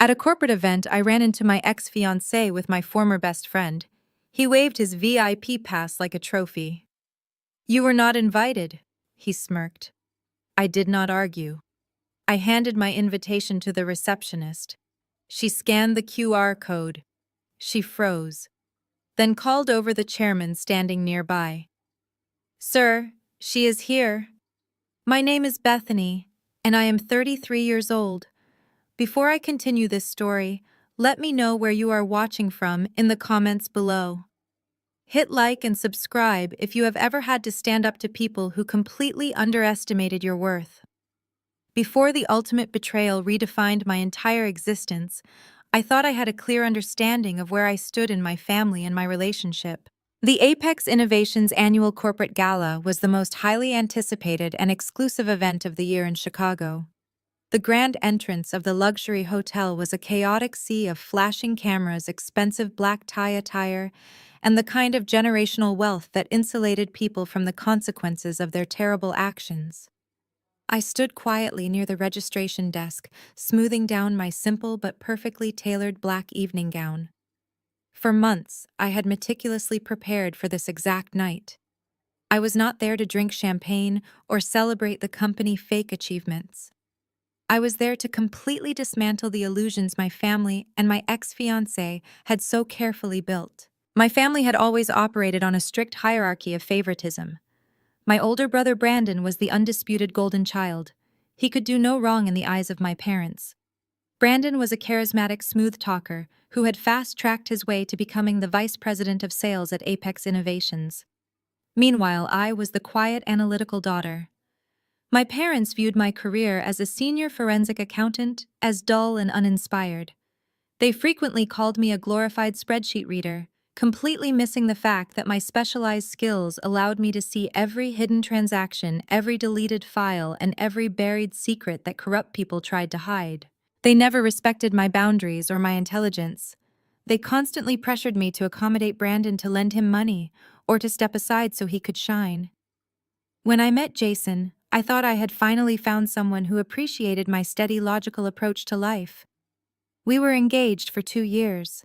At a corporate event, I ran into my ex-fiancé with my former best friend. He waved his VIP pass like a trophy. "You were not invited," he smirked. I did not argue. I handed my invitation to the receptionist. She scanned the QR code. She froze, then called over the chairman standing nearby. "Sir, she is here. My name is Bethany, and I am 33 years old. Before I continue this story, let me know where you are watching from in the comments below. Hit like and subscribe if you have ever had to stand up to people who completely underestimated your worth." Before the ultimate betrayal redefined my entire existence, I thought I had a clear understanding of where I stood in my family and my relationship. The Apex Innovations annual corporate gala was the most highly anticipated and exclusive event of the year in Chicago. The grand entrance of the luxury hotel was a chaotic sea of flashing cameras, expensive black tie attire, and the kind of generational wealth that insulated people from the consequences of their terrible actions. I stood quietly near the registration desk, smoothing down my simple but perfectly tailored black evening gown. For months, I had meticulously prepared for this exact night. I was not there to drink champagne or celebrate the company's fake achievements. I was there to completely dismantle the illusions my family and my ex-fiancé had so carefully built. My family had always operated on a strict hierarchy of favoritism. My older brother Brandon was the undisputed golden child. He could do no wrong in the eyes of my parents. Brandon was a charismatic smooth talker who had fast-tracked his way to becoming the vice president of sales at Apex Innovations. Meanwhile, I was the quiet, analytical daughter. My parents viewed my career as a senior forensic accountant as dull and uninspired. They frequently called me a glorified spreadsheet reader, completely missing the fact that my specialized skills allowed me to see every hidden transaction, every deleted file, and every buried secret that corrupt people tried to hide. They never respected my boundaries or my intelligence. They constantly pressured me to accommodate Brandon, to lend him money, or to step aside so he could shine. When I met Jason, I thought I had finally found someone who appreciated my steady, logical approach to life. We were engaged for 2 years.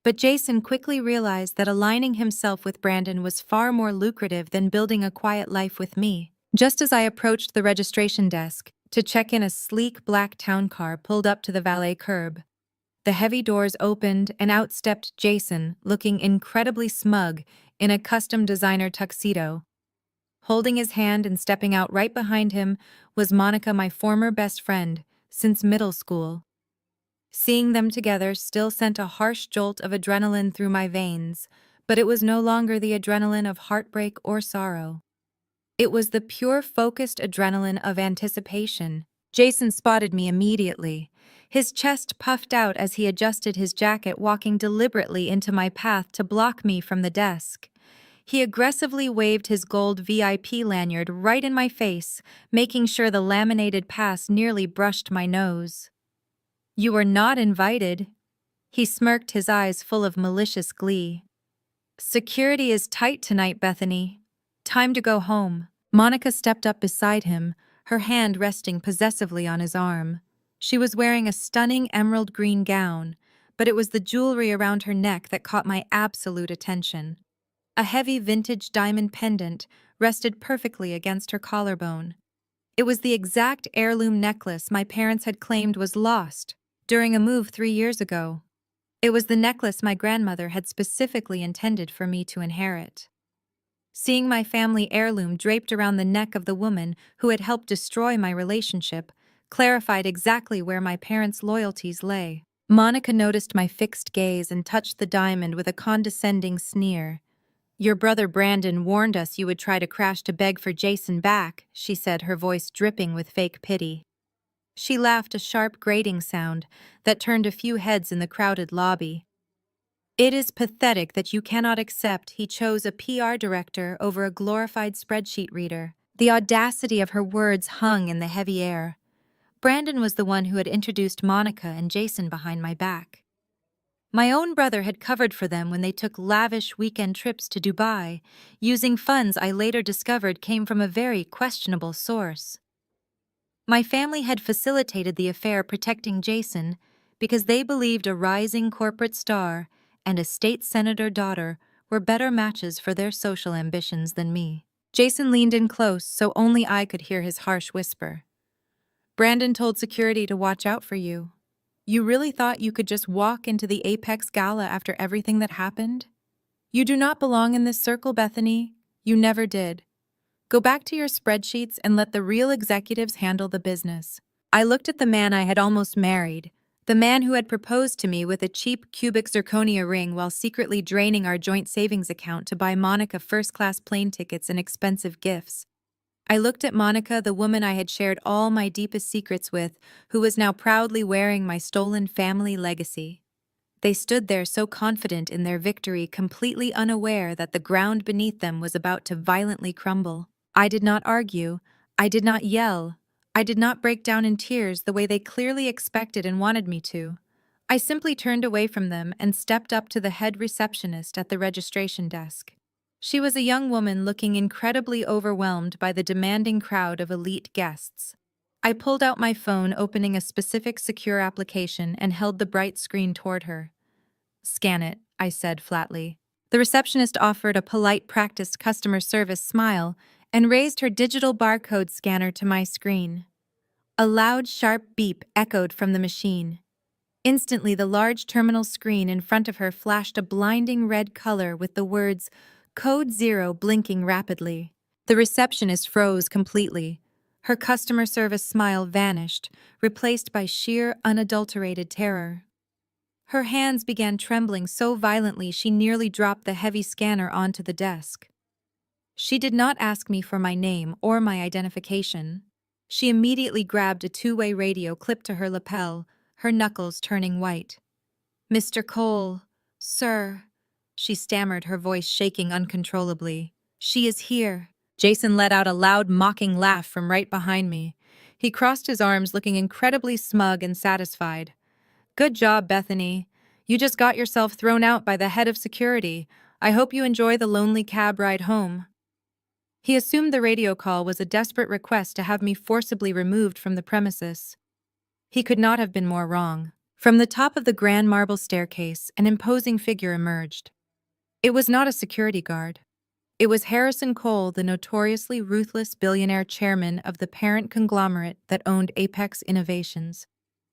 But Jason quickly realized that aligning himself with Brandon was far more lucrative than building a quiet life with me. Just as I approached the registration desk to check in, a sleek black town car pulled up to the valet curb. The heavy doors opened and out stepped Jason, looking incredibly smug in a custom designer tuxedo. Holding his hand and stepping out right behind him was Monica, my former best friend since middle school. Seeing them together still sent a harsh jolt of adrenaline through my veins, but it was no longer the adrenaline of heartbreak or sorrow. It was the pure, focused adrenaline of anticipation. Jason spotted me immediately. His chest puffed out as he adjusted his jacket, walking deliberately into my path to block me from the desk. He aggressively waved his gold VIP lanyard right in my face, making sure the laminated pass nearly brushed my nose. "You are not invited," he smirked, his eyes full of malicious glee. "Security is tight tonight, Bethany. Time to go home." Monica stepped up beside him, her hand resting possessively on his arm. She was wearing a stunning emerald green gown, but it was the jewelry around her neck that caught my absolute attention. A heavy vintage diamond pendant rested perfectly against her collarbone. It was the exact heirloom necklace my parents had claimed was lost during a move 3 years ago. It was the necklace my grandmother had specifically intended for me to inherit. Seeing my family heirloom draped around the neck of the woman who had helped destroy my relationship clarified exactly where my parents' loyalties lay. Monica noticed my fixed gaze and touched the diamond with a condescending sneer. "Your brother Brandon warned us you would try to crash to beg for Jason back," she said, her voice dripping with fake pity. She laughed, a sharp grating sound that turned a few heads in the crowded lobby. "It is pathetic that you cannot accept he chose a PR director over a glorified spreadsheet reader." The audacity of her words hung in the heavy air. Brandon was the one who had introduced Monica and Jason behind my back. My own brother had covered for them when they took lavish weekend trips to Dubai, using funds I later discovered came from a very questionable source. My family had facilitated the affair, protecting Jason, because they believed a rising corporate star and a state senator daughter were better matches for their social ambitions than me. Jason leaned in close so only I could hear his harsh whisper. Brandon told security to watch out for you. You really thought you could just walk into the Apex Gala after everything that happened? You do not belong in this circle, Bethany. You never did. Go back to your spreadsheets and let the real executives handle the business. I looked at the man I had almost married, the man who had proposed to me with a cheap cubic zirconia ring while secretly draining our joint savings account to buy Monica first-class plane tickets and expensive gifts. I looked at Monica, the woman I had shared all my deepest secrets with, who was now proudly wearing my stolen family legacy. They stood there so confident in their victory, completely unaware that the ground beneath them was about to violently crumble. I did not argue. I did not yell. I did not break down in tears the way they clearly expected and wanted me to. I simply turned away from them and stepped up to the head receptionist at the registration desk. She was a young woman looking incredibly overwhelmed by the demanding crowd of elite guests. I pulled out my phone, opening a specific secure application, and held the bright screen toward her. Scan it, I said flatly. The receptionist offered a polite, practiced customer service smile and raised her digital barcode scanner to my screen. A loud, sharp beep echoed from the machine. Instantly, the large terminal screen in front of her flashed a blinding red color with the words Code 0 blinking rapidly. The receptionist froze completely. Her customer service smile vanished, replaced by sheer, unadulterated terror. Her hands began trembling so violently she nearly dropped the heavy scanner onto the desk. She did not ask me for my name or my identification. She immediately grabbed a two-way radio clipped to her lapel, her knuckles turning white. "Mr. Cole, sir," she stammered, her voice shaking uncontrollably. "She is here." Jason let out a loud, mocking laugh from right behind me. He crossed his arms, looking incredibly smug and satisfied. "Good job, Bethany. You just got yourself thrown out by the head of security. I hope you enjoy the lonely cab ride home." He assumed the radio call was a desperate request to have me forcibly removed from the premises. He could not have been more wrong. From the top of the grand marble staircase, an imposing figure emerged. It was not a security guard. It was Harrison Cole, the notoriously ruthless billionaire chairman of the parent conglomerate that owned Apex Innovations.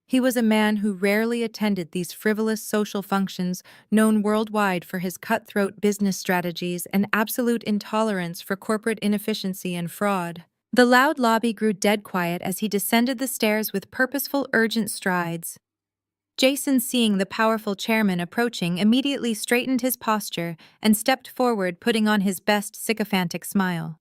He was a man who rarely attended these frivolous social functions, known worldwide for his cutthroat business strategies and absolute intolerance for corporate inefficiency and fraud. The loud lobby grew dead quiet as he descended the stairs with purposeful, urgent strides. Jason, seeing the powerful chairman approaching, immediately straightened his posture and stepped forward, putting on his best sycophantic smile.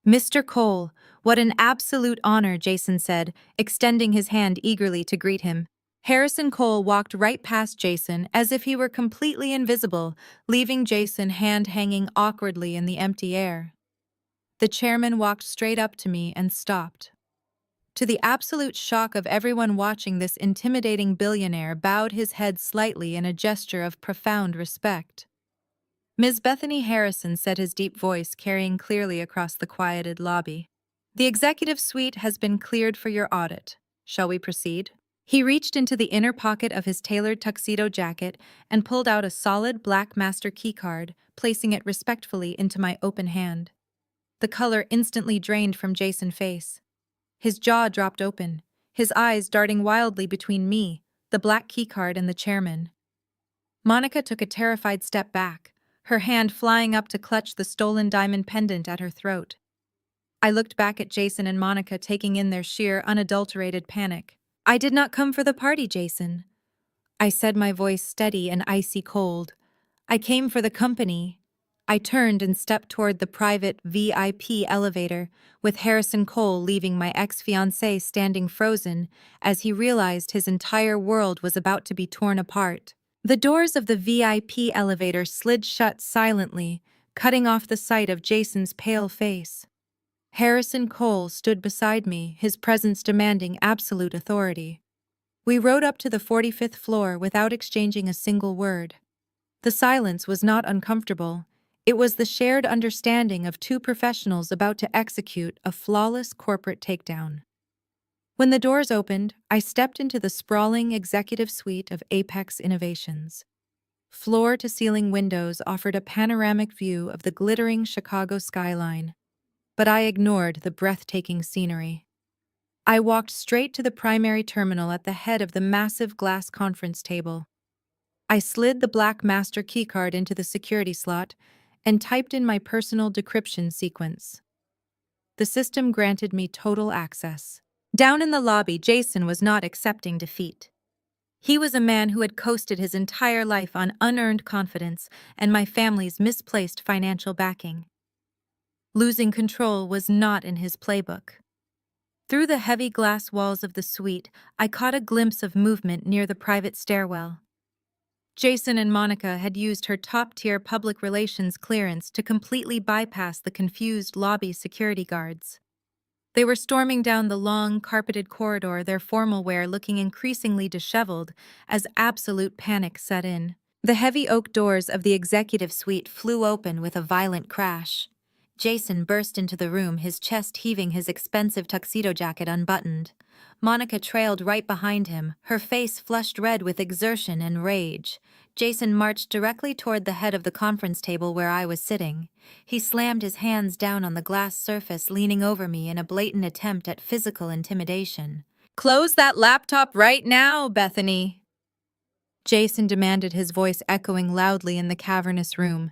"Mr. Cole, what an absolute honor," Jason said, extending his hand eagerly to greet him. Harrison Cole walked right past Jason as if he were completely invisible, leaving Jason hand hanging awkwardly in the empty air. The chairman walked straight up to me and stopped. To the absolute shock of everyone watching, this intimidating billionaire bowed his head slightly in a gesture of profound respect. "Ms. Bethany Harrison," said his deep voice, carrying clearly across the quieted lobby. "The executive suite has been cleared for your audit. Shall we proceed?" He reached into the inner pocket of his tailored tuxedo jacket and pulled out a solid black master keycard, placing it respectfully into my open hand. The color instantly drained from Jason's face. His jaw dropped open, his eyes darting wildly between me, the black keycard, and the chairman. Monica took a terrified step back, her hand flying up to clutch the stolen diamond pendant at her throat. I looked back at Jason and Monica, taking in their sheer, unadulterated panic. "I did not come for the party, Jason," I said, my voice steady and icy cold. "I came for the company." I turned and stepped toward the private VIP elevator, with Harrison Cole leaving my ex-fiancé standing frozen as he realized his entire world was about to be torn apart. The doors of the VIP elevator slid shut silently, cutting off the sight of Jason's pale face. Harrison Cole stood beside me, his presence demanding absolute authority. We rode up to the 45th floor without exchanging a single word. The silence was not uncomfortable. It was the shared understanding of two professionals about to execute a flawless corporate takedown. When the doors opened, I stepped into the sprawling executive suite of Apex Innovations. Floor-to-ceiling windows offered a panoramic view of the glittering Chicago skyline, but I ignored the breathtaking scenery. I walked straight to the primary terminal at the head of the massive glass conference table. I slid the black master keycard into the security slot and typed in my personal decryption sequence. The system granted me total access. Down in the lobby, Jason was not accepting defeat. He was a man who had coasted his entire life on unearned confidence and my family's misplaced financial backing. Losing control was not in his playbook. Through the heavy glass walls of the suite, I caught a glimpse of movement near the private stairwell. Jason and Monica had used her top-tier public relations clearance to completely bypass the confused lobby security guards. They were storming down the long, carpeted corridor, their formal wear looking increasingly disheveled as absolute panic set in. The heavy oak doors of the executive suite flew open with a violent crash. Jason burst into the room, his chest heaving, his expensive tuxedo jacket unbuttoned. Monica trailed right behind him, her face flushed red with exertion and rage. Jason marched directly toward the head of the conference table where I was sitting. He slammed his hands down on the glass surface, leaning over me in a blatant attempt at physical intimidation. "Close that laptop right now, Bethany!" Jason demanded, his voice echoing loudly in the cavernous room.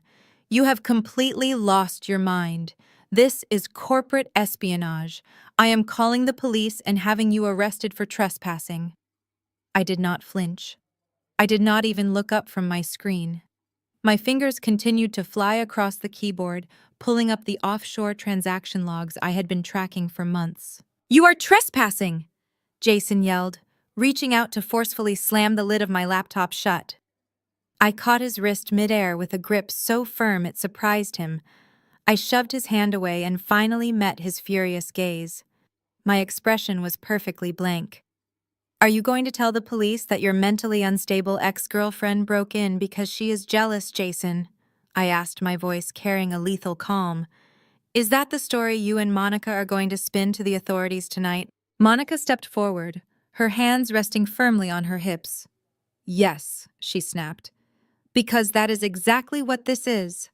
"You have completely lost your mind. This is corporate espionage. I am calling the police and having you arrested for trespassing." I did not flinch. I did not even look up from my screen. My fingers continued to fly across the keyboard, pulling up the offshore transaction logs I had been tracking for months. "You are trespassing!" Jason yelled, reaching out to forcefully slam the lid of my laptop shut. I caught his wrist midair with a grip so firm it surprised him. I shoved his hand away and finally met his furious gaze. My expression was perfectly blank. "Are you going to tell the police that your mentally unstable ex-girlfriend broke in because she is jealous, Jason?" I asked, my voice carrying a lethal calm. "Is that the story you and Monica are going to spin to the authorities tonight?" Monica stepped forward, her hands resting firmly on her hips. "Yes," she snapped, "because that is exactly what this is.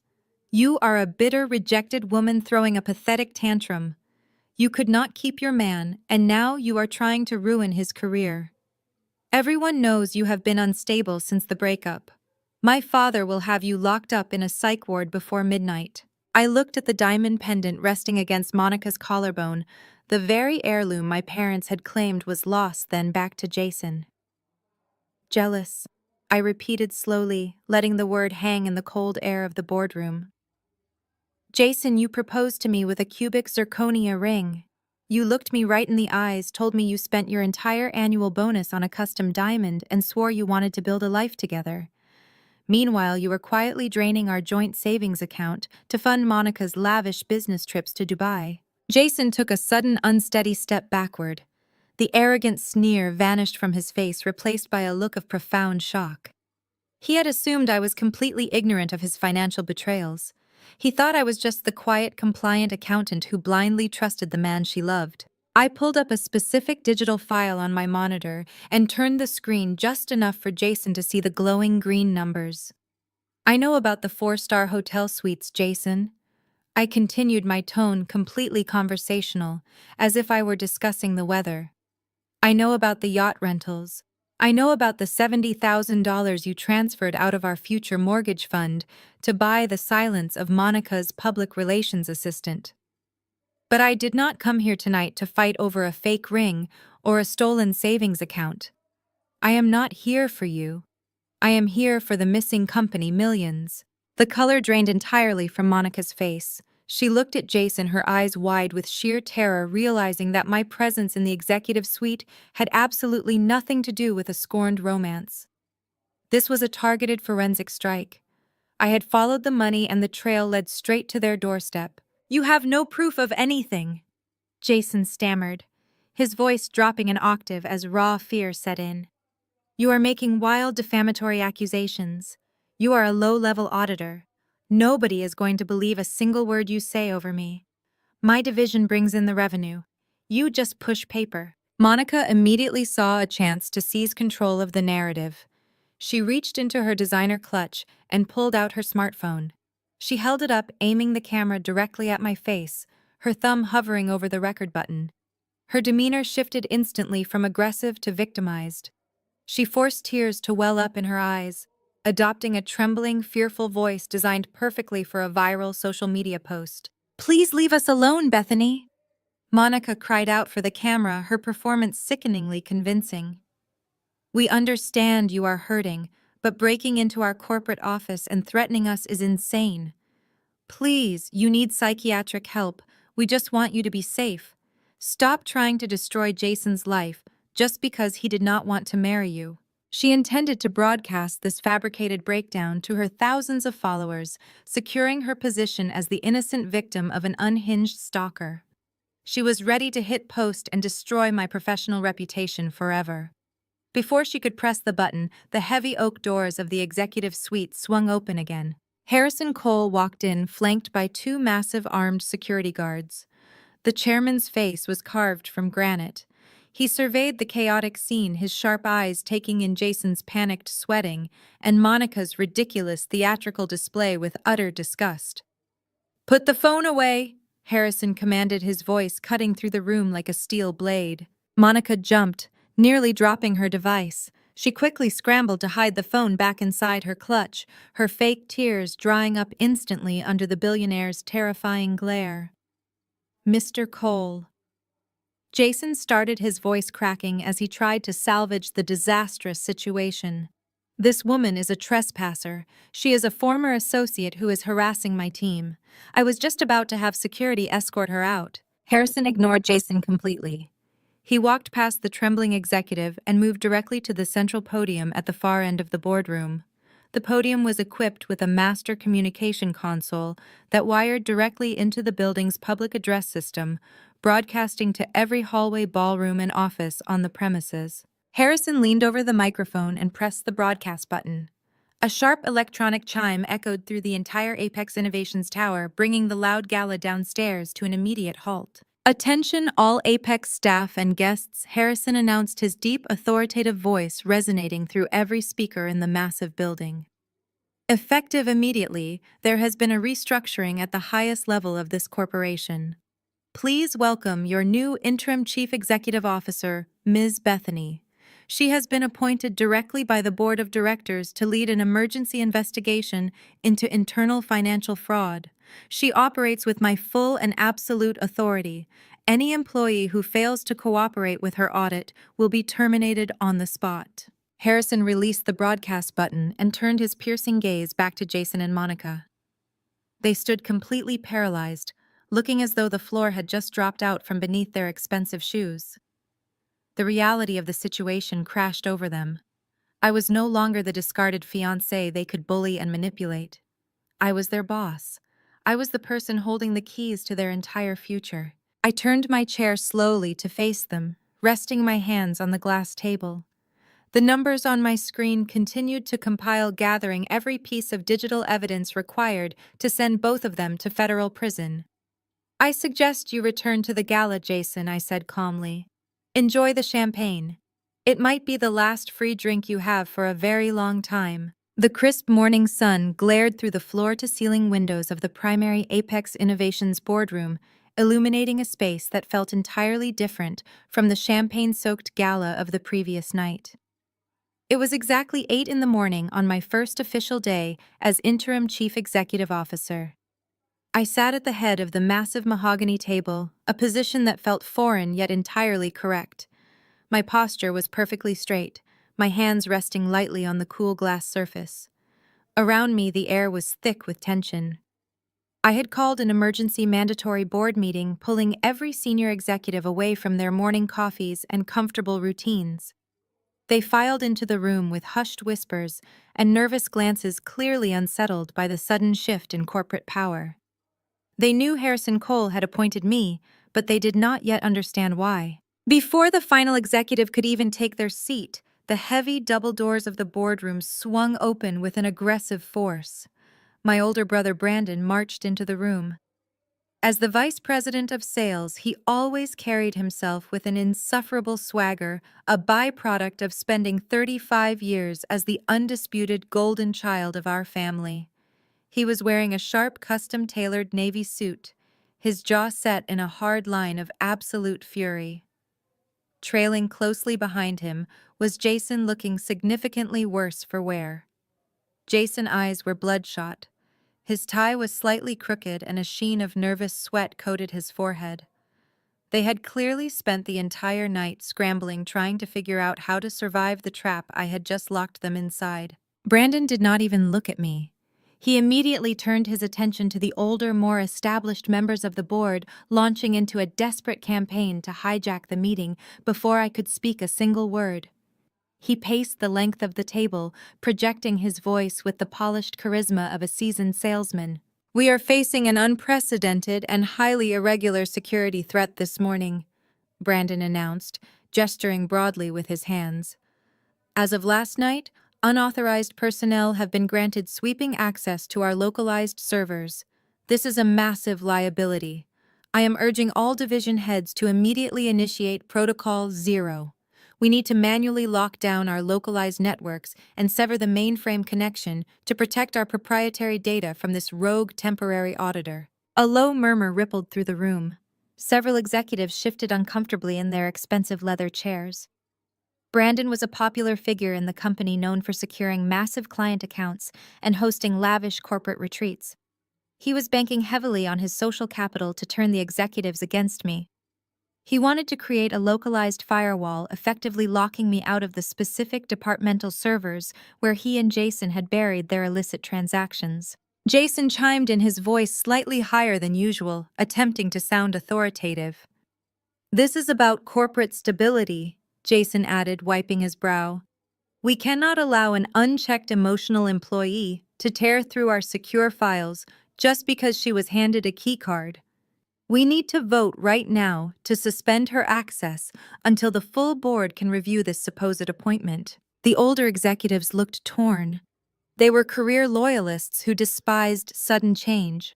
You are a bitter, rejected woman throwing a pathetic tantrum. You could not keep your man, and now you are trying to ruin his career. Everyone knows you have been unstable since the breakup. My father will have you locked up in a psych ward before midnight." I looked at the diamond pendant resting against Monica's collarbone, the very heirloom my parents had claimed was lost, then back to Jason. "Jealous," I repeated slowly, letting the word hang in the cold air of the boardroom. "Jason, you proposed to me with a cubic zirconia ring. You looked me right in the eyes, told me you spent your entire annual bonus on a custom diamond, and swore you wanted to build a life together. Meanwhile, you were quietly draining our joint savings account to fund Monica's lavish business trips to Dubai." Jason took a sudden, unsteady step backward. The arrogant sneer vanished from his face, replaced by a look of profound shock. He had assumed I was completely ignorant of his financial betrayals. He thought I was just the quiet, compliant accountant who blindly trusted the man she loved. I pulled up a specific digital file on my monitor and turned the screen just enough for Jason to see the glowing green numbers. "I know about the 4-star hotel suites, Jason." I continued, my tone completely conversational, as if I were discussing the weather. "I know about the yacht rentals. I know about the $70,000 you transferred out of our future mortgage fund to buy the silence of Monica's public relations assistant. But I did not come here tonight to fight over a fake ring or a stolen savings account. I am not here for you. I am here for the missing company millions." The color drained entirely from Monica's face. She looked at Jason, her eyes wide with sheer terror, realizing that my presence in the executive suite had absolutely nothing to do with a scorned romance. This was a targeted forensic strike. I had followed the money and the trail led straight to their doorstep. "You have no proof of anything," Jason stammered, his voice dropping an octave as raw fear set in. "You are making wild, defamatory accusations. You are a low-level auditor. Nobody is going to believe a single word you say over me. My division brings in the revenue. You just push paper. Monica immediately saw a chance to seize control of the narrative. She reached into her designer clutch and pulled out her smartphone. She held it up, aiming the camera directly at my face, her thumb hovering over the record button. Her demeanor shifted instantly from aggressive to victimized. She forced tears to well up in her eyes, adopting a trembling, fearful voice designed perfectly for a viral social media post. "Please leave us alone, Bethany!" Monica cried out for the camera, her performance sickeningly convincing. "We understand you are hurting, but breaking into our corporate office and threatening us is insane. Please, you need psychiatric help. We just want you to be safe. Stop trying to destroy Jason's life just because he did not want to marry you." She intended to broadcast this fabricated breakdown to her thousands of followers, securing her position as the innocent victim of an unhinged stalker. She was ready to hit post and destroy my professional reputation forever. Before she could press the button, the heavy oak doors of the executive suite swung open again. Harrison Cole walked in, flanked by two massive armed security guards. The chairman's face was carved from granite. He surveyed the chaotic scene, his sharp eyes taking in Jason's panicked sweating and Monica's ridiculous theatrical display with utter disgust. "Put the phone away!" Harrison commanded, his voice cutting through the room like a steel blade. Monica jumped, nearly dropping her device. She quickly scrambled to hide the phone back inside her clutch, her fake tears drying up instantly under the billionaire's terrifying glare. "Mr. Cole." Jason started, his voice cracking as he tried to salvage the disastrous situation. "This woman is a trespasser. She is a former associate who is harassing my team. I was just about to have security escort her out." Harrison ignored Jason completely. He walked past the trembling executive and moved directly to the central podium at the far end of the boardroom. The podium was equipped with a master communication console that wired directly into the building's public address system, broadcasting to every hallway, ballroom, and office on the premises. Harrison leaned over the microphone and pressed the broadcast button. A sharp electronic chime echoed through the entire Apex Innovations tower, bringing the loud gala downstairs to an immediate halt. "Attention all Apex staff and guests," Harrison announced, his deep, authoritative voice resonating through every speaker in the massive building. "Effective immediately, there has been a restructuring at the highest level of this corporation. Please welcome your new interim chief executive officer, Ms. Bethany. She has been appointed directly by the board of directors to lead an emergency investigation into internal financial fraud. She operates with my full and absolute authority. Any employee who fails to cooperate with her audit will be terminated on the spot." Harrison released the broadcast button and turned his piercing gaze back to Jason and Monica. They stood completely paralyzed, looking as though the floor had just dropped out from beneath their expensive shoes. The reality of the situation crashed over them. I was no longer the discarded fiancé they could bully and manipulate. I was their boss. I was the person holding the keys to their entire future. I turned my chair slowly to face them, resting my hands on the glass table. The numbers on my screen continued to compile, gathering every piece of digital evidence required to send both of them to federal prison. "I suggest you return to the gala, Jason," I said calmly. "Enjoy the champagne. It might be the last free drink you have for a very long time." The crisp morning sun glared through the floor-to-ceiling windows of the primary Apex Innovations boardroom, illuminating a space that felt entirely different from the champagne-soaked gala of the previous night. It was exactly 8 in the morning on my first official day as interim chief executive officer. I sat at the head of the massive mahogany table, a position that felt foreign yet entirely correct. My posture was perfectly straight, my hands resting lightly on the cool glass surface. Around me, the air was thick with tension. I had called an emergency mandatory board meeting, pulling every senior executive away from their morning coffees and comfortable routines. They filed into the room with hushed whispers and nervous glances, clearly unsettled by the sudden shift in corporate power. They knew Harrison Cole had appointed me, but they did not yet understand why. Before the final executive could even take their seat, the heavy double doors of the boardroom swung open with an aggressive force. My older brother Brandon marched into the room. As the vice president of sales, he always carried himself with an insufferable swagger, a byproduct of spending 35 years as the undisputed golden child of our family. He was wearing a sharp, custom-tailored navy suit, his jaw set in a hard line of absolute fury. Trailing closely behind him was Jason, looking significantly worse for wear. Jason's eyes were bloodshot. His tie was slightly crooked and a sheen of nervous sweat coated his forehead. They had clearly spent the entire night scrambling, trying to figure out how to survive the trap I had just locked them inside. Brandon did not even look at me. He immediately turned his attention to the older, more established members of the board, launching into a desperate campaign to hijack the meeting before I could speak a single word. He paced the length of the table, projecting his voice with the polished charisma of a seasoned salesman. "We are facing an unprecedented and highly irregular security threat this morning," Brandon announced, gesturing broadly with his hands. "As of last night, unauthorized personnel have been granted sweeping access to our localized servers. This is a massive liability. I am urging all division heads to immediately initiate Protocol 0. We need to manually lock down our localized networks and sever the mainframe connection to protect our proprietary data from this rogue temporary auditor." A low murmur rippled through the room. Several executives shifted uncomfortably in their expensive leather chairs. Brandon was a popular figure in the company, known for securing massive client accounts and hosting lavish corporate retreats. He was banking heavily on his social capital to turn the executives against me. He wanted to create a localized firewall, effectively locking me out of the specific departmental servers where he and Jason had buried their illicit transactions. Jason chimed in, his voice slightly higher than usual, attempting to sound authoritative. "This is about corporate stability," Jason added, wiping his brow. "We cannot allow an unchecked emotional employee to tear through our secure files just because she was handed a keycard. We need to vote right now to suspend her access until the full board can review this supposed appointment." The older executives looked torn. They were career loyalists who despised sudden change.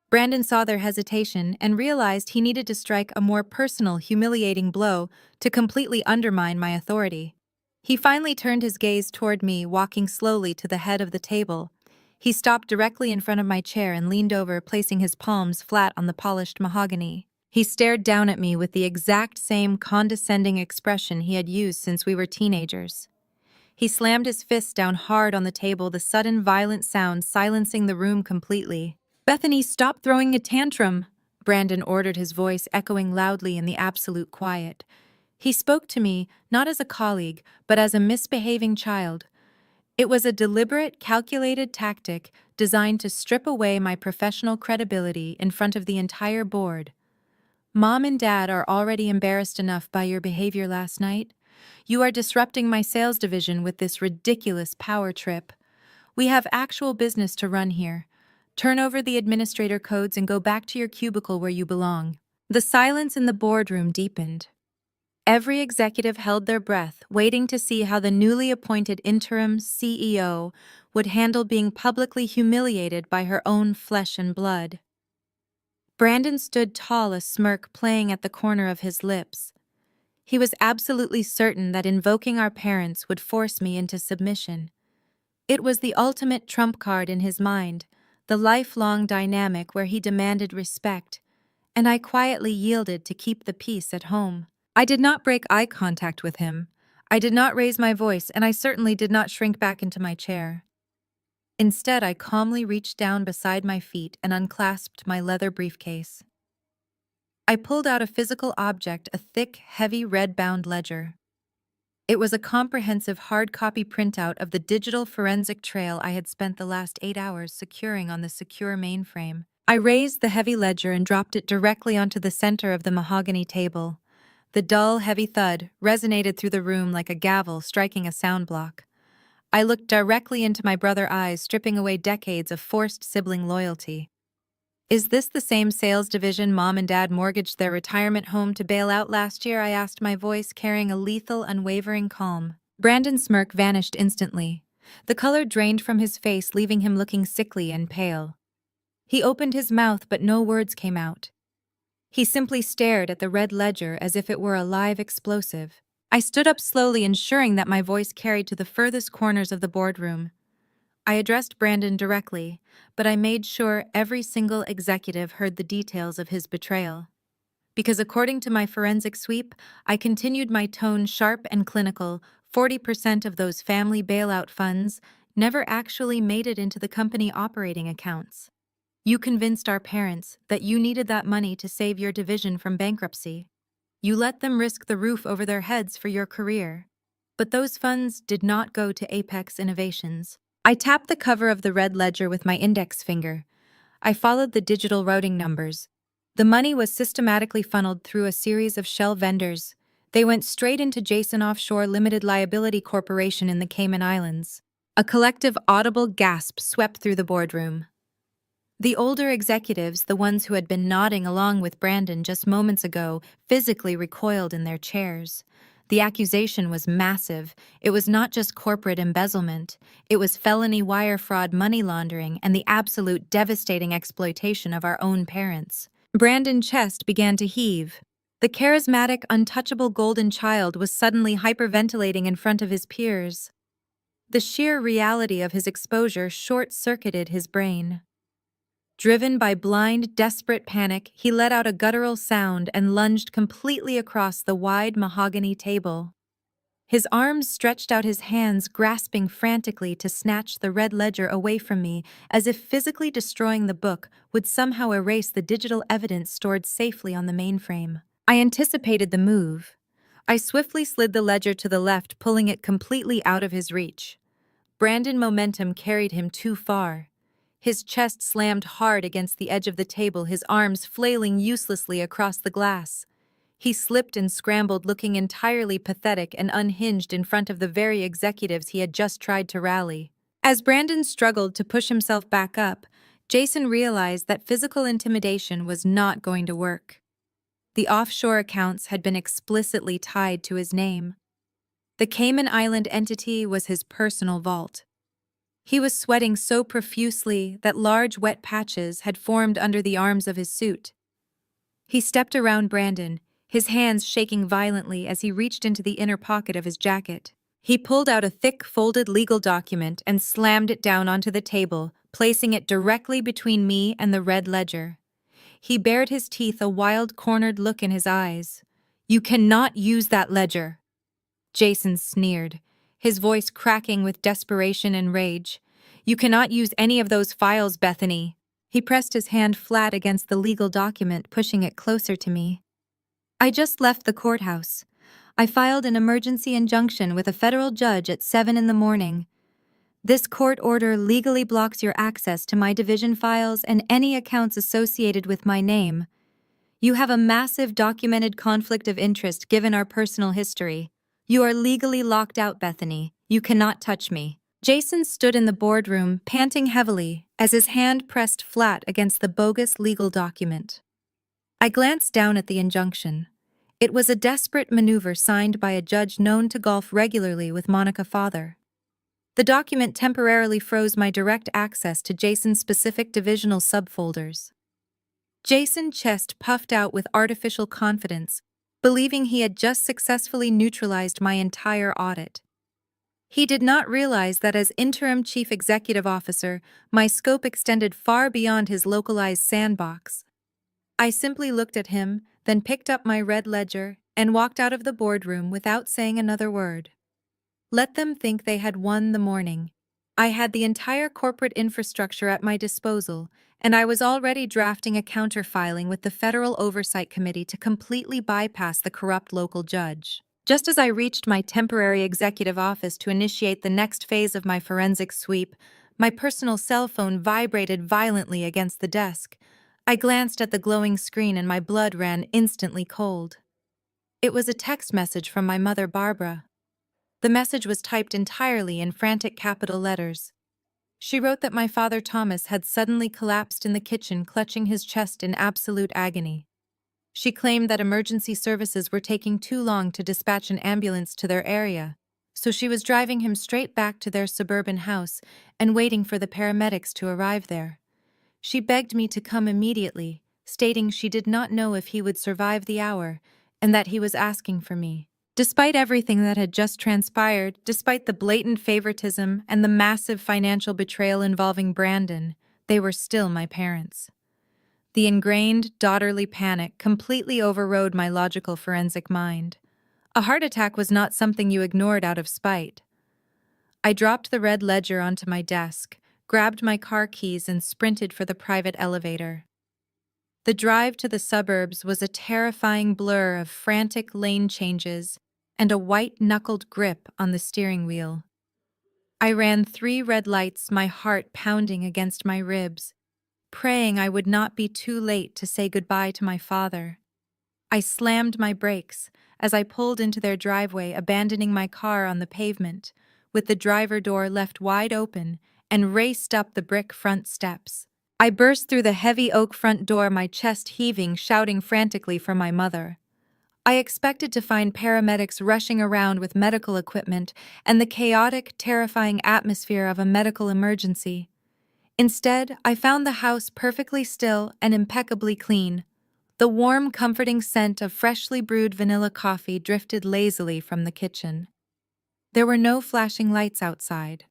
Brandon saw their hesitation and realized he needed to strike a more personal, humiliating blow to completely undermine my authority. He finally turned his gaze toward me, walking slowly to the head of the table. He stopped directly in front of my chair and leaned over, placing his palms flat on the polished mahogany. He stared down at me with the exact same condescending expression he had used since we were teenagers. He slammed his fist down hard on the table, the sudden violent sound silencing the room completely. "Bethany, stop throwing a tantrum," Brandon ordered, his voice echoing loudly in the absolute quiet. He spoke to me not as a colleague, but as a misbehaving child. It was a deliberate, calculated tactic designed to strip away my professional credibility in front of the entire board. "Mom and Dad are already embarrassed enough by your behavior last night. You are disrupting my sales division with this ridiculous power trip. We have actual business to run here. Turn over the administrator codes and go back to your cubicle where you belong." The silence in the boardroom deepened. Every executive held their breath, waiting to see how the newly appointed interim CEO would handle being publicly humiliated by her own flesh and blood. Brandon stood tall, a smirk playing at the corner of his lips. He was absolutely certain that invoking our parents would force me into submission. It was the ultimate trump card in his mind, the lifelong dynamic where he demanded respect, and I quietly yielded to keep the peace at home. I did not break eye contact with him. I did not raise my voice, and I certainly did not shrink back into my chair. Instead, I calmly reached down beside my feet and unclasped my leather briefcase. I pulled out a physical object, a thick, heavy red-bound ledger. It was a comprehensive hard-copy printout of the digital forensic trail I had spent the last 8 hours securing on the secure mainframe. I raised the heavy ledger and dropped it directly onto the center of the mahogany table. The dull, heavy thud resonated through the room like a gavel striking a sound block. I looked directly into my brother's eyes, stripping away decades of forced sibling loyalty. "Is this the same sales division Mom and Dad mortgaged their retirement home to bail out last year?" I asked, my voice carrying a lethal, unwavering calm. Brandon's smirk vanished instantly. The color drained from his face, leaving him looking sickly and pale. He opened his mouth, but no words came out. He simply stared at the red ledger as if it were a live explosive. I stood up slowly, ensuring that my voice carried to the furthest corners of the boardroom. I addressed Brandon directly, but I made sure every single executive heard the details of his betrayal. Because according to my forensic sweep, I continued my tone sharp and clinical. 40% of those family bailout funds never actually made it into the company operating accounts. You convinced our parents that you needed that money to save your division from bankruptcy. You let them risk the roof over their heads for your career. But those funds did not go to Apex Innovations. I tapped the cover of the red ledger with my index finger. I followed the digital routing numbers. The money was systematically funneled through a series of shell vendors. They went straight into Jason Offshore Limited Liability Corporation in the Cayman Islands. A collective audible gasp swept through the boardroom. The older executives, the ones who had been nodding along with Brandon just moments ago, physically recoiled in their chairs. The accusation was massive. It was not just corporate embezzlement. It was felony wire fraud, money laundering, and the absolute devastating exploitation of our own parents. Brandon's chest began to heave. The charismatic, untouchable golden child was suddenly hyperventilating in front of his peers. The sheer reality of his exposure short-circuited his brain. Driven by blind, desperate panic, he let out a guttural sound and lunged completely across the wide mahogany table. His arms stretched out, his hands grasping frantically to snatch the red ledger away from me, as if physically destroying the book would somehow erase the digital evidence stored safely on the mainframe. I anticipated the move. I swiftly slid the ledger to the left, pulling it completely out of his reach. Brandon's momentum carried him too far. His chest slammed hard against the edge of the table, his arms flailing uselessly across the glass. He slipped and scrambled, looking entirely pathetic and unhinged in front of the very executives he had just tried to rally. As Brandon struggled to push himself back up, Jason realized that physical intimidation was not going to work. The offshore accounts had been explicitly tied to his name. The Cayman Island entity was his personal vault. He was sweating so profusely that large wet patches had formed under the arms of his suit. He stepped around Brandon, his hands shaking violently as he reached into the inner pocket of his jacket. He pulled out a thick, folded legal document and slammed it down onto the table, placing it directly between me and the red ledger. He bared his teeth, a wild, cornered look in his eyes. "You cannot use that ledger," Jason sneered, his voice cracking with desperation and rage. "You cannot use any of those files, Bethany." He pressed his hand flat against the legal document, pushing it closer to me. "I just left the courthouse. I filed an emergency injunction with a federal judge at 7 in the morning. This court order legally blocks your access to my division files and any accounts associated with my name. You have a massive documented conflict of interest given our personal history. You are legally locked out, Bethany. You cannot touch me." Jason stood in the boardroom, panting heavily, as his hand pressed flat against the bogus legal document. I glanced down at the injunction. It was a desperate maneuver signed by a judge known to golf regularly with Monica Father. The document temporarily froze my direct access to Jason's specific divisional subfolders. Jason's chest puffed out with artificial confidence, believing he had just successfully neutralized my entire audit. He did not realize that as interim chief executive officer, my scope extended far beyond his localized sandbox. I simply looked at him, then picked up my red ledger and walked out of the boardroom without saying another word. Let them think they had won the morning. I had the entire corporate infrastructure at my disposal, and I was already drafting a counterfiling with the Federal Oversight Committee to completely bypass the corrupt local judge. Just as I reached my temporary executive office to initiate the next phase of my forensic sweep, my personal cell phone vibrated violently against the desk. I glanced at the glowing screen and my blood ran instantly cold. It was a text message from my mother, Barbara. The message was typed entirely in frantic capital letters. She wrote that my father Thomas had suddenly collapsed in the kitchen, clutching his chest in absolute agony. She claimed that emergency services were taking too long to dispatch an ambulance to their area, so she was driving him straight back to their suburban house and waiting for the paramedics to arrive there. She begged me to come immediately, stating she did not know if he would survive the hour and that he was asking for me. Despite everything that had just transpired, despite the blatant favoritism and the massive financial betrayal involving Brandon, they were still my parents. The ingrained, daughterly panic completely overrode my logical forensic mind. A heart attack was not something you ignored out of spite. I dropped the red ledger onto my desk, grabbed my car keys, and sprinted for the private elevator. The drive to the suburbs was a terrifying blur of frantic lane changes and a white-knuckled grip on the steering wheel. I ran 3 red lights, my heart pounding against my ribs, praying I would not be too late to say goodbye to my father. I slammed my brakes as I pulled into their driveway, abandoning my car on the pavement, with the driver door left wide open, and raced up the brick front steps. I burst through the heavy oak front door, my chest heaving, shouting frantically for my mother. I expected to find paramedics rushing around with medical equipment and the chaotic, terrifying atmosphere of a medical emergency. Instead, I found the house perfectly still and impeccably clean. The warm, comforting scent of freshly brewed vanilla coffee drifted lazily from the kitchen. There were no flashing lights outside.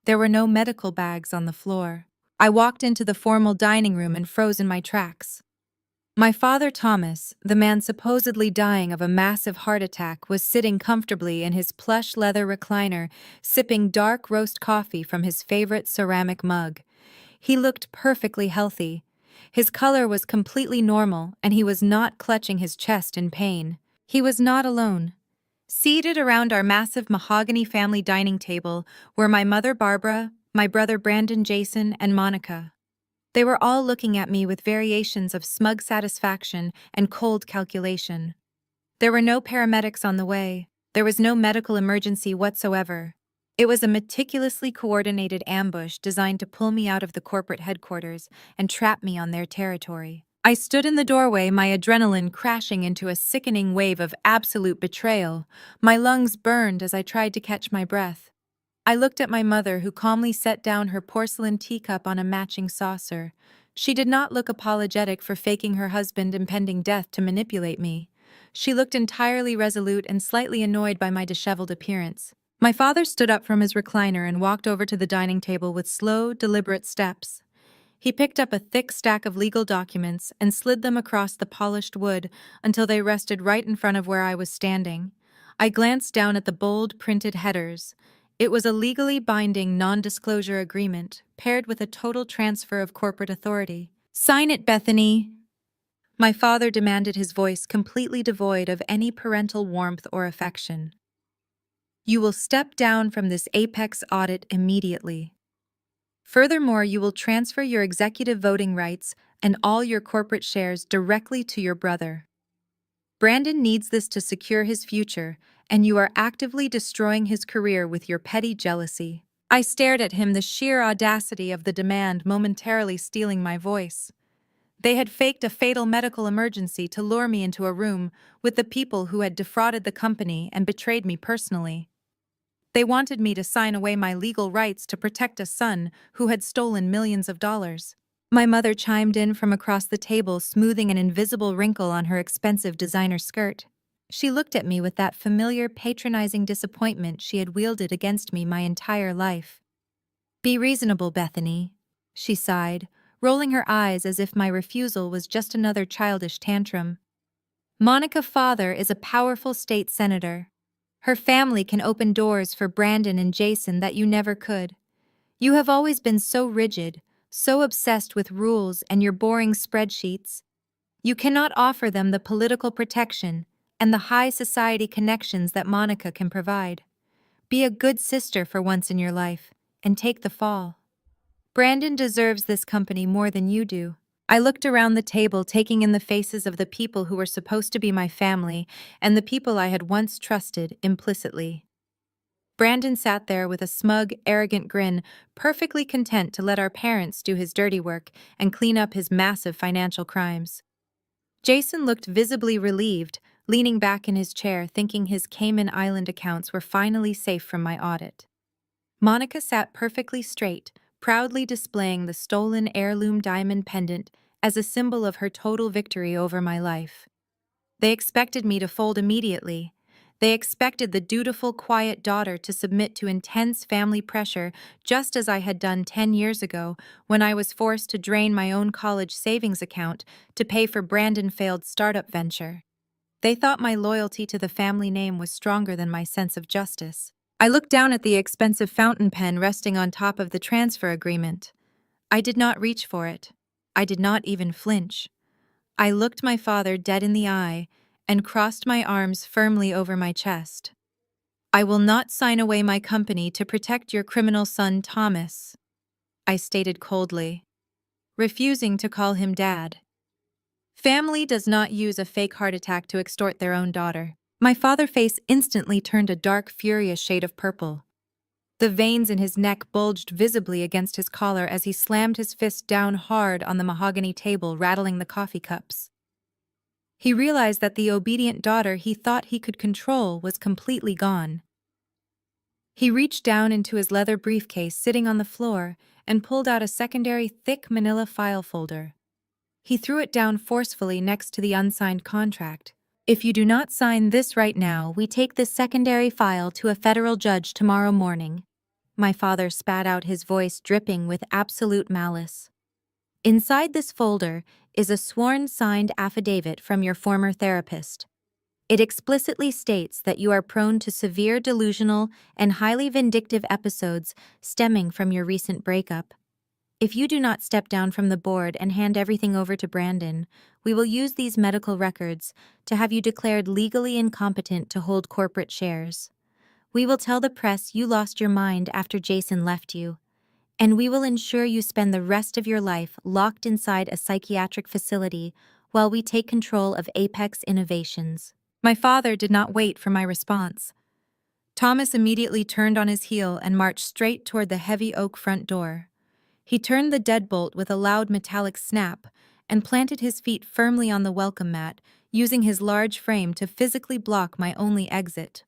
There were no medical bags on the floor. I walked into the formal dining room and froze in my tracks. My father Thomas, the man supposedly dying of a massive heart attack, was sitting comfortably in his plush leather recliner, sipping dark roast coffee from his favorite ceramic mug. He looked perfectly healthy. His color was completely normal, and he was not clutching his chest in pain. He was not alone. Seated around our massive mahogany family dining table were my mother Barbara, my brother Brandon, Jason, and Monica. They were all looking at me with variations of smug satisfaction and cold calculation. There were no paramedics on the way. There was no medical emergency whatsoever. It was a meticulously coordinated ambush designed to pull me out of the corporate headquarters and trap me on their territory. I stood in the doorway, my adrenaline crashing into a sickening wave of absolute betrayal. My lungs burned as I tried to catch my breath. I looked at my mother, who calmly set down her porcelain teacup on a matching saucer. She did not look apologetic for faking her husband's impending death to manipulate me. She looked entirely resolute and slightly annoyed by my disheveled appearance. My father stood up from his recliner and walked over to the dining table with slow, deliberate steps. He picked up a thick stack of legal documents and slid them across the polished wood until they rested right in front of where I was standing. I glanced down at the bold, printed headers. It was a legally binding non-disclosure agreement, paired with a total transfer of corporate authority. "Sign it, Bethany!" My father demanded, his voice completely devoid of any parental warmth or affection. "You will step down from this apex audit immediately. Furthermore, you will transfer your executive voting rights and all your corporate shares directly to your brother. Brandon needs this to secure his future, and you are actively destroying his career with your petty jealousy." I stared at him, the sheer audacity of the demand momentarily stealing my voice. They had faked a fatal medical emergency to lure me into a room with the people who had defrauded the company and betrayed me personally. They wanted me to sign away my legal rights to protect a son who had stolen millions of dollars. My mother chimed in from across the table, smoothing an invisible wrinkle on her expensive designer skirt. She looked at me with that familiar, patronizing disappointment she had wielded against me my entire life. "Be reasonable, Bethany," she sighed, rolling her eyes as if my refusal was just another childish tantrum. "Monica's father is a powerful state senator. Her family can open doors for Brandon and Jason that you never could. You have always been so rigid, so obsessed with rules and your boring spreadsheets. You cannot offer them the political protection and the high society connections that Monica can provide. Be a good sister for once in your life, and take the fall. Brandon deserves this company more than you do." I looked around the table, taking in the faces of the people who were supposed to be my family and the people I had once trusted implicitly. Brandon sat there with a smug, arrogant grin, perfectly content to let our parents do his dirty work and clean up his massive financial crimes. Jason looked visibly relieved, leaning back in his chair, thinking his Cayman Island accounts were finally safe from my audit. Monica sat perfectly straight, proudly displaying the stolen heirloom diamond pendant as a symbol of her total victory over my life. They expected me to fold immediately. They expected the dutiful, quiet daughter to submit to intense family pressure, just as I had done 10 years ago when I was forced to drain my own college savings account to pay for Brandon's failed startup venture. They thought my loyalty to the family name was stronger than my sense of justice. I looked down at the expensive fountain pen resting on top of the transfer agreement. I did not reach for it. I did not even flinch. I looked my father dead in the eye and crossed my arms firmly over my chest. "I will not sign away my company to protect your criminal son, Thomas," I stated coldly, refusing to call him Dad. Family does not use a fake heart attack to extort their own daughter. My father's face instantly turned a dark, furious shade of purple. The veins in his neck bulged visibly against his collar as he slammed his fist down hard on the mahogany table, rattling the coffee cups. He realized that the obedient daughter he thought he could control was completely gone. He reached down into his leather briefcase sitting on the floor and pulled out a secondary thick manila file folder. He threw it down forcefully next to the unsigned contract. "If you do not sign this right now, we take this secondary file to a federal judge tomorrow morning." My father spat out, his voice dripping with absolute malice. "Inside this folder is a sworn signed affidavit from your former therapist. It explicitly states that you are prone to severe delusional and highly vindictive episodes stemming from your recent breakup. If you do not step down from the board and hand everything over to Brandon, we will use these medical records to have you declared legally incompetent to hold corporate shares. We will tell the press you lost your mind after Jason left you, and we will ensure you spend the rest of your life locked inside a psychiatric facility while we take control of Apex Innovations." My father did not wait for my response. Thomas immediately turned on his heel and marched straight toward the heavy oak front door. He turned the deadbolt with a loud metallic snap and planted his feet firmly on the welcome mat, using his large frame to physically block my only exit.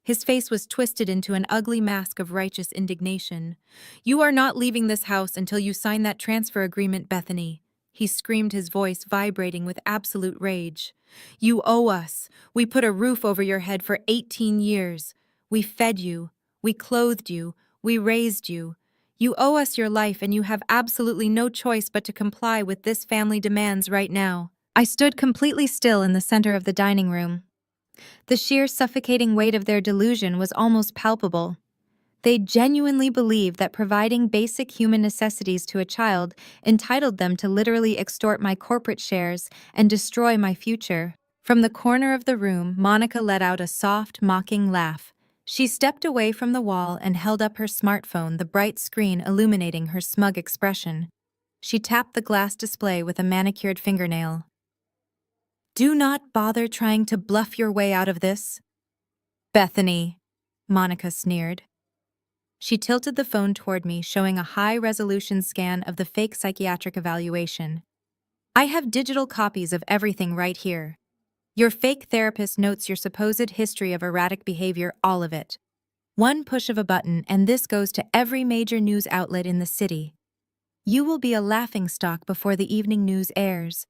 His face was twisted into an ugly mask of righteous indignation. "You are not leaving this house until you sign that transfer agreement, Bethany," he screamed, his voice vibrating with absolute rage. "You owe us. We put a roof over your head for 18 years. We fed you. We clothed you. We raised you. You owe us your life, and you have absolutely no choice but to comply with this family demands right now." I stood completely still in the center of the dining room. The sheer suffocating weight of their delusion was almost palpable. They genuinely believed that providing basic human necessities to a child entitled them to literally extort my corporate shares and destroy my future. From the corner of the room, Monica let out a soft, mocking laugh. She stepped away from the wall and held up her smartphone, the bright screen illuminating her smug expression. She tapped the glass display with a manicured fingernail. "Do not bother trying to bluff your way out of this, Bethany," Monica sneered. She tilted the phone toward me, showing a high-resolution scan of the fake psychiatric evaluation. "I have digital copies of everything right here. Your fake therapist notes your supposed history of erratic behavior, all of it. One push of a button, and this goes to every major news outlet in the city. You will be a laughingstock before the evening news airs.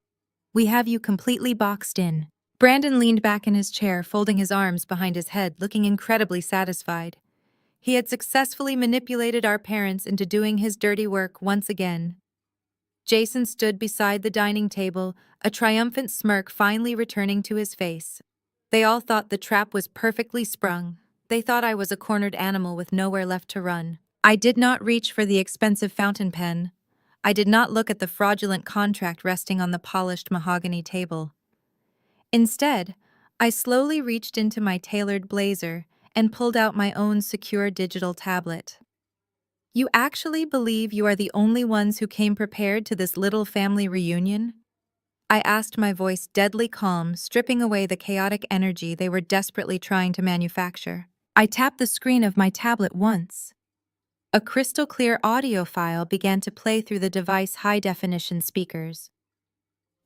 We have you completely boxed in." Brandon leaned back in his chair, folding his arms behind his head, looking incredibly satisfied. He had successfully manipulated our parents into doing his dirty work once again. Jason stood beside the dining table, a triumphant smirk finally returning to his face. They all thought the trap was perfectly sprung. They thought I was a cornered animal with nowhere left to run. I did not reach for the expensive fountain pen. I did not look at the fraudulent contract resting on the polished mahogany table. Instead, I slowly reached into my tailored blazer and pulled out my own secure digital tablet. "You actually believe you are the only ones who came prepared to this little family reunion?" I asked, my voice deadly calm, stripping away the chaotic energy they were desperately trying to manufacture. I tapped the screen of my tablet once. A crystal-clear audio file began to play through the device's high-definition speakers.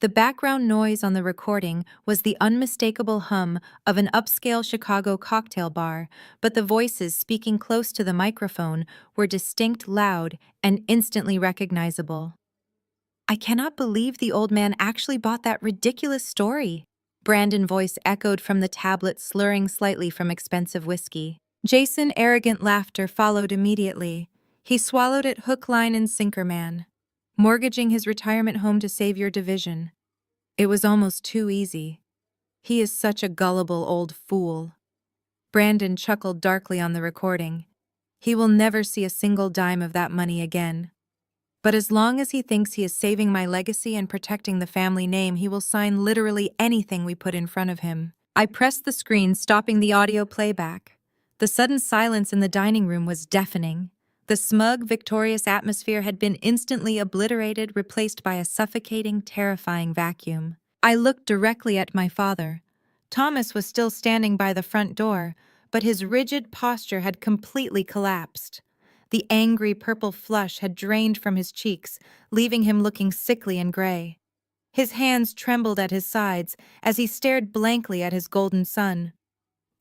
The background noise on the recording was the unmistakable hum of an upscale Chicago cocktail bar, but the voices speaking close to the microphone were distinct, loud, and instantly recognizable. I cannot believe the old man actually bought that ridiculous story. Brandon's voice echoed from the tablet, slurring slightly from expensive whiskey. Jason's arrogant laughter followed immediately. He swallowed it hook, line, and sinker, man. Mortgaging his retirement home to save your division. It was almost too easy. He is such a gullible old fool. Brandon chuckled darkly on the recording. He will never see a single dime of that money again. But as long as he thinks he is saving my legacy and protecting the family name, he will sign literally anything we put in front of him. I pressed the screen, stopping the audio playback. The sudden silence in the dining room was deafening. The smug, victorious atmosphere had been instantly obliterated, replaced by a suffocating, terrifying vacuum. I looked directly at my father. Thomas was still standing by the front door, but his rigid posture had completely collapsed. The angry purple flush had drained from his cheeks, leaving him looking sickly and gray. His hands trembled at his sides as he stared blankly at his golden son.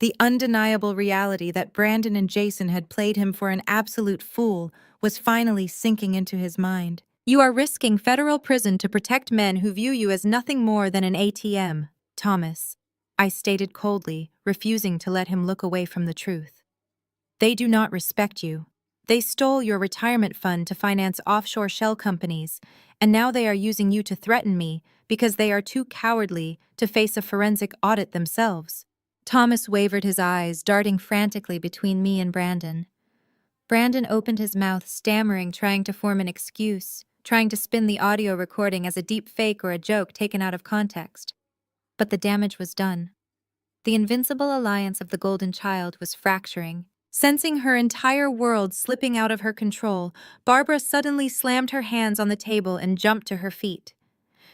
The undeniable reality that Brandon and Jason had played him for an absolute fool was finally sinking into his mind. You are risking federal prison to protect men who view you as nothing more than an ATM, Thomas, I stated coldly, refusing to let him look away from the truth. They do not respect you. They stole your retirement fund to finance offshore shell companies, and now they are using you to threaten me because they are too cowardly to face a forensic audit themselves. Thomas wavered his eyes, darting frantically between me and Brandon. Brandon opened his mouth, stammering, trying to form an excuse, trying to spin the audio recording as a deep fake or a joke taken out of context. But the damage was done. The invincible alliance of the Golden Child was fracturing. Sensing her entire world slipping out of her control, Barbara suddenly slammed her hands on the table and jumped to her feet.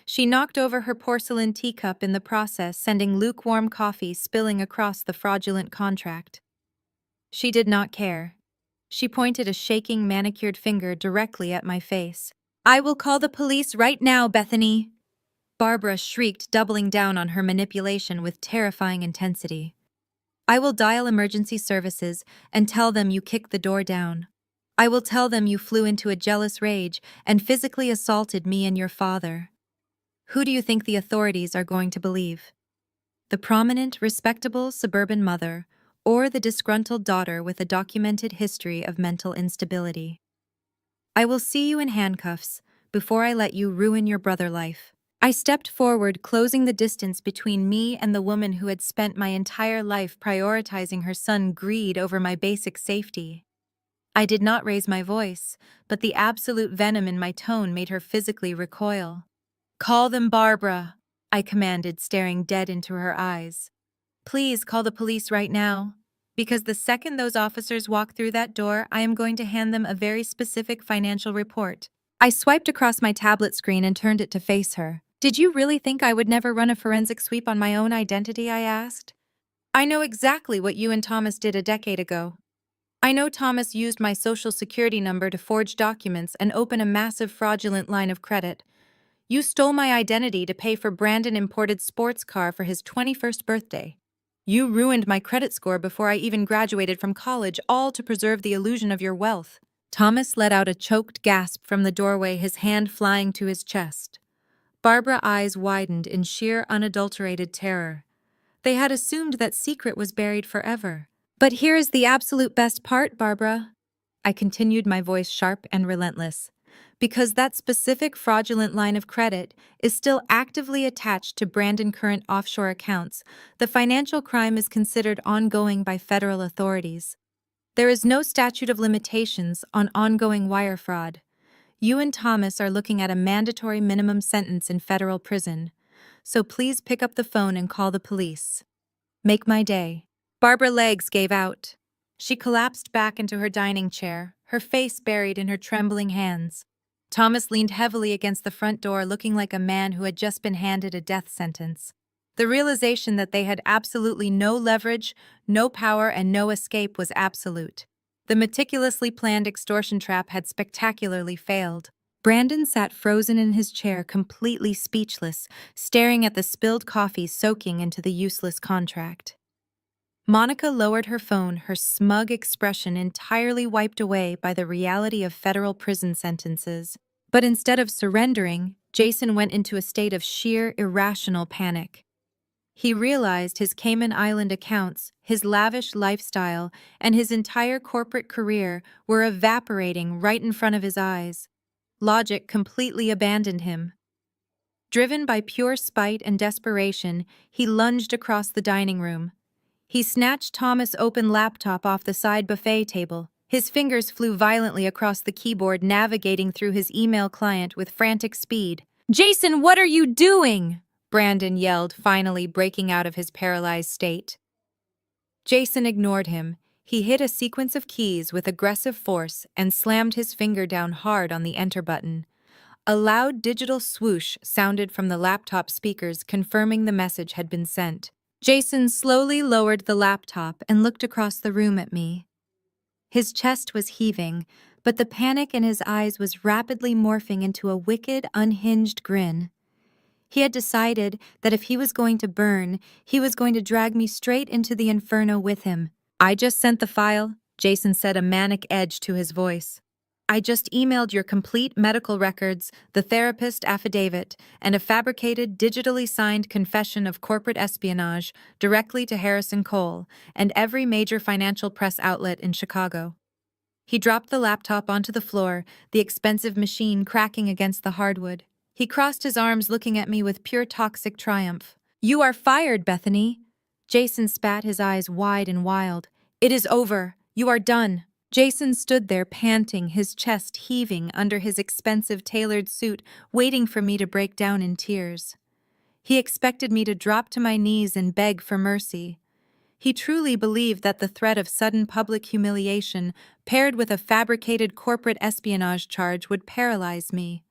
She knocked over her porcelain teacup in the process, sending lukewarm coffee spilling across the fraudulent contract. She did not care. She pointed a shaking, manicured finger directly at my face. I will call the police right now, Bethany! Barbara shrieked, doubling down on her manipulation with terrifying intensity. I will dial emergency services and tell them you kicked the door down. I will tell them you flew into a jealous rage and physically assaulted me and your father. Who do you think the authorities are going to believe? The prominent, respectable suburban mother, or the disgruntled daughter with a documented history of mental instability? I will see you in handcuffs before I let you ruin your brother life. I stepped forward, closing the distance between me and the woman who had spent my entire life prioritizing her son's greed over my basic safety. I did not raise my voice, but the absolute venom in my tone made her physically recoil. Call them, Barbara, I commanded, staring dead into her eyes. Please call the police right now, because the second those officers walk through that door, I am going to hand them a very specific financial report. I swiped across my tablet screen and turned it to face her. Did you really think I would never run a forensic sweep on my own identity? I asked. I know exactly what you and Thomas did a decade ago. I know Thomas used my social security number to forge documents and open a massive fraudulent line of credit. You stole my identity to pay for Brandon imported sports car for his 21st birthday. You ruined my credit score before I even graduated from college, all to preserve the illusion of your wealth. Thomas let out a choked gasp from the doorway, his hand flying to his chest. Barbara's eyes widened in sheer, unadulterated terror. They had assumed that secret was buried forever. But here is the absolute best part, Barbara. I continued, my voice sharp and relentless. Because that specific fraudulent line of credit is still actively attached to Brandon's current offshore accounts, the financial crime is considered ongoing by federal authorities. There is no statute of limitations on ongoing wire fraud. You and Thomas are looking at a mandatory minimum sentence in federal prison, so please pick up the phone and call the police. Make my day. Barbara's legs gave out. She collapsed back into her dining chair, her face buried in her trembling hands. Thomas leaned heavily against the front door, looking like a man who had just been handed a death sentence. The realization that they had absolutely no leverage, no power, and no escape was absolute. The meticulously planned extortion trap had spectacularly failed. Brandon sat frozen in his chair, completely speechless, staring at the spilled coffee soaking into the useless contract. Monica lowered her phone, her smug expression entirely wiped away by the reality of federal prison sentences. But instead of surrendering, Jason went into a state of sheer, irrational panic. He realized his Cayman Island accounts, his lavish lifestyle, and his entire corporate career were evaporating right in front of his eyes. Logic completely abandoned him. Driven by pure spite and desperation, he lunged across the dining room. He snatched Thomas' open laptop off the side buffet table. His fingers flew violently across the keyboard, navigating through his email client with frantic speed. "Jason, what are you doing?" Brandon yelled, finally breaking out of his paralyzed state. Jason ignored him. He hit a sequence of keys with aggressive force and slammed his finger down hard on the enter button. A loud digital swoosh sounded from the laptop speakers, confirming the message had been sent. Jason slowly lowered the laptop and looked across the room at me. His chest was heaving, but the panic in his eyes was rapidly morphing into a wicked, unhinged grin. He had decided that if he was going to burn, he was going to drag me straight into the inferno with him. "I just sent the file," Jason said, a manic edge to his voice. "I just emailed your complete medical records, the therapist affidavit, and a fabricated, digitally signed confession of corporate espionage directly to Harrison Cole and every major financial press outlet in Chicago." He dropped the laptop onto the floor, the expensive machine cracking against the hardwood. He crossed his arms, looking at me with pure toxic triumph. "You are fired, Bethany." Jason spat, his eyes wide and wild. "It is over. You are done." Jason stood there panting, his chest heaving under his expensive tailored suit, waiting for me to break down in tears. He expected me to drop to my knees and beg for mercy. He truly believed that the threat of sudden public humiliation, paired with a fabricated corporate espionage charge, would paralyze me.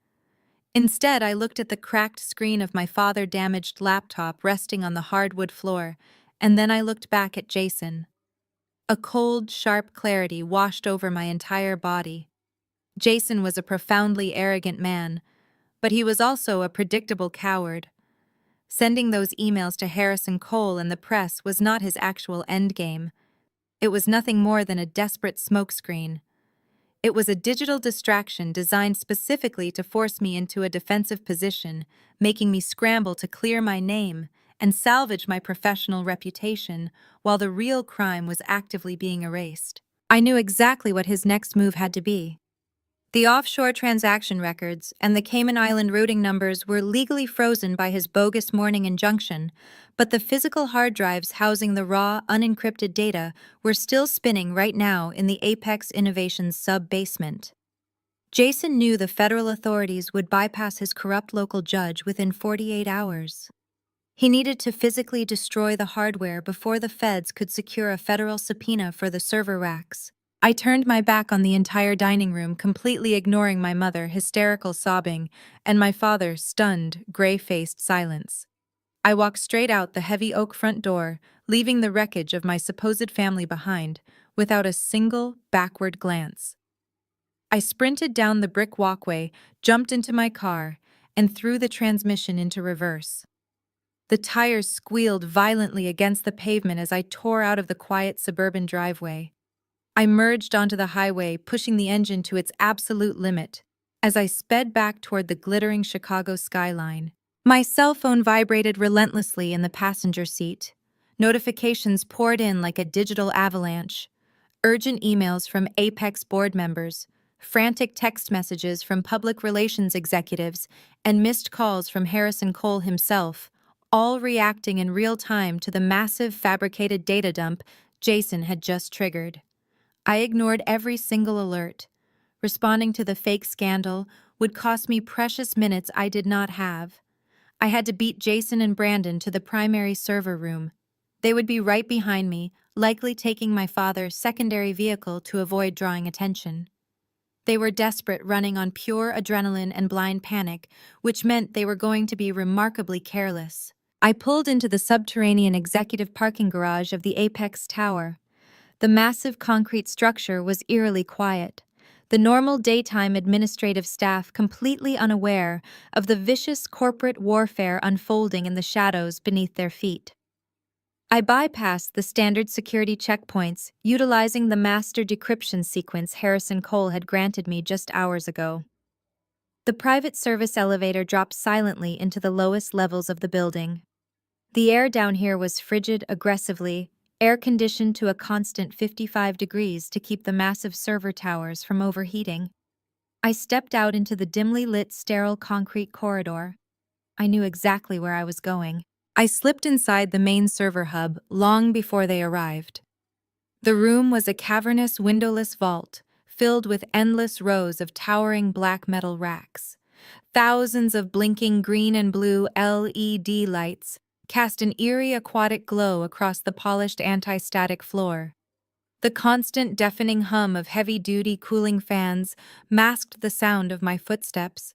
Instead, I looked at the cracked screen of my father-damaged laptop resting on the hardwood floor, and then I looked back at Jason. A cold, sharp clarity washed over my entire body. Jason was a profoundly arrogant man, but he was also a predictable coward. Sending those emails to Harrison Cole and the press was not his actual endgame. It was nothing more than a desperate smokescreen. It was a digital distraction designed specifically to force me into a defensive position, making me scramble to clear my name and salvage my professional reputation while the real crime was actively being erased. I knew exactly what his next move had to be. The offshore transaction records and the Cayman Island routing numbers were legally frozen by his bogus morning injunction, but the physical hard drives housing the raw, unencrypted data were still spinning right now in the Apex Innovations sub-basement. Jason knew the federal authorities would bypass his corrupt local judge within 48 hours. He needed to physically destroy the hardware before the feds could secure a federal subpoena for the server racks. I turned my back on the entire dining room, completely ignoring my mother, hysterical sobbing, and my father, stunned, gray-faced silence. I walked straight out the heavy oak front door, leaving the wreckage of my supposed family behind, without a single backward glance. I sprinted down the brick walkway, jumped into my car, and threw the transmission into reverse. The tires squealed violently against the pavement as I tore out of the quiet suburban driveway. I merged onto the highway, pushing the engine to its absolute limit. As I sped back toward the glittering Chicago skyline, my cell phone vibrated relentlessly in the passenger seat. Notifications poured in like a digital avalanche. Urgent emails from Apex board members, frantic text messages from public relations executives, and missed calls from Harrison Cole himself, all reacting in real time to the massive fabricated data dump Jason had just triggered. I ignored every single alert. Responding to the fake scandal would cost me precious minutes I did not have. I had to beat Jason and Brandon to the primary server room. They would be right behind me, likely taking my father's secondary vehicle to avoid drawing attention. They were desperate, running on pure adrenaline and blind panic, which meant they were going to be remarkably careless. I pulled into the subterranean executive parking garage of the Apex Tower. The massive concrete structure was eerily quiet. the normal daytime administrative staff completely unaware of the vicious corporate warfare unfolding in the shadows beneath their feet. I bypassed the standard security checkpoints, utilizing the master decryption sequence Harrison Cole had granted me just hours ago. The private service elevator dropped silently into the lowest levels of the building. The air down here was frigid aggressively, air-conditioned to a constant 55 degrees to keep the massive server towers from overheating. I stepped out into the dimly lit sterile concrete corridor. I knew exactly where I was going. I slipped inside the main server hub long before they arrived. The room was a cavernous windowless vault, filled with endless rows of towering black metal racks. Thousands of blinking green and blue LED lights cast an eerie aquatic glow across the polished anti-static floor. The constant deafening hum of heavy-duty cooling fans masked the sound of my footsteps.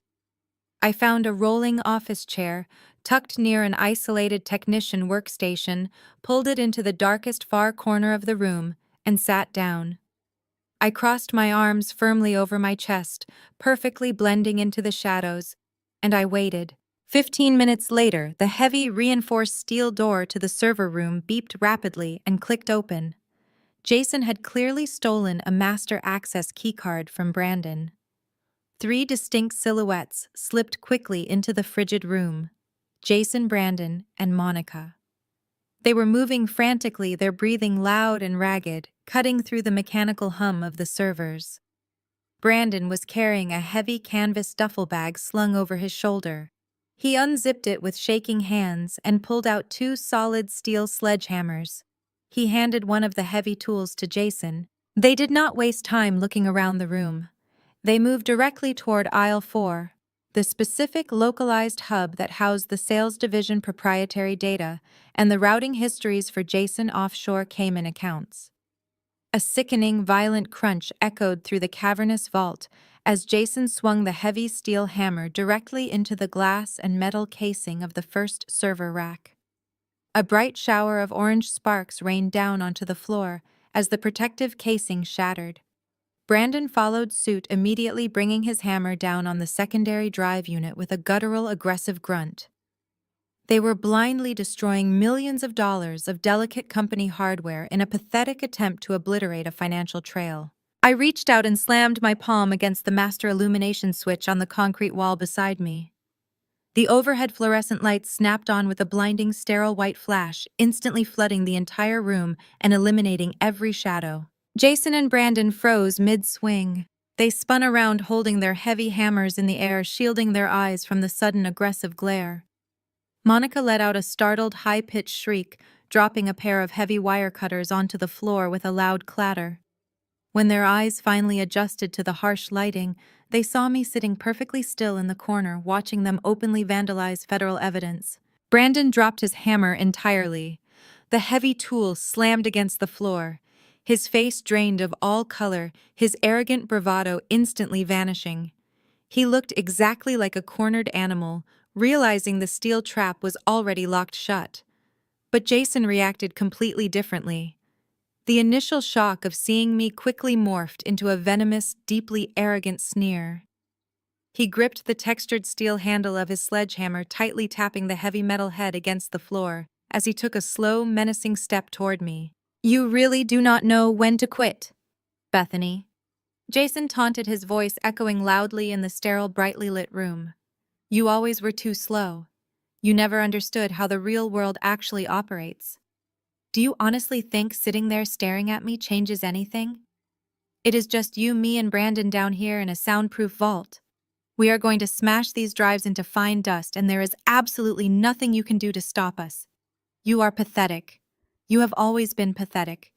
I found a rolling office chair, tucked near an isolated technician workstation, pulled it into the darkest far corner of the room, and sat down. I crossed my arms firmly over my chest, perfectly blending into the shadows, and I waited. 15 minutes later, the heavy, reinforced steel door to the server room beeped rapidly and clicked open. Jason had clearly stolen a master access keycard from Brandon. 3 distinct silhouettes slipped quickly into the frigid room: Jason, Brandon, and Monica. They were moving frantically, their breathing loud and ragged, cutting through the mechanical hum of the servers. Brandon was carrying a heavy canvas duffel bag slung over his shoulder. He unzipped it with shaking hands and pulled out 2 solid steel sledgehammers. He handed one of the heavy tools to Jason. They did not waste time looking around the room. They moved directly toward aisle 4, the specific localized hub that housed the sales division proprietary data and the routing histories for Jason offshore Cayman accounts. A sickening, violent crunch echoed through the cavernous vault as Jason swung the heavy steel hammer directly into the glass and metal casing of the first server rack. A bright shower of orange sparks rained down onto the floor as the protective casing shattered. Brandon followed suit, immediately bringing his hammer down on the secondary drive unit with a guttural, aggressive grunt. They were blindly destroying millions of dollars of delicate company hardware in a pathetic attempt to obliterate a financial trail. I reached out and slammed my palm against the master illumination switch on the concrete wall beside me. The overhead fluorescent lights snapped on with a blinding, sterile white flash, instantly flooding the entire room and eliminating every shadow. Jason and Brandon froze mid-swing. They spun around, holding their heavy hammers in the air, shielding their eyes from the sudden aggressive glare. Monica let out a startled, high-pitched shriek, dropping a pair of heavy wire cutters onto the floor with a loud clatter. When their eyes finally adjusted to the harsh lighting, they saw me sitting perfectly still in the corner, watching them openly vandalize federal evidence. Brandon dropped his hammer entirely. The heavy tool slammed against the floor. His face drained of all color, his arrogant bravado instantly vanishing. He looked exactly like a cornered animal, realizing the steel trap was already locked shut. But Jason reacted completely differently. The initial shock of seeing me quickly morphed into a venomous, deeply arrogant sneer. He gripped the textured steel handle of his sledgehammer, tightly tapping the heavy metal head against the floor as he took a slow, menacing step toward me. "You really do not know when to quit, Bethany." Jason taunted, his voice echoing loudly in the sterile, brightly lit room. "You always were too slow. You never understood how the real world actually operates. Do you honestly think sitting there staring at me changes anything? It is just you, me, and Brandon down here in a soundproof vault. We are going to smash these drives into fine dust, and there is absolutely nothing you can do to stop us. You are pathetic. You have always been pathetic.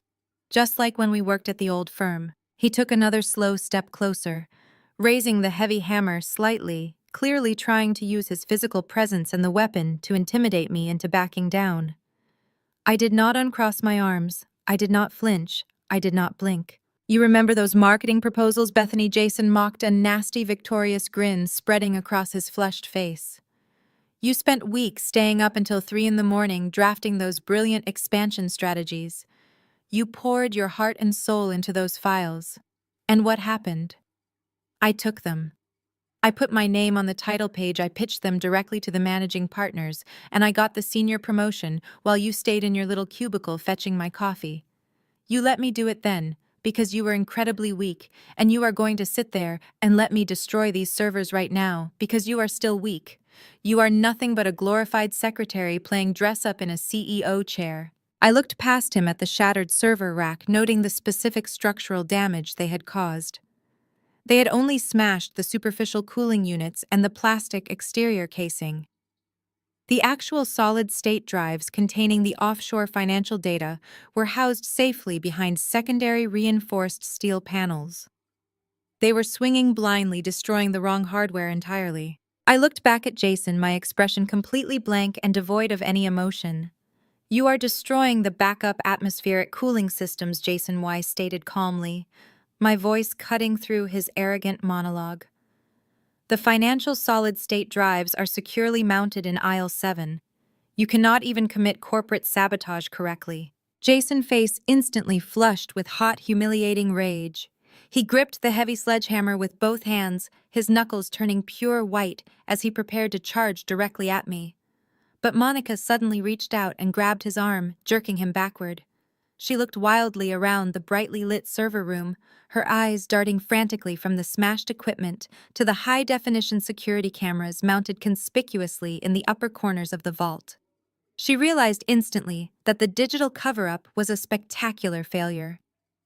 Just like when we worked at the old firm." He took another slow step closer, raising the heavy hammer slightly, clearly trying to use his physical presence and the weapon to intimidate me into backing down. I did not uncross my arms. I did not flinch. I did not blink. "You remember those marketing proposals, Bethany?" Jason mocked, a nasty, victorious grin spreading across his flushed face. "You spent weeks staying up until 3 in the morning drafting those brilliant expansion strategies. You poured your heart and soul into those files. And what happened? I took them. I put my name on the title page, I pitched them directly to the managing partners, and I got the senior promotion while you stayed in your little cubicle fetching my coffee. You let me do it then, because you were incredibly weak, and you are going to sit there and let me destroy these servers right now, because you are still weak. You are nothing but a glorified secretary playing dress-up in a CEO chair. I looked past him at the shattered server rack, noting the specific structural damage they had caused. They had only smashed the superficial cooling units and the plastic exterior casing. The actual solid-state drives containing the offshore financial data were housed safely behind secondary reinforced steel panels. They were swinging blindly, destroying the wrong hardware entirely. I looked back at Jason, my expression completely blank and devoid of any emotion. You are destroying the backup atmospheric cooling systems, Jason Weiss stated calmly, my voice cutting through his arrogant monologue. The financial solid-state drives are securely mounted in aisle 7. You cannot even commit corporate sabotage correctly. Jason's face instantly flushed with hot, humiliating rage. He gripped the heavy sledgehammer with both hands, his knuckles turning pure white as he prepared to charge directly at me. But Monica suddenly reached out and grabbed his arm, jerking him backward. She looked wildly around the brightly lit server room, her eyes darting frantically from the smashed equipment to the high-definition security cameras mounted conspicuously in the upper corners of the vault. She realized instantly that the digital cover-up was a spectacular failure.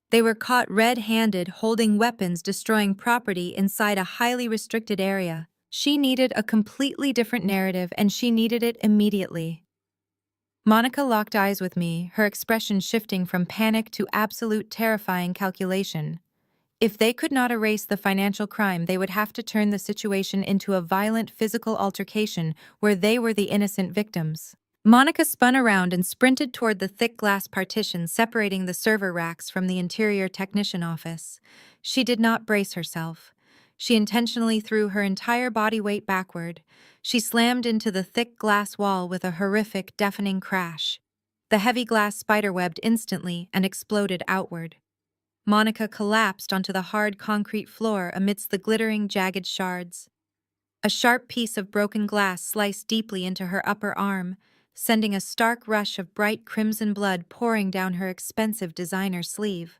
They were caught red-handed holding weapons destroying property inside a highly restricted area. She needed a completely different narrative, and she needed it immediately. Monica locked eyes with me, her expression shifting from panic to absolute terrifying calculation. If they could not erase the financial crime, they would have to turn the situation into a violent physical altercation where they were the innocent victims. Monica spun around and sprinted toward the thick glass partition separating the server racks from the interior technician office. She did not brace herself. She intentionally threw her entire body weight backward. She slammed into the thick glass wall with a horrific, deafening crash. The heavy glass spiderwebbed instantly and exploded outward. Monica collapsed onto the hard concrete floor amidst the glittering, jagged shards. A sharp piece of broken glass sliced deeply into her upper arm, sending a stark rush of bright crimson blood pouring down her expensive designer sleeve.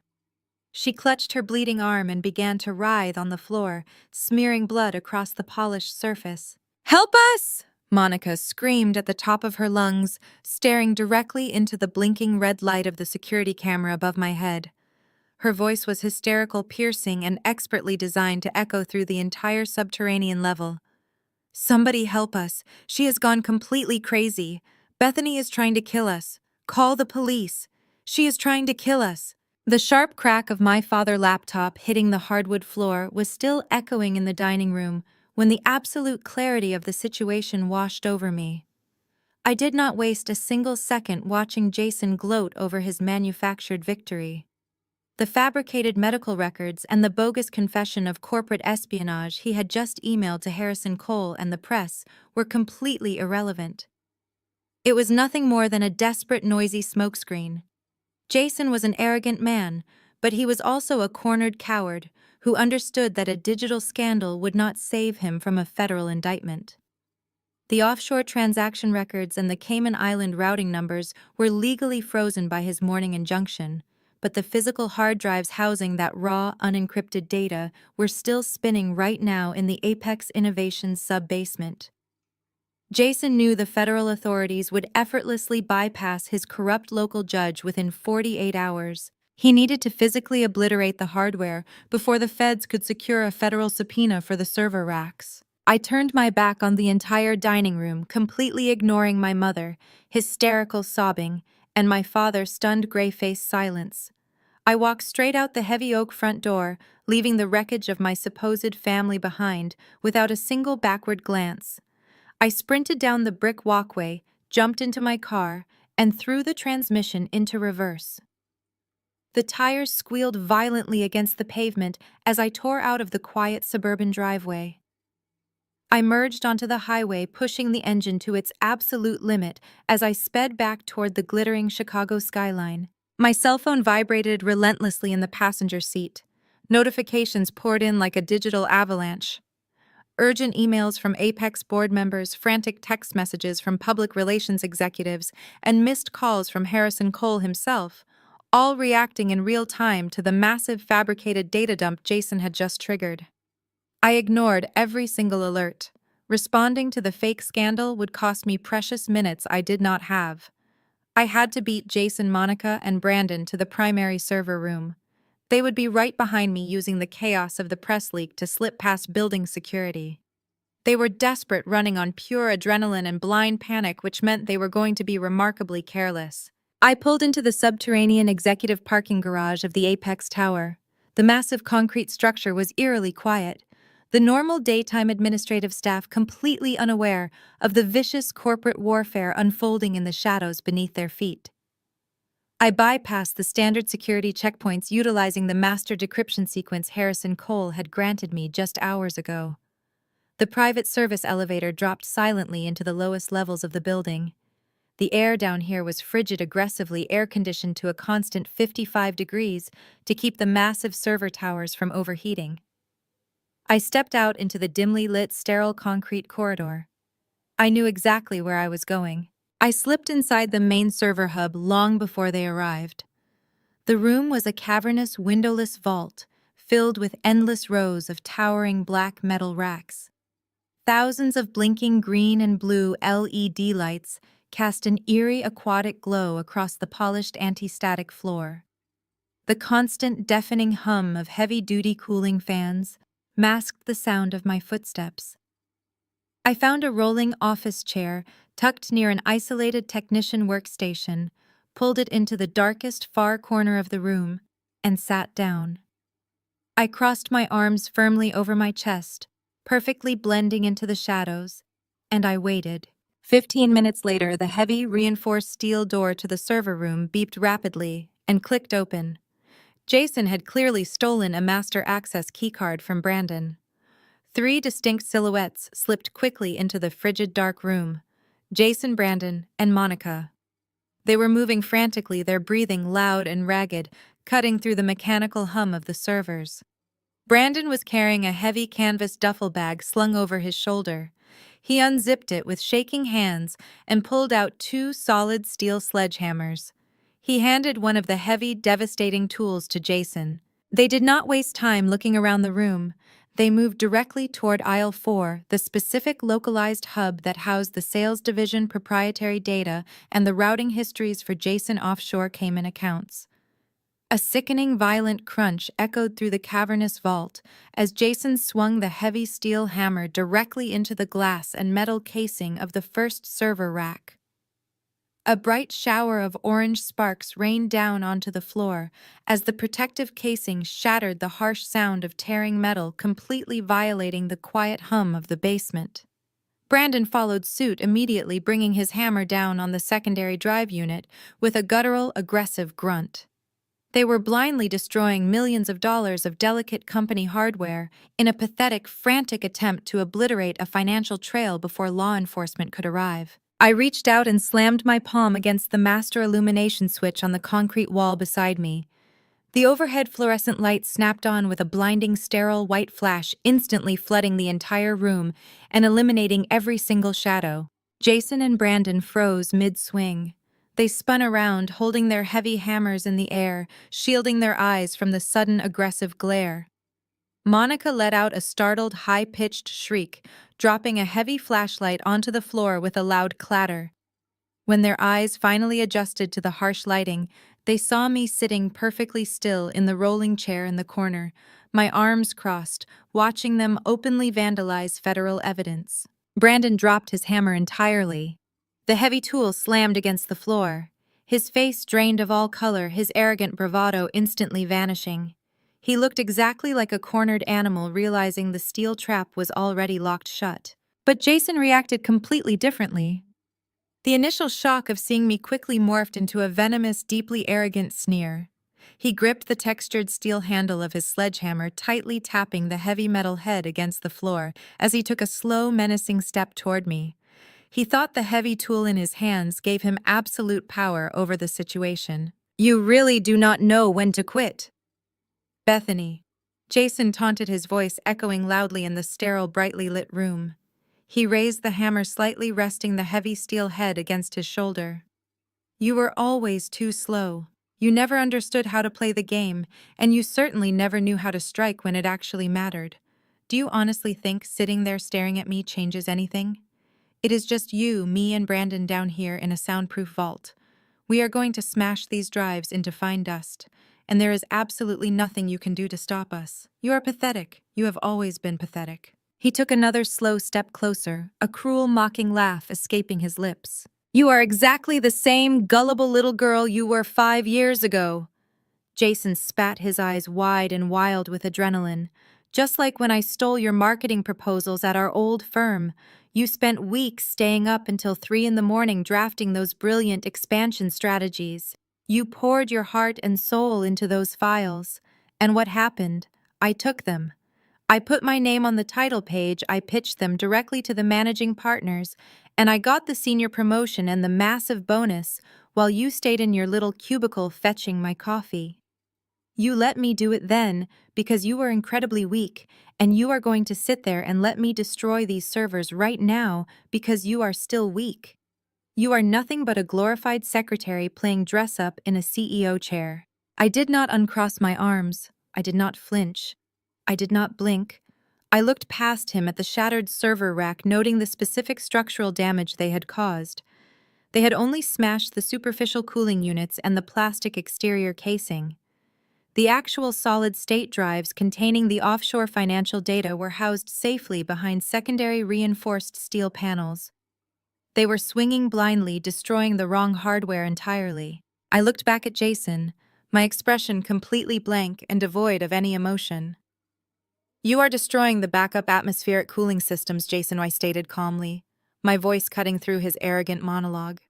She clutched her bleeding arm and began to writhe on the floor, smearing blood across the polished surface. "Help us!" Monica screamed at the top of her lungs, staring directly into the blinking red light of the security camera above my head. Her voice was hysterical, piercing, and expertly designed to echo through the entire subterranean level. "Somebody help us. She has gone completely crazy. Bethany is trying to kill us. Call the police. She is trying to kill us." The sharp crack of my father's laptop hitting the hardwood floor was still echoing in the dining room when the absolute clarity of the situation washed over me. I did not waste a single second watching Jason gloat over his manufactured victory. The fabricated medical records and the bogus confession of corporate espionage he had just emailed to Harrison Cole and the press were completely irrelevant. It was nothing more than a desperate, noisy smokescreen. Jason was an arrogant man, but he was also a cornered coward who understood that a digital scandal would not save him from a federal indictment. The offshore transaction records and the Cayman Island routing numbers were legally frozen by his morning injunction, but the physical hard drives housing that raw, unencrypted data were still spinning right now in the Apex Innovations sub-basement. Jason knew the federal authorities would effortlessly bypass his corrupt local judge within 48 hours. He needed to physically obliterate the hardware before the feds could secure a federal subpoena for the server racks. I turned my back on the entire dining room, completely ignoring my mother, hysterical sobbing, and my father's stunned gray-faced silence. I walked straight out the heavy oak front door, leaving the wreckage of my supposed family behind without a single backward glance. I sprinted down the brick walkway, jumped into my car, and threw the transmission into reverse. The tires squealed violently against the pavement as I tore out of the quiet suburban driveway. I merged onto the highway, pushing the engine to its absolute limit as I sped back toward the glittering Chicago skyline. My cell phone vibrated relentlessly in the passenger seat. Notifications poured in like a digital avalanche. Urgent emails from Apex board members, frantic text messages from public relations executives, and missed calls from Harrison Cole himself, all reacting in real time to the massive fabricated data dump Jason had just triggered. I ignored every single alert. Responding to the fake scandal would cost me precious minutes I did not have. I had to beat Jason, Monica, and Brandon to the primary server room. They would be right behind me using the chaos of the press leak to slip past building security. They were desperate, running on pure adrenaline and blind panic, which meant they were going to be remarkably careless. I pulled into the subterranean executive parking garage of the Apex Tower. The massive concrete structure was eerily quiet, the normal daytime administrative staff completely unaware of the vicious corporate warfare unfolding in the shadows beneath their feet. I bypassed the standard security checkpoints utilizing the master decryption sequence Harrison Cole had granted me just hours ago. The private service elevator dropped silently into the lowest levels of the building. The air down here was frigid, aggressively air-conditioned to a constant 55 degrees to keep the massive server towers from overheating. I stepped out into the dimly lit, sterile concrete corridor. I knew exactly where I was going. I slipped inside the main server hub long before they arrived. The room was a cavernous, windowless vault filled with endless rows of towering black metal racks. Thousands of blinking green and blue LED lights cast an eerie aquatic glow across the polished anti-static floor. The constant deafening hum of heavy-duty cooling fans masked the sound of my footsteps. I found a rolling office chair tucked near an isolated technician workstation, pulled it into the darkest far corner of the room, and sat down. I crossed my arms firmly over my chest, perfectly blending into the shadows, and I waited. 15 minutes later, the heavy, reinforced steel door to the server room beeped rapidly and clicked open. Jason had clearly stolen a master access keycard from Brandon. 3 distinct silhouettes slipped quickly into the frigid dark room: Jason, Brandon, and Monica. They were moving frantically, their breathing loud and ragged, cutting through the mechanical hum of the servers. Brandon was carrying a heavy canvas duffel bag slung over his shoulder. He unzipped it with shaking hands and pulled out 2 solid steel sledgehammers. He handed one of the heavy, devastating tools to Jason. They did not waste time looking around the room. They moved directly toward Aisle 4, the specific localized hub that housed the sales division proprietary data and the routing histories for Jason offshore Cayman accounts. A sickening, violent crunch echoed through the cavernous vault as Jason swung the heavy steel hammer directly into the glass and metal casing of the first server rack. A bright shower of orange sparks rained down onto the floor as the protective casing shattered, the harsh sound of tearing metal completely violating the quiet hum of the basement. Brandon followed suit, immediately bringing his hammer down on the secondary drive unit with a guttural, aggressive grunt. They were blindly destroying millions of dollars of delicate company hardware in a pathetic, frantic attempt to obliterate a financial trail before law enforcement could arrive. I reached out and slammed my palm against the master illumination switch on the concrete wall beside me. The overhead fluorescent light snapped on with a blinding, sterile white flash, instantly flooding the entire room and eliminating every single shadow. Jason and Brandon froze mid-swing. They spun around, holding their heavy hammers in the air, shielding their eyes from the sudden aggressive glare. Monica let out a startled, high-pitched shriek, dropping a heavy flashlight onto the floor with a loud clatter. When their eyes finally adjusted to the harsh lighting, they saw me sitting perfectly still in the rolling chair in the corner, my arms crossed, watching them openly vandalize federal evidence. Brandon dropped his hammer entirely. The heavy tool slammed against the floor. His face drained of all color, his arrogant bravado instantly vanishing. He looked exactly like a cornered animal, realizing the steel trap was already locked shut. But Jason reacted completely differently. The initial shock of seeing me quickly morphed into a venomous, deeply arrogant sneer. He gripped the textured steel handle of his sledgehammer, tightly tapping the heavy metal head against the floor as he took a slow, menacing step toward me. He thought the heavy tool in his hands gave him absolute power over the situation. "You really do not know when to quit." "Bethany," Jason taunted, his voice echoing loudly in the sterile, brightly lit room. He raised the hammer slightly, resting the heavy steel head against his shoulder. You were always too slow. You never understood how to play the game, and you certainly never knew how to strike when it actually mattered. Do you honestly think sitting there staring at me changes anything? It is just you, me, and Brandon down here in a soundproof vault. We are going to smash these drives into fine dust, and there is absolutely nothing you can do to stop us. You are pathetic. You have always been pathetic. He took another slow step closer, a cruel, mocking laugh escaping his lips. You are exactly the same gullible little girl you were 5 years ago. Jason spat, his eyes wide and wild with adrenaline. Just like when I stole your marketing proposals at our old firm. You spent weeks staying up until 3 in the morning drafting those brilliant expansion strategies. You poured your heart and soul into those files. And what happened? I took them. I put my name on the title page, I pitched them directly to the managing partners, and I got the senior promotion and the massive bonus while you stayed in your little cubicle fetching my coffee. You let me do it then because you were incredibly weak, and you are going to sit there and let me destroy these servers right now because you are still weak. You are nothing but a glorified secretary playing dress-up in a CEO chair. I did not uncross my arms. I did not flinch. I did not blink. I looked past him at the shattered server rack, noting the specific structural damage they had caused. They had only smashed the superficial cooling units and the plastic exterior casing. The actual solid-state drives containing the offshore financial data were housed safely behind secondary reinforced steel panels. They were swinging blindly, destroying the wrong hardware entirely. I looked back at Jason, my expression completely blank and devoid of any emotion. You are destroying the backup atmospheric cooling systems, Jason, I stated calmly, my voice cutting through his arrogant monologue.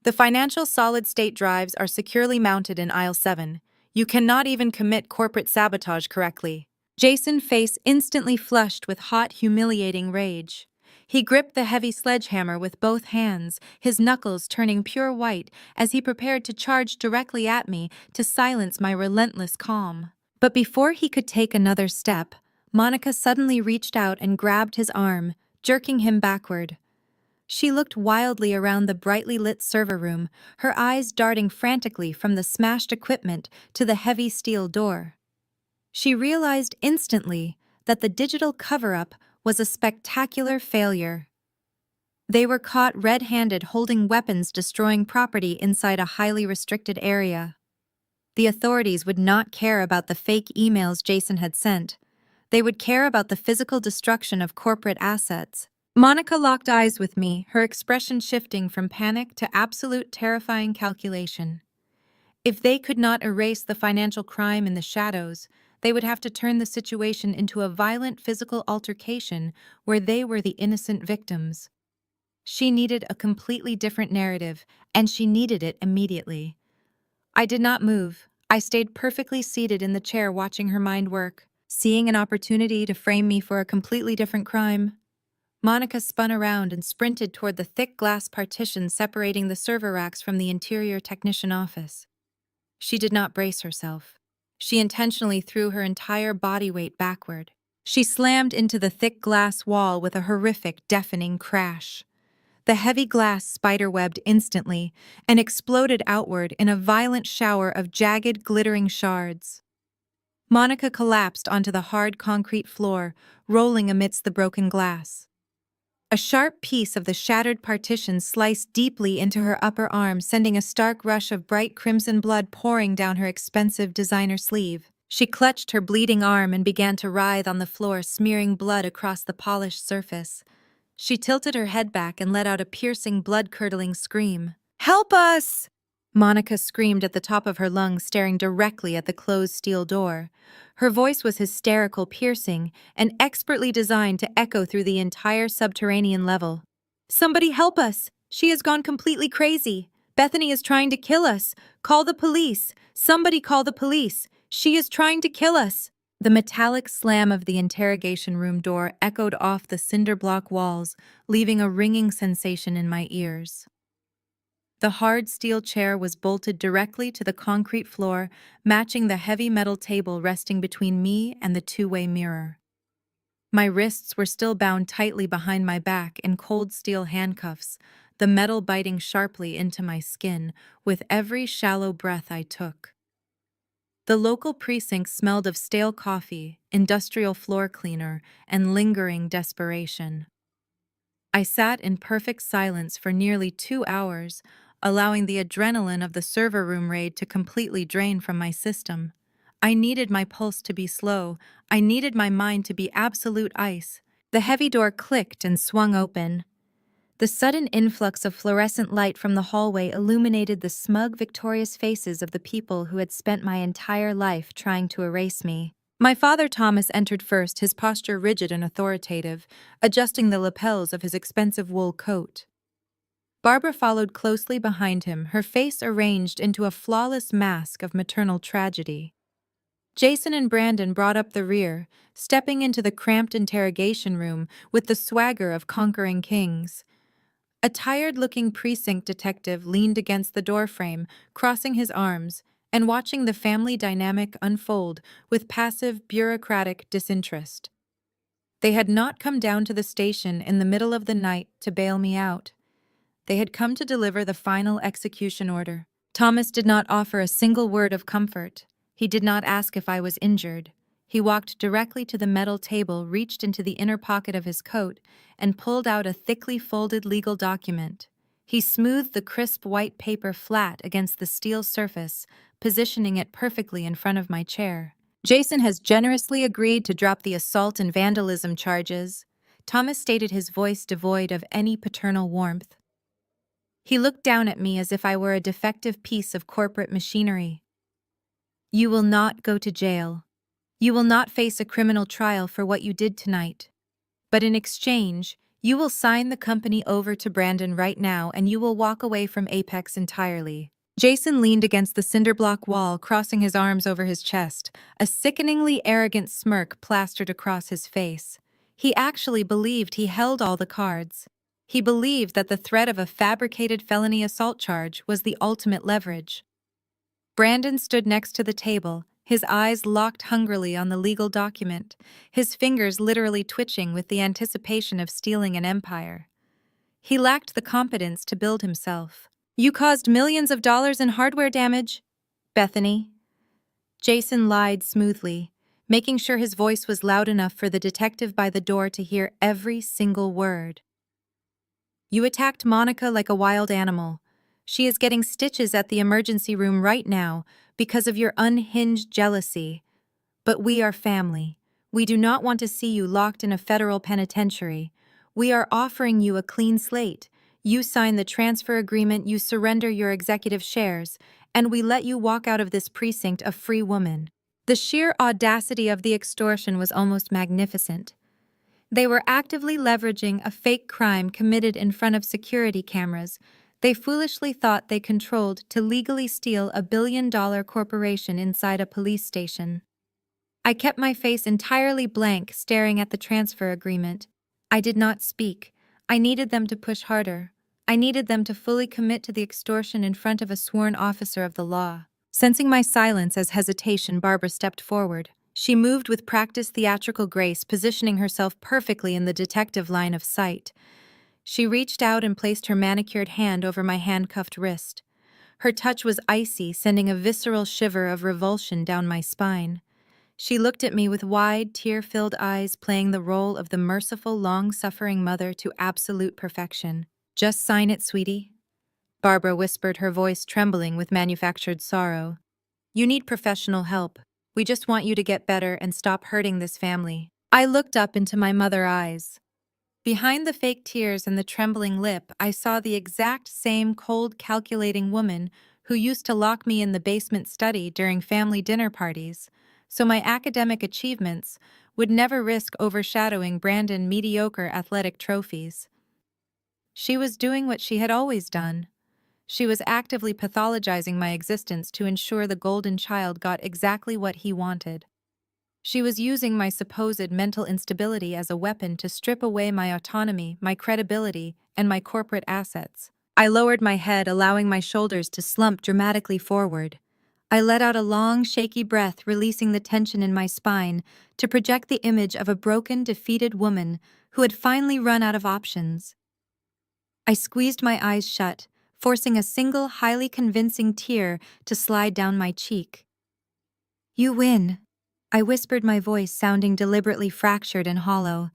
The financial solid-state drives are securely mounted in aisle 7. You cannot even commit corporate sabotage correctly. Jason's face instantly flushed with hot, humiliating rage. He gripped the heavy sledgehammer with both hands, his knuckles turning pure white as he prepared to charge directly at me to silence my relentless calm. But before he could take another step, Monica suddenly reached out and grabbed his arm, jerking him backward. She looked wildly around the brightly lit server room, her eyes darting frantically from the smashed equipment to the heavy steel door. She realized instantly that the digital cover-up was a spectacular failure. They were caught red-handed holding weapons, destroying property inside a highly restricted area. The authorities would not care about the fake emails Jason had sent. They would care about the physical destruction of corporate assets. Monica locked eyes with me, her expression shifting from panic to absolute terrifying calculation. If they could not erase the financial crime in the shadows, they would have to turn the situation into a violent physical altercation where they were the innocent victims. She needed a completely different narrative, and she needed it immediately. I did not move. I stayed perfectly seated in the chair watching her mind work, seeing an opportunity to frame me for a completely different crime. Monica spun around and sprinted toward the thick glass partition separating the server racks from the interior technician office. She did not brace herself. She intentionally threw her entire body weight backward. She slammed into the thick glass wall with a horrific, deafening crash. The heavy glass spiderwebbed instantly and exploded outward in a violent shower of jagged, glittering shards. Monica collapsed onto the hard concrete floor, rolling amidst the broken glass. A sharp piece of the shattered partition sliced deeply into her upper arm, sending a stark rush of bright crimson blood pouring down her expensive designer sleeve. She clutched her bleeding arm and began to writhe on the floor, smearing blood across the polished surface. She tilted her head back and let out a piercing, blood-curdling scream. "Help us!" Monica screamed at the top of her lungs, staring directly at the closed steel door. Her voice was hysterical, piercing, and expertly designed to echo through the entire subterranean level. "Somebody help us! She has gone completely crazy! Bethany is trying to kill us! Call the police! Somebody call the police! She is trying to kill us!" The metallic slam of the interrogation room door echoed off the cinder block walls, leaving a ringing sensation in my ears. The hard steel chair was bolted directly to the concrete floor, matching the heavy metal table resting between me and the two-way mirror. My wrists were still bound tightly behind my back in cold steel handcuffs, the metal biting sharply into my skin with every shallow breath I took. The local precinct smelled of stale coffee, industrial floor cleaner, and lingering desperation. I sat in perfect silence for nearly 2 hours, allowing the adrenaline of the server room raid to completely drain from my system. I needed my pulse to be slow. I needed my mind to be absolute ice. The heavy door clicked and swung open. The sudden influx of fluorescent light from the hallway illuminated the smug, victorious faces of the people who had spent my entire life trying to erase me. My father Thomas entered first, his posture rigid and authoritative, adjusting the lapels of his expensive wool coat. Barbara followed closely behind him, her face arranged into a flawless mask of maternal tragedy. Jason and Brandon brought up the rear, stepping into the cramped interrogation room with the swagger of conquering kings. A tired-looking precinct detective leaned against the doorframe, crossing his arms, and watching the family dynamic unfold with passive, bureaucratic disinterest. They had not come down to the station in the middle of the night to bail me out. They had come to deliver the final execution order. Thomas did not offer a single word of comfort. He did not ask if I was injured. He walked directly to the metal table, reached into the inner pocket of his coat, and pulled out a thickly folded legal document. He smoothed the crisp white paper flat against the steel surface, positioning it perfectly in front of my chair. Jason has generously agreed to drop the assault and vandalism charges, Thomas stated, his voice devoid of any paternal warmth. He looked down at me as if I were a defective piece of corporate machinery. You will not go to jail. You will not face a criminal trial for what you did tonight. But in exchange, you will sign the company over to Brandon right now and you will walk away from Apex entirely. Jason leaned against the cinderblock wall, crossing his arms over his chest, a sickeningly arrogant smirk plastered across his face. He actually believed he held all the cards. He believed that the threat of a fabricated felony assault charge was the ultimate leverage. Brandon stood next to the table, his eyes locked hungrily on the legal document, his fingers literally twitching with the anticipation of stealing an empire. He lacked the competence to build himself. You caused millions of dollars in hardware damage, Bethany. Jason lied smoothly, making sure his voice was loud enough for the detective by the door to hear every single word. You attacked Monica like a wild animal. She is getting stitches at the emergency room right now because of your unhinged jealousy. But we are family. We do not want to see you locked in a federal penitentiary. We are offering you a clean slate. You sign the transfer agreement, you surrender your executive shares, and we let you walk out of this precinct a free woman. The sheer audacity of the extortion was almost magnificent. They were actively leveraging a fake crime committed in front of security cameras. They foolishly thought they controlled to legally steal a billion-dollar corporation inside a police station. I kept my face entirely blank, staring at the transfer agreement. I did not speak. I needed them to push harder. I needed them to fully commit to the extortion in front of a sworn officer of the law. Sensing my silence as hesitation, Barbara stepped forward. She moved with practiced theatrical grace, positioning herself perfectly in the detective line of sight. She reached out and placed her manicured hand over my handcuffed wrist. Her touch was icy, sending a visceral shiver of revulsion down my spine. She looked at me with wide, tear-filled eyes, playing the role of the merciful, long-suffering mother to absolute perfection. Just sign it, sweetie, Barbara whispered, her voice trembling with manufactured sorrow. You need professional help. We just want you to get better and stop hurting this family. I looked up into my mother's eyes. Behind the fake tears and the trembling lip, I saw the exact same cold, calculating woman who used to lock me in the basement study during family dinner parties, so my academic achievements would never risk overshadowing Brandon's mediocre athletic trophies. She was doing what she had always done. She was actively pathologizing my existence to ensure the golden child got exactly what he wanted. She was using my supposed mental instability as a weapon to strip away my autonomy, my credibility, and my corporate assets. I lowered my head, allowing my shoulders to slump dramatically forward. I let out a long, shaky breath, releasing the tension in my spine to project the image of a broken, defeated woman who had finally run out of options. I squeezed my eyes shut, forcing a single, highly convincing tear to slide down my cheek. "You win," I whispered, my voice sounding deliberately fractured and hollow.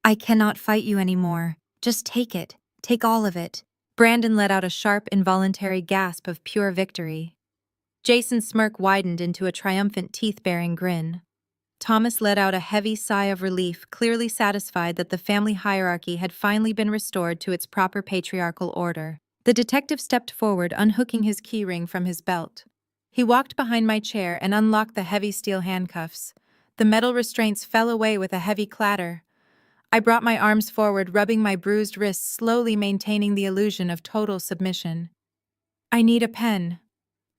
"I cannot fight you anymore. Just take it. Take all of it." Brandon let out a sharp, involuntary gasp of pure victory. Jason's smirk widened into a triumphant, teeth-baring grin. Thomas let out a heavy sigh of relief, clearly satisfied that the family hierarchy had finally been restored to its proper patriarchal order. The detective stepped forward, unhooking his keyring from his belt. He walked behind my chair and unlocked the heavy steel handcuffs. The metal restraints fell away with a heavy clatter. I brought my arms forward, rubbing my bruised wrists, slowly maintaining the illusion of total submission. "I need a pen,"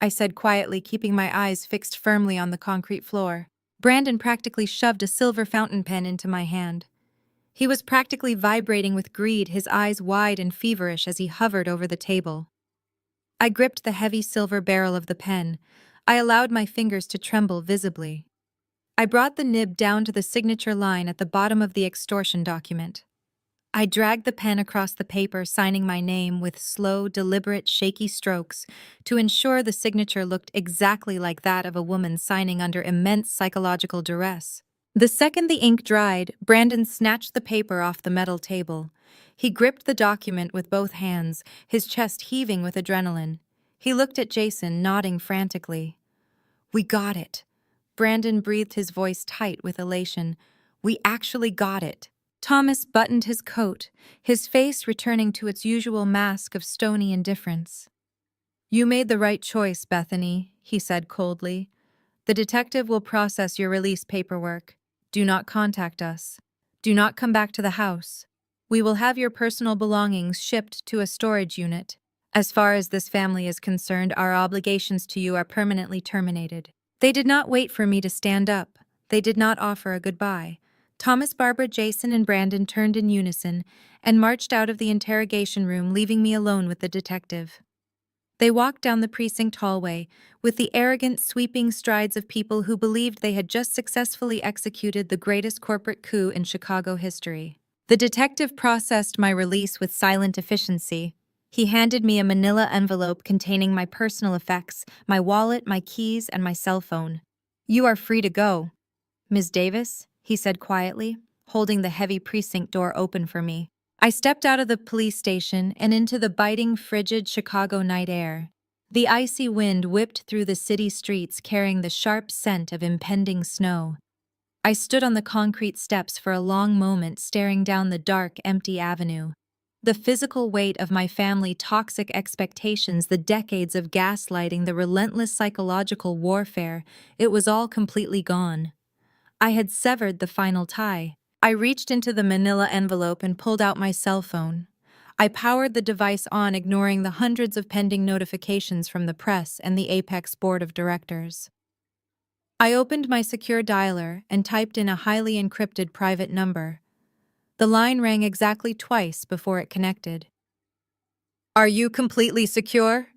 I said quietly, keeping my eyes fixed firmly on the concrete floor. Brandon practically shoved a silver fountain pen into my hand. He was practically vibrating with greed, his eyes wide and feverish as he hovered over the table. I gripped the heavy silver barrel of the pen. I allowed my fingers to tremble visibly. I brought the nib down to the signature line at the bottom of the extortion document. I dragged the pen across the paper, signing my name with slow, deliberate, shaky strokes to ensure the signature looked exactly like that of a woman signing under immense psychological duress. The second the ink dried, Brandon snatched the paper off the metal table. He gripped the document with both hands, his chest heaving with adrenaline. He looked at Jason, nodding frantically. "We got it." Brandon breathed, his voice tight with elation. "We actually got it." Thomas buttoned his coat, his face returning to its usual mask of stony indifference. "You made the right choice, Bethany," he said coldly. "The detective will process your release paperwork. Do not contact us. Do not come back to the house. We will have your personal belongings shipped to a storage unit. As far as this family is concerned, our obligations to you are permanently terminated." They did not wait for me to stand up. They did not offer a goodbye. Thomas, Barbara, Jason, and Brandon turned in unison and marched out of the interrogation room, leaving me alone with the detective. They walked down the precinct hallway with the arrogant, sweeping strides of people who believed they had just successfully executed the greatest corporate coup in Chicago history. The detective processed my release with silent efficiency. He handed me a manila envelope containing my personal effects, my wallet, my keys, and my cell phone. "You are free to go, Ms. Davis," he said quietly, holding the heavy precinct door open for me. I stepped out of the police station and into the biting, frigid Chicago night air. The icy wind whipped through the city streets, carrying the sharp scent of impending snow. I stood on the concrete steps for a long moment, staring down the dark, empty avenue. The physical weight of my family's toxic expectations, the decades of gaslighting, the relentless psychological warfare, it was all completely gone. I had severed the final tie. I reached into the manila envelope and pulled out my cell phone. I powered the device on, ignoring the hundreds of pending notifications from the press and the Apex Board of Directors. I opened my secure dialer and typed in a highly encrypted private number. The line rang exactly twice before it connected. "Are you completely secure?"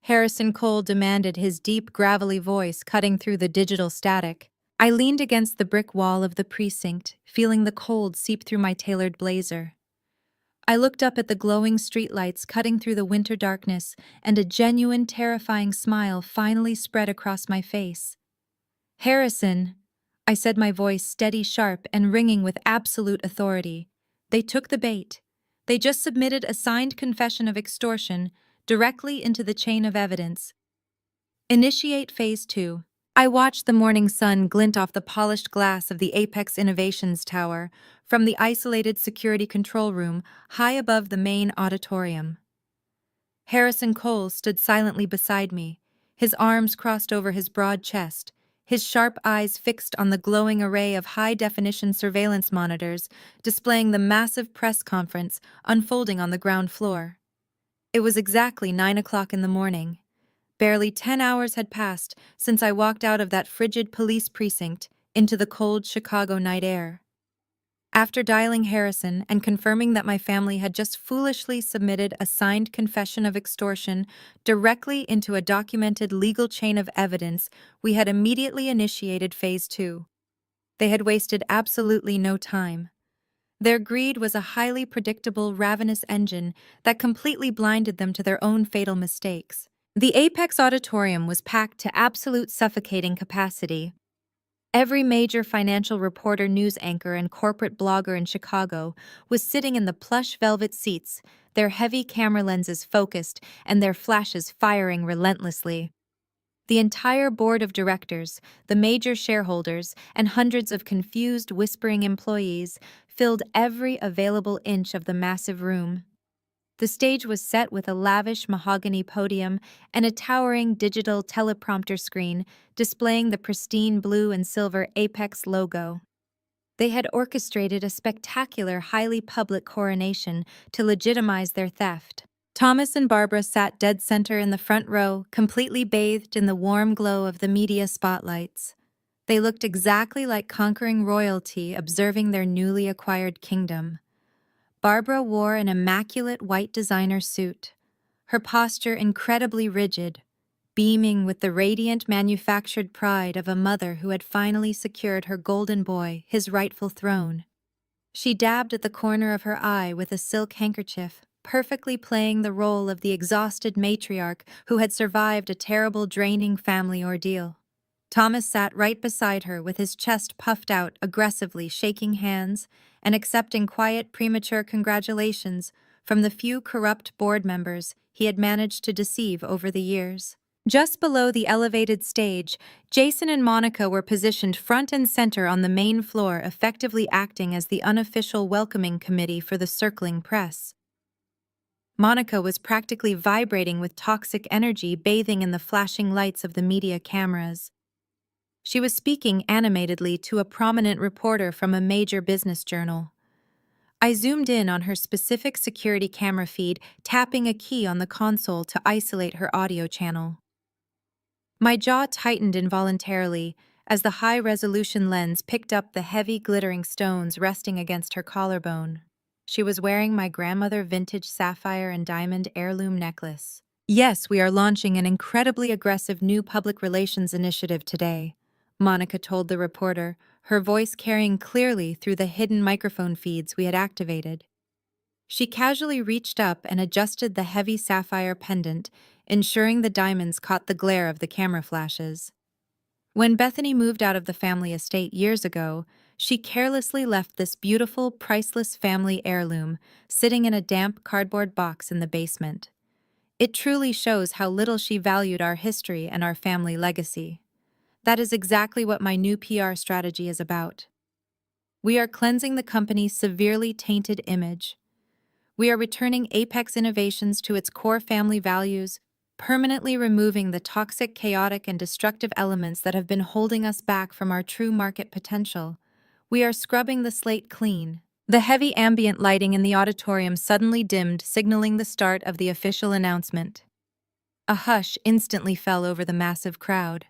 Harrison Cole demanded, his deep, gravelly voice cutting through the digital static. I leaned against the brick wall of the precinct, feeling the cold seep through my tailored blazer. I looked up at the glowing streetlights cutting through the winter darkness, and a genuine, terrifying smile finally spread across my face. "Harrison," I said, my voice steady, sharp, and ringing with absolute authority. "They took the bait. They just submitted a signed confession of extortion directly into the chain of evidence. Initiate Phase 2. I watched the morning sun glint off the polished glass of the Apex Innovations Tower from the isolated security control room high above the main auditorium. Harrison Cole stood silently beside me, his arms crossed over his broad chest, his sharp eyes fixed on the glowing array of high-definition surveillance monitors displaying the massive press conference unfolding on the ground floor. It was exactly 9 o'clock in the morning. Barely 10 hours had passed since I walked out of that frigid police precinct into the cold Chicago night air. After dialing Harrison and confirming that my family had just foolishly submitted a signed confession of extortion directly into a documented legal chain of evidence, we had immediately initiated Phase 2. They had wasted absolutely no time. Their greed was a highly predictable, ravenous engine that completely blinded them to their own fatal mistakes. The Apex Auditorium was packed to absolute suffocating capacity. Every major financial reporter, news anchor, and corporate blogger in Chicago was sitting in the plush velvet seats, their heavy camera lenses focused and their flashes firing relentlessly. The entire board of directors, the major shareholders, and hundreds of confused, whispering employees filled every available inch of the massive room. The stage was set with a lavish mahogany podium and a towering digital teleprompter screen displaying the pristine blue and silver Apex logo. They had orchestrated a spectacular, highly public coronation to legitimize their theft. Thomas and Barbara sat dead center in the front row, completely bathed in the warm glow of the media spotlights. They looked exactly like conquering royalty observing their newly acquired kingdom. Barbara wore an immaculate white designer suit, her posture incredibly rigid, beaming with the radiant manufactured pride of a mother who had finally secured her golden boy his rightful throne. She dabbed at the corner of her eye with a silk handkerchief, perfectly playing the role of the exhausted matriarch who had survived a terrible, draining family ordeal. Thomas sat right beside her with his chest puffed out, aggressively shaking hands and accepting quiet, premature congratulations from the few corrupt board members he had managed to deceive over the years. Just below the elevated stage, Jason and Monica were positioned front and center on the main floor, effectively acting as the unofficial welcoming committee for the circling press. Monica was practically vibrating with toxic energy, bathing in the flashing lights of the media cameras. She was speaking animatedly to a prominent reporter from a major business journal. I zoomed in on her specific security camera feed, tapping a key on the console to isolate her audio channel. My jaw tightened involuntarily as the high-resolution lens picked up the heavy, glittering stones resting against her collarbone. She was wearing my grandmother vintage sapphire and diamond heirloom necklace. Yes, we are launching an incredibly aggressive new public relations initiative today, Monica told the reporter, her voice carrying clearly through the hidden microphone feeds we had activated. She casually reached up and adjusted the heavy sapphire pendant, ensuring the diamonds caught the glare of the camera flashes. When Bethany moved out of the family estate years ago, she carelessly left this beautiful, priceless family heirloom sitting in a damp cardboard box in the basement. It truly shows how little she valued our history and our family legacy. That is exactly what my new PR strategy is about. We are cleansing the company's severely tainted image. We are returning Apex Innovations to its core family values, permanently removing the toxic, chaotic, and destructive elements that have been holding us back from our true market potential. We are scrubbing the slate clean. The heavy ambient lighting in the auditorium suddenly dimmed, signaling the start of the official announcement. A hush instantly fell over the massive crowd.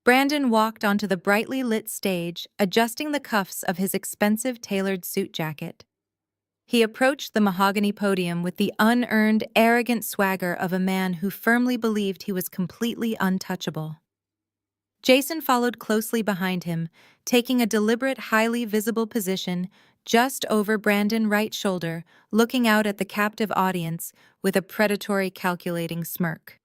Brandon walked onto the brightly lit stage, adjusting the cuffs of his expensive tailored suit jacket. He approached the mahogany podium with the unearned, arrogant swagger of a man who firmly believed he was completely untouchable. Jason followed closely behind him, taking a deliberate, highly visible position just over Brandon's right shoulder, looking out at the captive audience with a predatory, calculating smirk.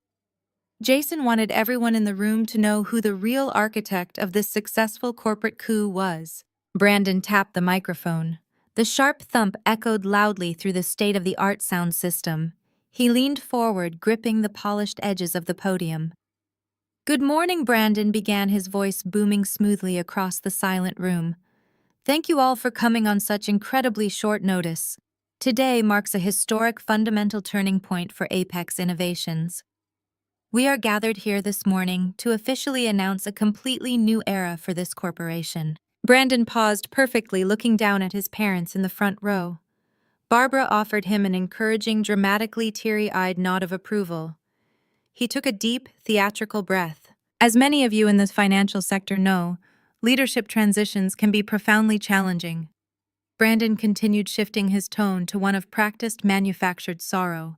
Jason wanted everyone in the room to know who the real architect of this successful corporate coup was. Brandon tapped the microphone. The sharp thump echoed loudly through the state-of-the-art sound system. He leaned forward, gripping the polished edges of the podium. "Good morning," Brandon began, his voice booming smoothly across the silent room. "Thank you all for coming on such incredibly short notice. Today marks a historic, fundamental turning point for Apex Innovations. We are gathered here this morning to officially announce a completely new era for this corporation." Brandon paused perfectly, looking down at his parents in the front row. Barbara offered him an encouraging, dramatically teary-eyed nod of approval. He took a deep, theatrical breath. As many of you in the financial sector know, leadership transitions can be profoundly challenging. Brandon continued, shifting his tone to one of practiced manufactured sorrow.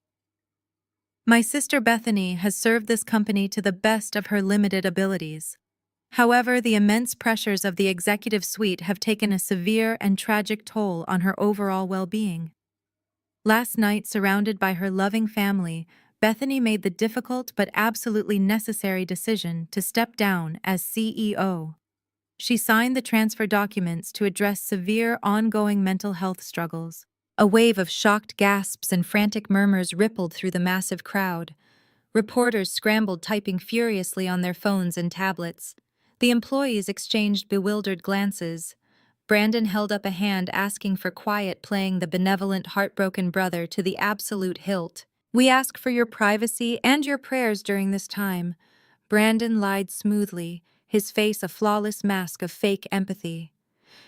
My sister Bethany has served this company to the best of her limited abilities. However, the immense pressures of the executive suite have taken a severe and tragic toll on her overall well-being. Last night, surrounded by her loving family, Bethany made the difficult but absolutely necessary decision to step down as CEO. She signed the transfer documents to address severe ongoing mental health struggles. A wave of shocked gasps and frantic murmurs rippled through the massive crowd. Reporters scrambled, typing furiously on their phones and tablets. The employees exchanged bewildered glances. Brandon held up a hand, asking for quiet, playing the benevolent, heartbroken brother to the absolute hilt. "We ask for your privacy and your prayers during this time." Brandon lied smoothly, his face a flawless mask of fake empathy.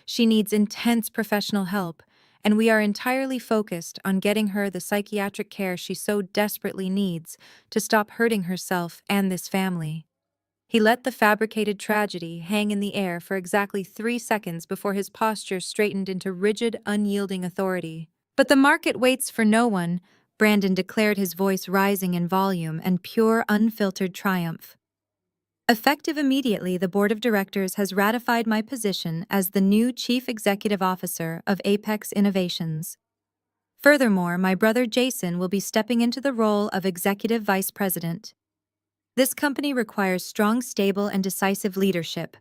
"She needs intense professional help, and we are entirely focused on getting her the psychiatric care she so desperately needs to stop hurting herself and this family." He let the fabricated tragedy hang in the air for exactly 3 seconds before his posture straightened into rigid, unyielding authority. "But the market waits for no one," Brandon declared, his voice rising in volume and pure, unfiltered triumph. "Effective immediately, the board of directors has ratified my position as the new chief executive officer of Apex Innovations. Furthermore, my brother Jason will be stepping into the role of executive vice president. This company requires strong, stable, and decisive leadership.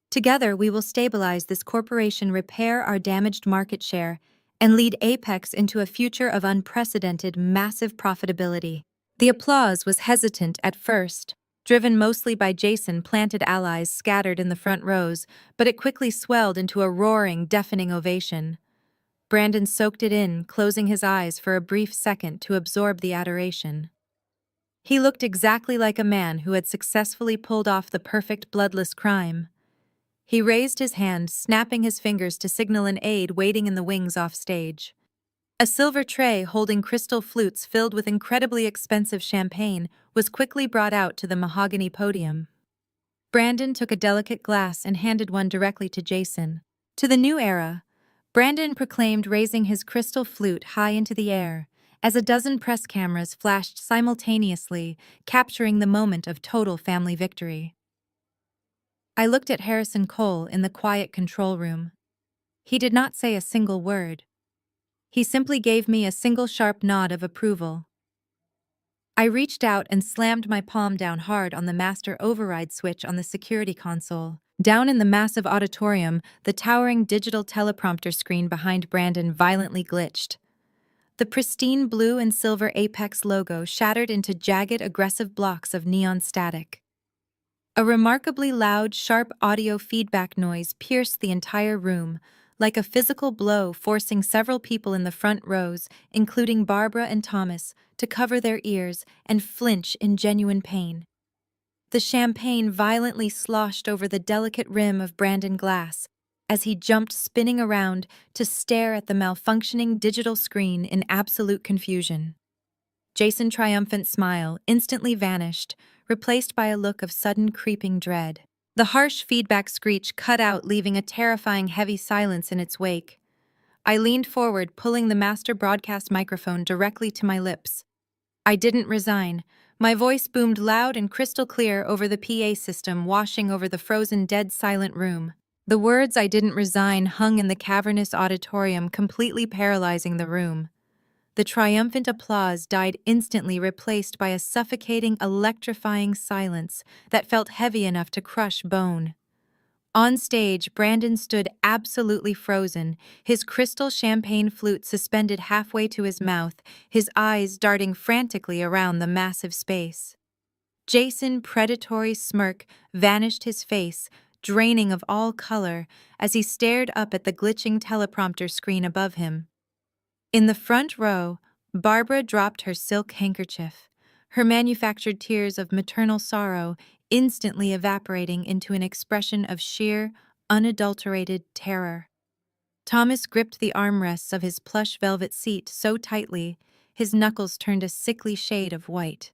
Together, we will stabilize this corporation, repair our damaged market share, and lead Apex into a future of unprecedented, massive profitability." The applause was hesitant at first, driven mostly by Jason-planted allies scattered in the front rows, but it quickly swelled into a roaring, deafening ovation. Brandon soaked it in, closing his eyes for a brief second to absorb the adoration. He looked exactly like a man who had successfully pulled off the perfect bloodless crime. He raised his hand, snapping his fingers to signal an aide waiting in the wings off stage. A silver tray holding crystal flutes filled with incredibly expensive champagne was quickly brought out to the mahogany podium. Brandon took a delicate glass and handed one directly to Jason. "To the new era," Brandon proclaimed, raising his crystal flute high into the air, as a dozen press cameras flashed simultaneously, capturing the moment of total family victory. I looked at Harrison Cole in the quiet control room. He did not say a single word. He simply gave me a single sharp nod of approval. I reached out and slammed my palm down hard on the master override switch on the security console. Down in the massive auditorium, the towering digital teleprompter screen behind Brandon violently glitched. The pristine blue and silver Apex logo shattered into jagged, aggressive blocks of neon static. A remarkably loud, sharp audio feedback noise pierced the entire room, like a physical blow, forcing several people in the front rows, including Barbara and Thomas, to cover their ears and flinch in genuine pain. The champagne violently sloshed over the delicate rim of Brandon Glass as he jumped, spinning around to stare at the malfunctioning digital screen in absolute confusion. Jason's triumphant smile instantly vanished, replaced by a look of sudden creeping dread. The harsh feedback screech cut out, leaving a terrifying heavy silence in its wake. I leaned forward, pulling the master broadcast microphone directly to my lips. I didn't resign. My voice boomed loud and crystal clear over the PA system, washing over the frozen, dead silent room. The words "I didn't resign" hung in the cavernous auditorium, completely paralyzing the room. The triumphant applause died instantly, replaced by a suffocating, electrifying silence that felt heavy enough to crush bone. On stage, Brandon stood absolutely frozen, his crystal champagne flute suspended halfway to his mouth, his eyes darting frantically around the massive space. Jason's predatory smirk vanished his face, draining of all color, as he stared up at the glitching teleprompter screen above him. In the front row, Barbara dropped her silk handkerchief, her manufactured tears of maternal sorrow instantly evaporating into an expression of sheer, unadulterated terror. Thomas gripped the armrests of his plush velvet seat so tightly, his knuckles turned a sickly shade of white.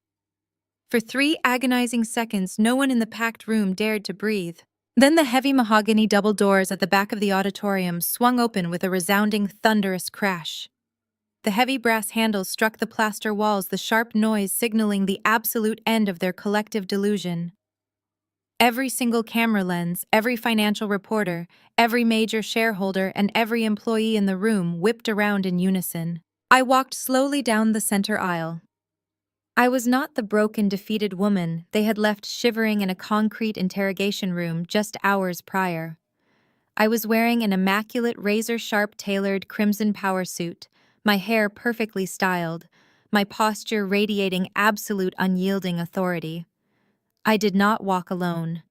For 3 agonizing seconds, no one in the packed room dared to breathe. Then the heavy mahogany double doors at the back of the auditorium swung open with a resounding, thunderous crash. The heavy brass handles struck the plaster walls, the sharp noise signaling the absolute end of their collective delusion. Every single camera lens, every financial reporter, every major shareholder, and every employee in the room whipped around in unison. I walked slowly down the center aisle. I was not the broken, defeated woman they had left shivering in a concrete interrogation room just hours prior. I was wearing an immaculate, razor-sharp tailored crimson power suit, my hair perfectly styled, my posture radiating absolute unyielding authority. I did not walk alone.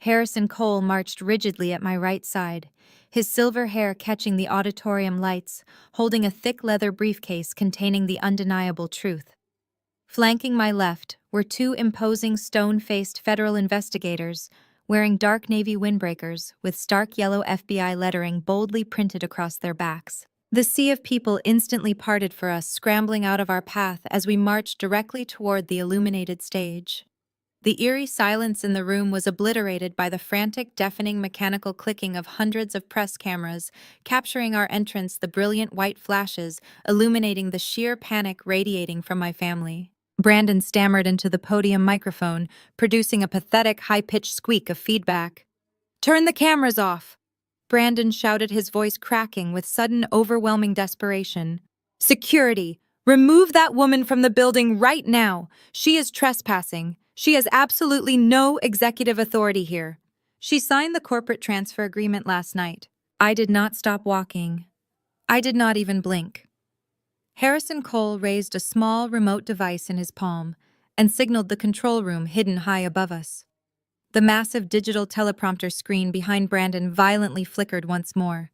Harrison Cole marched rigidly at my right side, his silver hair catching the auditorium lights, holding a thick leather briefcase containing the undeniable truth. Flanking my left were two imposing stone-faced federal investigators, wearing dark navy windbreakers with stark yellow FBI lettering boldly printed across their backs. The sea of people instantly parted for us, scrambling out of our path as we marched directly toward the illuminated stage. The eerie silence in the room was obliterated by the frantic, deafening mechanical clicking of hundreds of press cameras, capturing our entrance, the brilliant white flashes illuminating the sheer panic radiating from my family. Brandon stammered into the podium microphone, producing a pathetic, high-pitched squeak of feedback. "Turn the cameras off!" Brandon shouted, his voice cracking with sudden, overwhelming desperation. "Security! Remove that woman from the building right now! She is trespassing. She has absolutely no executive authority here. She signed the corporate transfer agreement last night." I did not stop walking. I did not even blink. Harrison Cole raised a small remote device in his palm and signaled the control room hidden high above us. The massive digital teleprompter screen behind Brandon violently flickered once more.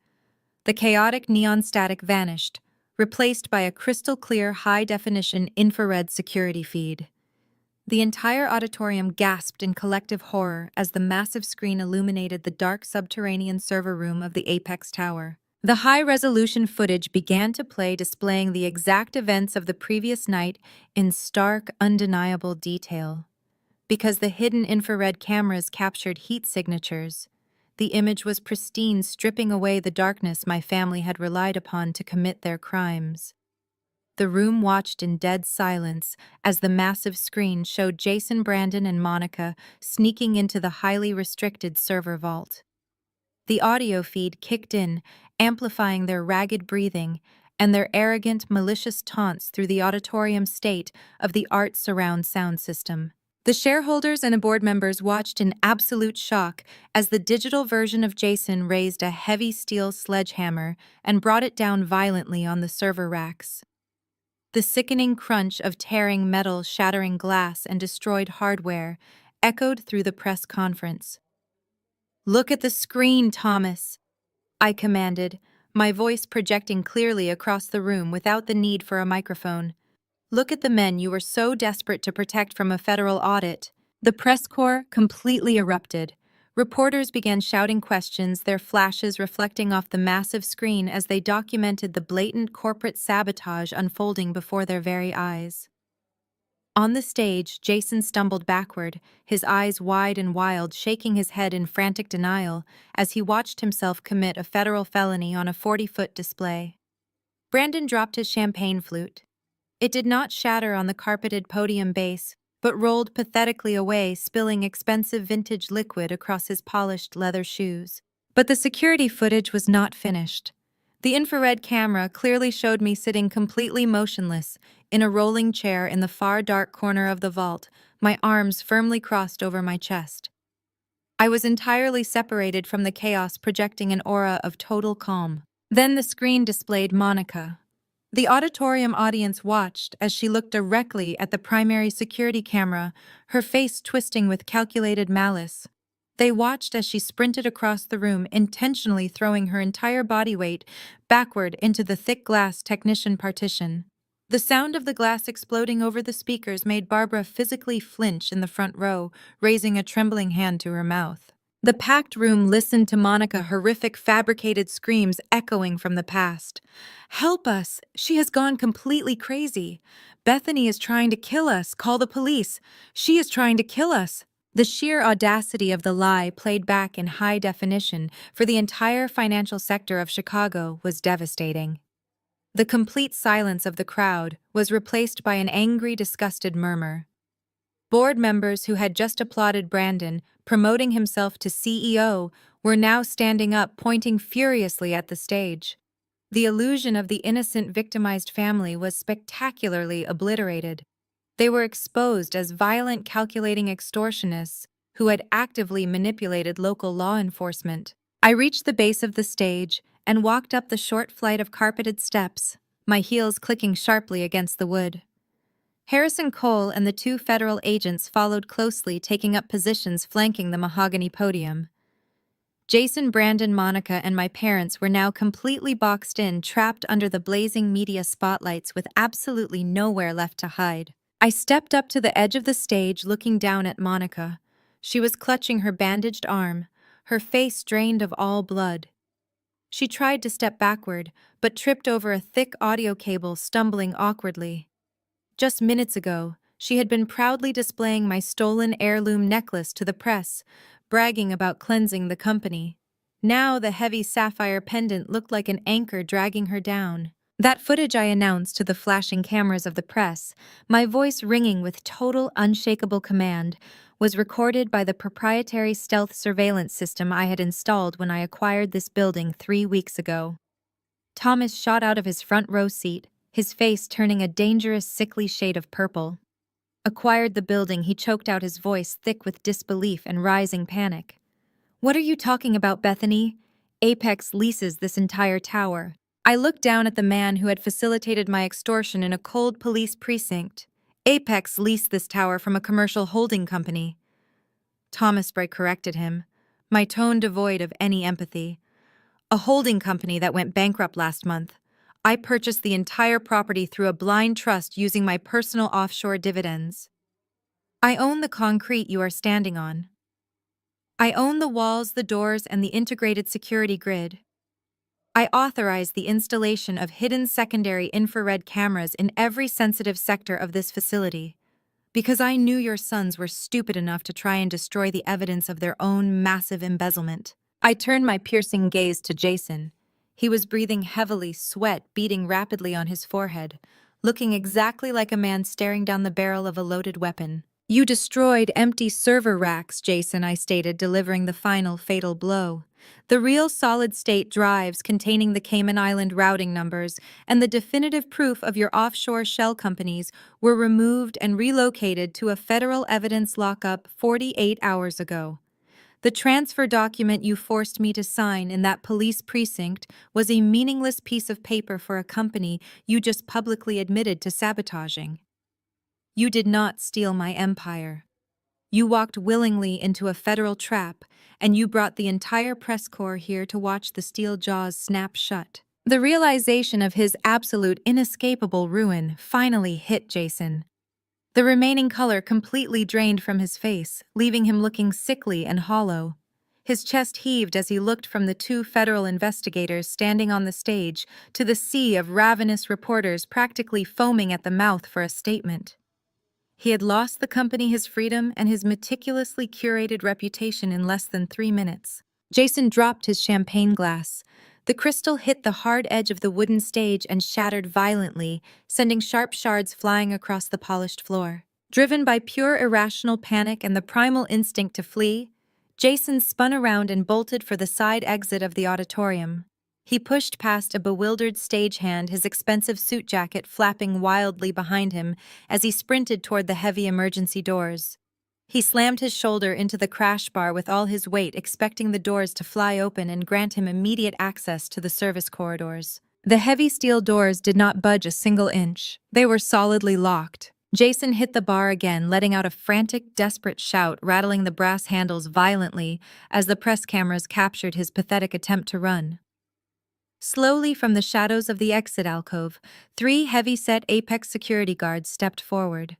The chaotic neon static vanished, replaced by a crystal-clear, high-definition infrared security feed. The entire auditorium gasped in collective horror as the massive screen illuminated the dark subterranean server room of the Apex Tower. The high-resolution footage began to play, displaying the exact events of the previous night in stark, undeniable detail. Because the hidden infrared cameras captured heat signatures, the image was pristine, stripping away the darkness my family had relied upon to commit their crimes. The room watched in dead silence as the massive screen showed Jason, Brandon, and Monica sneaking into the highly restricted server vault. The audio feed kicked in, amplifying their ragged breathing and their arrogant, malicious taunts through the auditorium state of the art surround sound system. The shareholders and board members watched in absolute shock as the digital version of Jason raised a heavy steel sledgehammer and brought it down violently on the server racks. The sickening crunch of tearing metal, shattering glass, and destroyed hardware echoed through the press conference. "Look at the screen, Thomas," I commanded, my voice projecting clearly across the room without the need for a microphone. "Look at the men you were so desperate to protect from a federal audit." The press corps completely erupted. Reporters began shouting questions, their flashes reflecting off the massive screen as they documented the blatant corporate sabotage unfolding before their very eyes. On the stage, Jason stumbled backward, his eyes wide and wild, shaking his head in frantic denial as he watched himself commit a federal felony on a 40-foot display. Brandon dropped his champagne flute. It did not shatter on the carpeted podium base, but rolled pathetically away, spilling expensive vintage liquid across his polished leather shoes. But the security footage was not finished. The infrared camera clearly showed me sitting completely motionless in a rolling chair in the far dark corner of the vault, my arms firmly crossed over my chest. I was entirely separated from the chaos, projecting an aura of total calm. Then the screen displayed Monica. The auditorium audience watched as she looked directly at the primary security camera, her face twisting with calculated malice. They watched as she sprinted across the room, intentionally throwing her entire body weight backward into the thick glass technician partition. The sound of the glass exploding over the speakers made Barbara physically flinch in the front row, raising a trembling hand to her mouth. The packed room listened to Monica, horrific fabricated screams echoing from the past. "Help us! She has gone completely crazy. Bethany is trying to kill us. Call the police. She is trying to kill us." The sheer audacity of the lie played back in high definition for the entire financial sector of Chicago was devastating. The complete silence of the crowd was replaced by an angry, disgusted murmur. Board members who had just applauded Brandon promoting himself to CEO were now standing up, pointing furiously at the stage. The illusion of the innocent victimized family was spectacularly obliterated. They were exposed as violent, calculating extortionists who had actively manipulated local law enforcement. I reached the base of the stage and walked up the short flight of carpeted steps, my heels clicking sharply against the wood. Harrison Cole and the two federal agents followed closely, taking up positions flanking the mahogany podium. Jason, Brandon, Monica, and my parents were now completely boxed in, trapped under the blazing media spotlights with absolutely nowhere left to hide. I stepped up to the edge of the stage, looking down at Monica. She was clutching her bandaged arm, her face drained of all blood. She tried to step backward, but tripped over a thick audio cable, stumbling awkwardly. Just minutes ago, she had been proudly displaying my stolen heirloom necklace to the press, bragging about cleansing the company. Now the heavy sapphire pendant looked like an anchor dragging her down. That footage I announced to the flashing cameras of the press, my voice ringing with total, unshakable command, was recorded by the proprietary stealth surveillance system I had installed when I acquired this building 3 weeks ago. Thomas shot out of his front row seat, his face turning a dangerous, sickly shade of purple. Acquired the building, he choked out, his voice thick with disbelief and rising panic. What are you talking about, Bethany? Apex leases this entire tower. I looked down at the man who had facilitated my extortion in a cold police precinct. Apex leased this tower from a commercial holding company. Thomas Bray corrected him, my tone devoid of any empathy. A holding company that went bankrupt last month. I purchased the entire property through a blind trust using my personal offshore dividends. I own the concrete you are standing on. I own the walls, the doors, and the integrated security grid. I authorize the installation of hidden secondary infrared cameras in every sensitive sector of this facility, because I knew your sons were stupid enough to try and destroy the evidence of their own massive embezzlement. I turned my piercing gaze to Jason. He was breathing heavily, sweat beading rapidly on his forehead, looking exactly like a man staring down the barrel of a loaded weapon. You destroyed empty server racks, Jason, I stated, delivering the final fatal blow. The real solid-state drives containing the Cayman Island routing numbers and the definitive proof of your offshore shell companies were removed and relocated to a federal evidence lockup 48 hours ago. The transfer document you forced me to sign in that police precinct was a meaningless piece of paper for a company you just publicly admitted to sabotaging. You did not steal my empire. You walked willingly into a federal trap, and you brought the entire press corps here to watch the steel jaws snap shut. The realization of his absolute, inescapable ruin finally hit Jason. The remaining color completely drained from his face, leaving him looking sickly and hollow. His chest heaved as he looked from the two federal investigators standing on the stage to the sea of ravenous reporters practically foaming at the mouth for a statement. He had lost the company, his freedom, and his meticulously curated reputation in less than 3 minutes. Jason dropped his champagne glass. The crystal hit the hard edge of the wooden stage and shattered violently, sending sharp shards flying across the polished floor. Driven by pure irrational panic and the primal instinct to flee, Jason spun around and bolted for the side exit of the auditorium. He pushed past a bewildered stagehand, his expensive suit jacket flapping wildly behind him as he sprinted toward the heavy emergency doors. He slammed his shoulder into the crash bar with all his weight, expecting the doors to fly open and grant him immediate access to the service corridors. The heavy steel doors did not budge a single inch. They were solidly locked. Jason hit the bar again, letting out a frantic, desperate shout, rattling the brass handles violently as the press cameras captured his pathetic attempt to run. Slowly from the shadows of the exit alcove, 3 heavy-set Apex security guards stepped forward.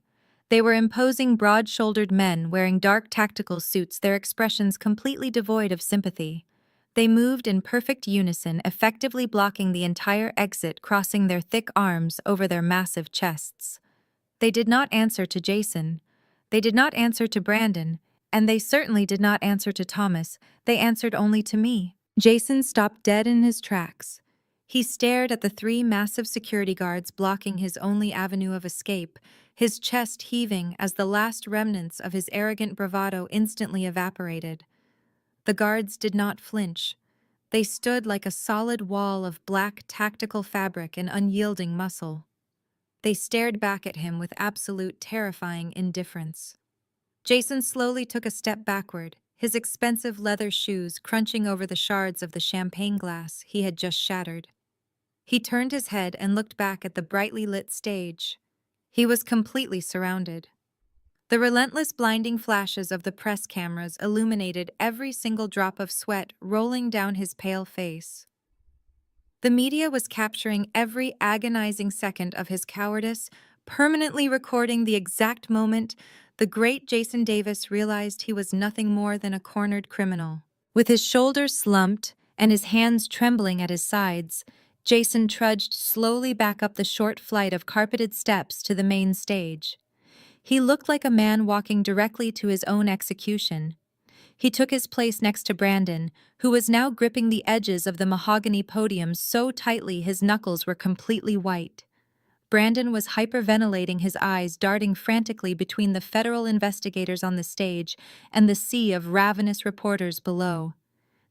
They were imposing, broad-shouldered men wearing dark tactical suits, their expressions completely devoid of sympathy. They moved in perfect unison, effectively blocking the entire exit, crossing their thick arms over their massive chests. They did not answer to Jason. They did not answer to Brandon. And they certainly did not answer to Thomas, they answered only to me. Jason stopped dead in his tracks. He stared at the three massive security guards blocking his only avenue of escape, his chest heaving as the last remnants of his arrogant bravado instantly evaporated. The guards did not flinch. They stood like a solid wall of black tactical fabric and unyielding muscle. They stared back at him with absolute terrifying indifference. Jason slowly took a step backward, his expensive leather shoes crunching over the shards of the champagne glass he had just shattered. He turned his head and looked back at the brightly lit stage. He was completely surrounded. The relentless blinding flashes of the press cameras illuminated every single drop of sweat rolling down his pale face. The media was capturing every agonizing second of his cowardice, permanently recording the exact moment the great Jason Davis realized he was nothing more than a cornered criminal. With his shoulders slumped and his hands trembling at his sides, Jason trudged slowly back up the short flight of carpeted steps to the main stage. He looked like a man walking directly to his own execution. He took his place next to Brandon, who was now gripping the edges of the mahogany podium so tightly his knuckles were completely white. Brandon was hyperventilating, his eyes darting frantically between the federal investigators on the stage and the sea of ravenous reporters below.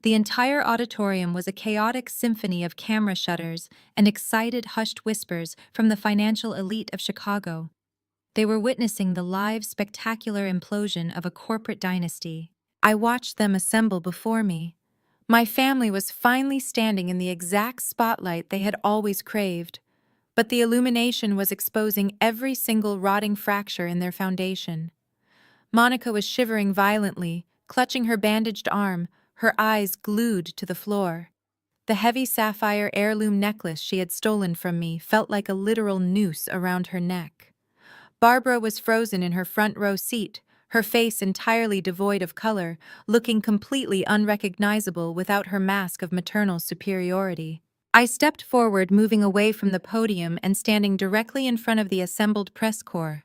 The entire auditorium was a chaotic symphony of camera shutters and excited, hushed whispers from the financial elite of Chicago. They were witnessing the live, spectacular implosion of a corporate dynasty. I watched them assemble before me. My family was finally standing in the exact spotlight they had always craved, but the illumination was exposing every single rotting fracture in their foundation. Monica was shivering violently, clutching her bandaged arm, her eyes glued to the floor. The heavy sapphire heirloom necklace she had stolen from me felt like a literal noose around her neck. Barbara was frozen in her front row seat, her face entirely devoid of color, looking completely unrecognizable without her mask of maternal superiority. I stepped forward, moving away from the podium and standing directly in front of the assembled press corps.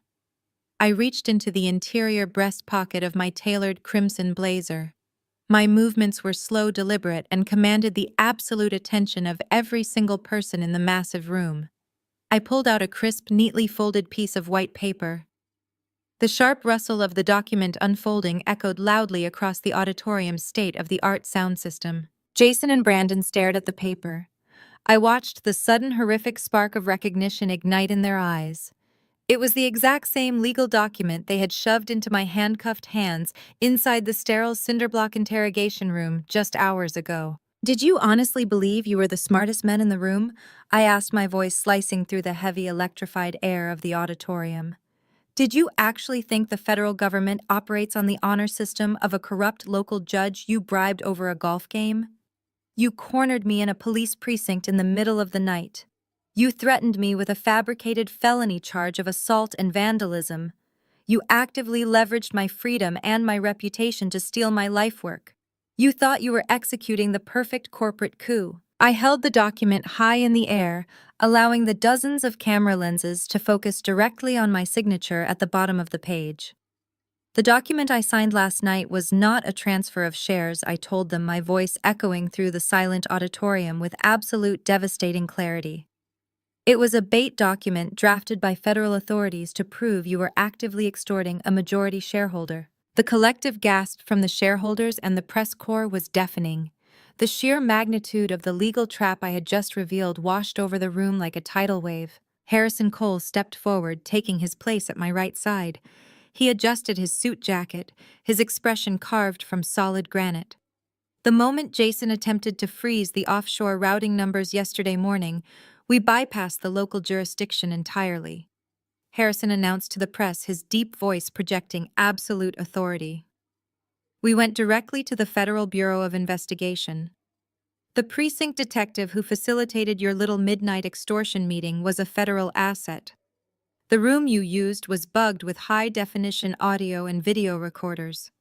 I reached into the interior breast pocket of my tailored crimson blazer. My movements were slow, deliberate, and commanded the absolute attention of every single person in the massive room. I pulled out a crisp, neatly folded piece of white paper. The sharp rustle of the document unfolding echoed loudly across the auditorium's state-of-the-art sound system. Jason and Brandon stared at the paper. I watched the sudden horrific spark of recognition ignite in their eyes. It was the exact same legal document they had shoved into my handcuffed hands inside the sterile cinderblock interrogation room just hours ago. "Did you honestly believe you were the smartest men in the room?" I asked, my voice slicing through the heavy, electrified air of the auditorium. "Did you actually think the federal government operates on the honor system of a corrupt local judge you bribed over a golf game? You cornered me in a police precinct in the middle of the night. You threatened me with a fabricated felony charge of assault and vandalism. You actively leveraged my freedom and my reputation to steal my life work. You thought you were executing the perfect corporate coup." I held the document high in the air, allowing the dozens of camera lenses to focus directly on my signature at the bottom of the page. "The document I signed last night was not a transfer of shares," I told them, my voice echoing through the silent auditorium with absolute devastating clarity. "It was a bait document drafted by federal authorities to prove you were actively extorting a majority shareholder." The collective gasp from the shareholders and the press corps was deafening. The sheer magnitude of the legal trap I had just revealed washed over the room like a tidal wave. Harrison Cole stepped forward, taking his place at my right side. He adjusted his suit jacket, his expression carved from solid granite. The moment Jason attempted to freeze the offshore routing numbers yesterday morning, we bypassed the local jurisdiction entirely. Harrison announced to the press, his deep voice projecting absolute authority. We went directly to the Federal Bureau of Investigation. The precinct detective who facilitated your little midnight extortion meeting was a federal asset. The room you used was bugged with high-definition audio and video recorders.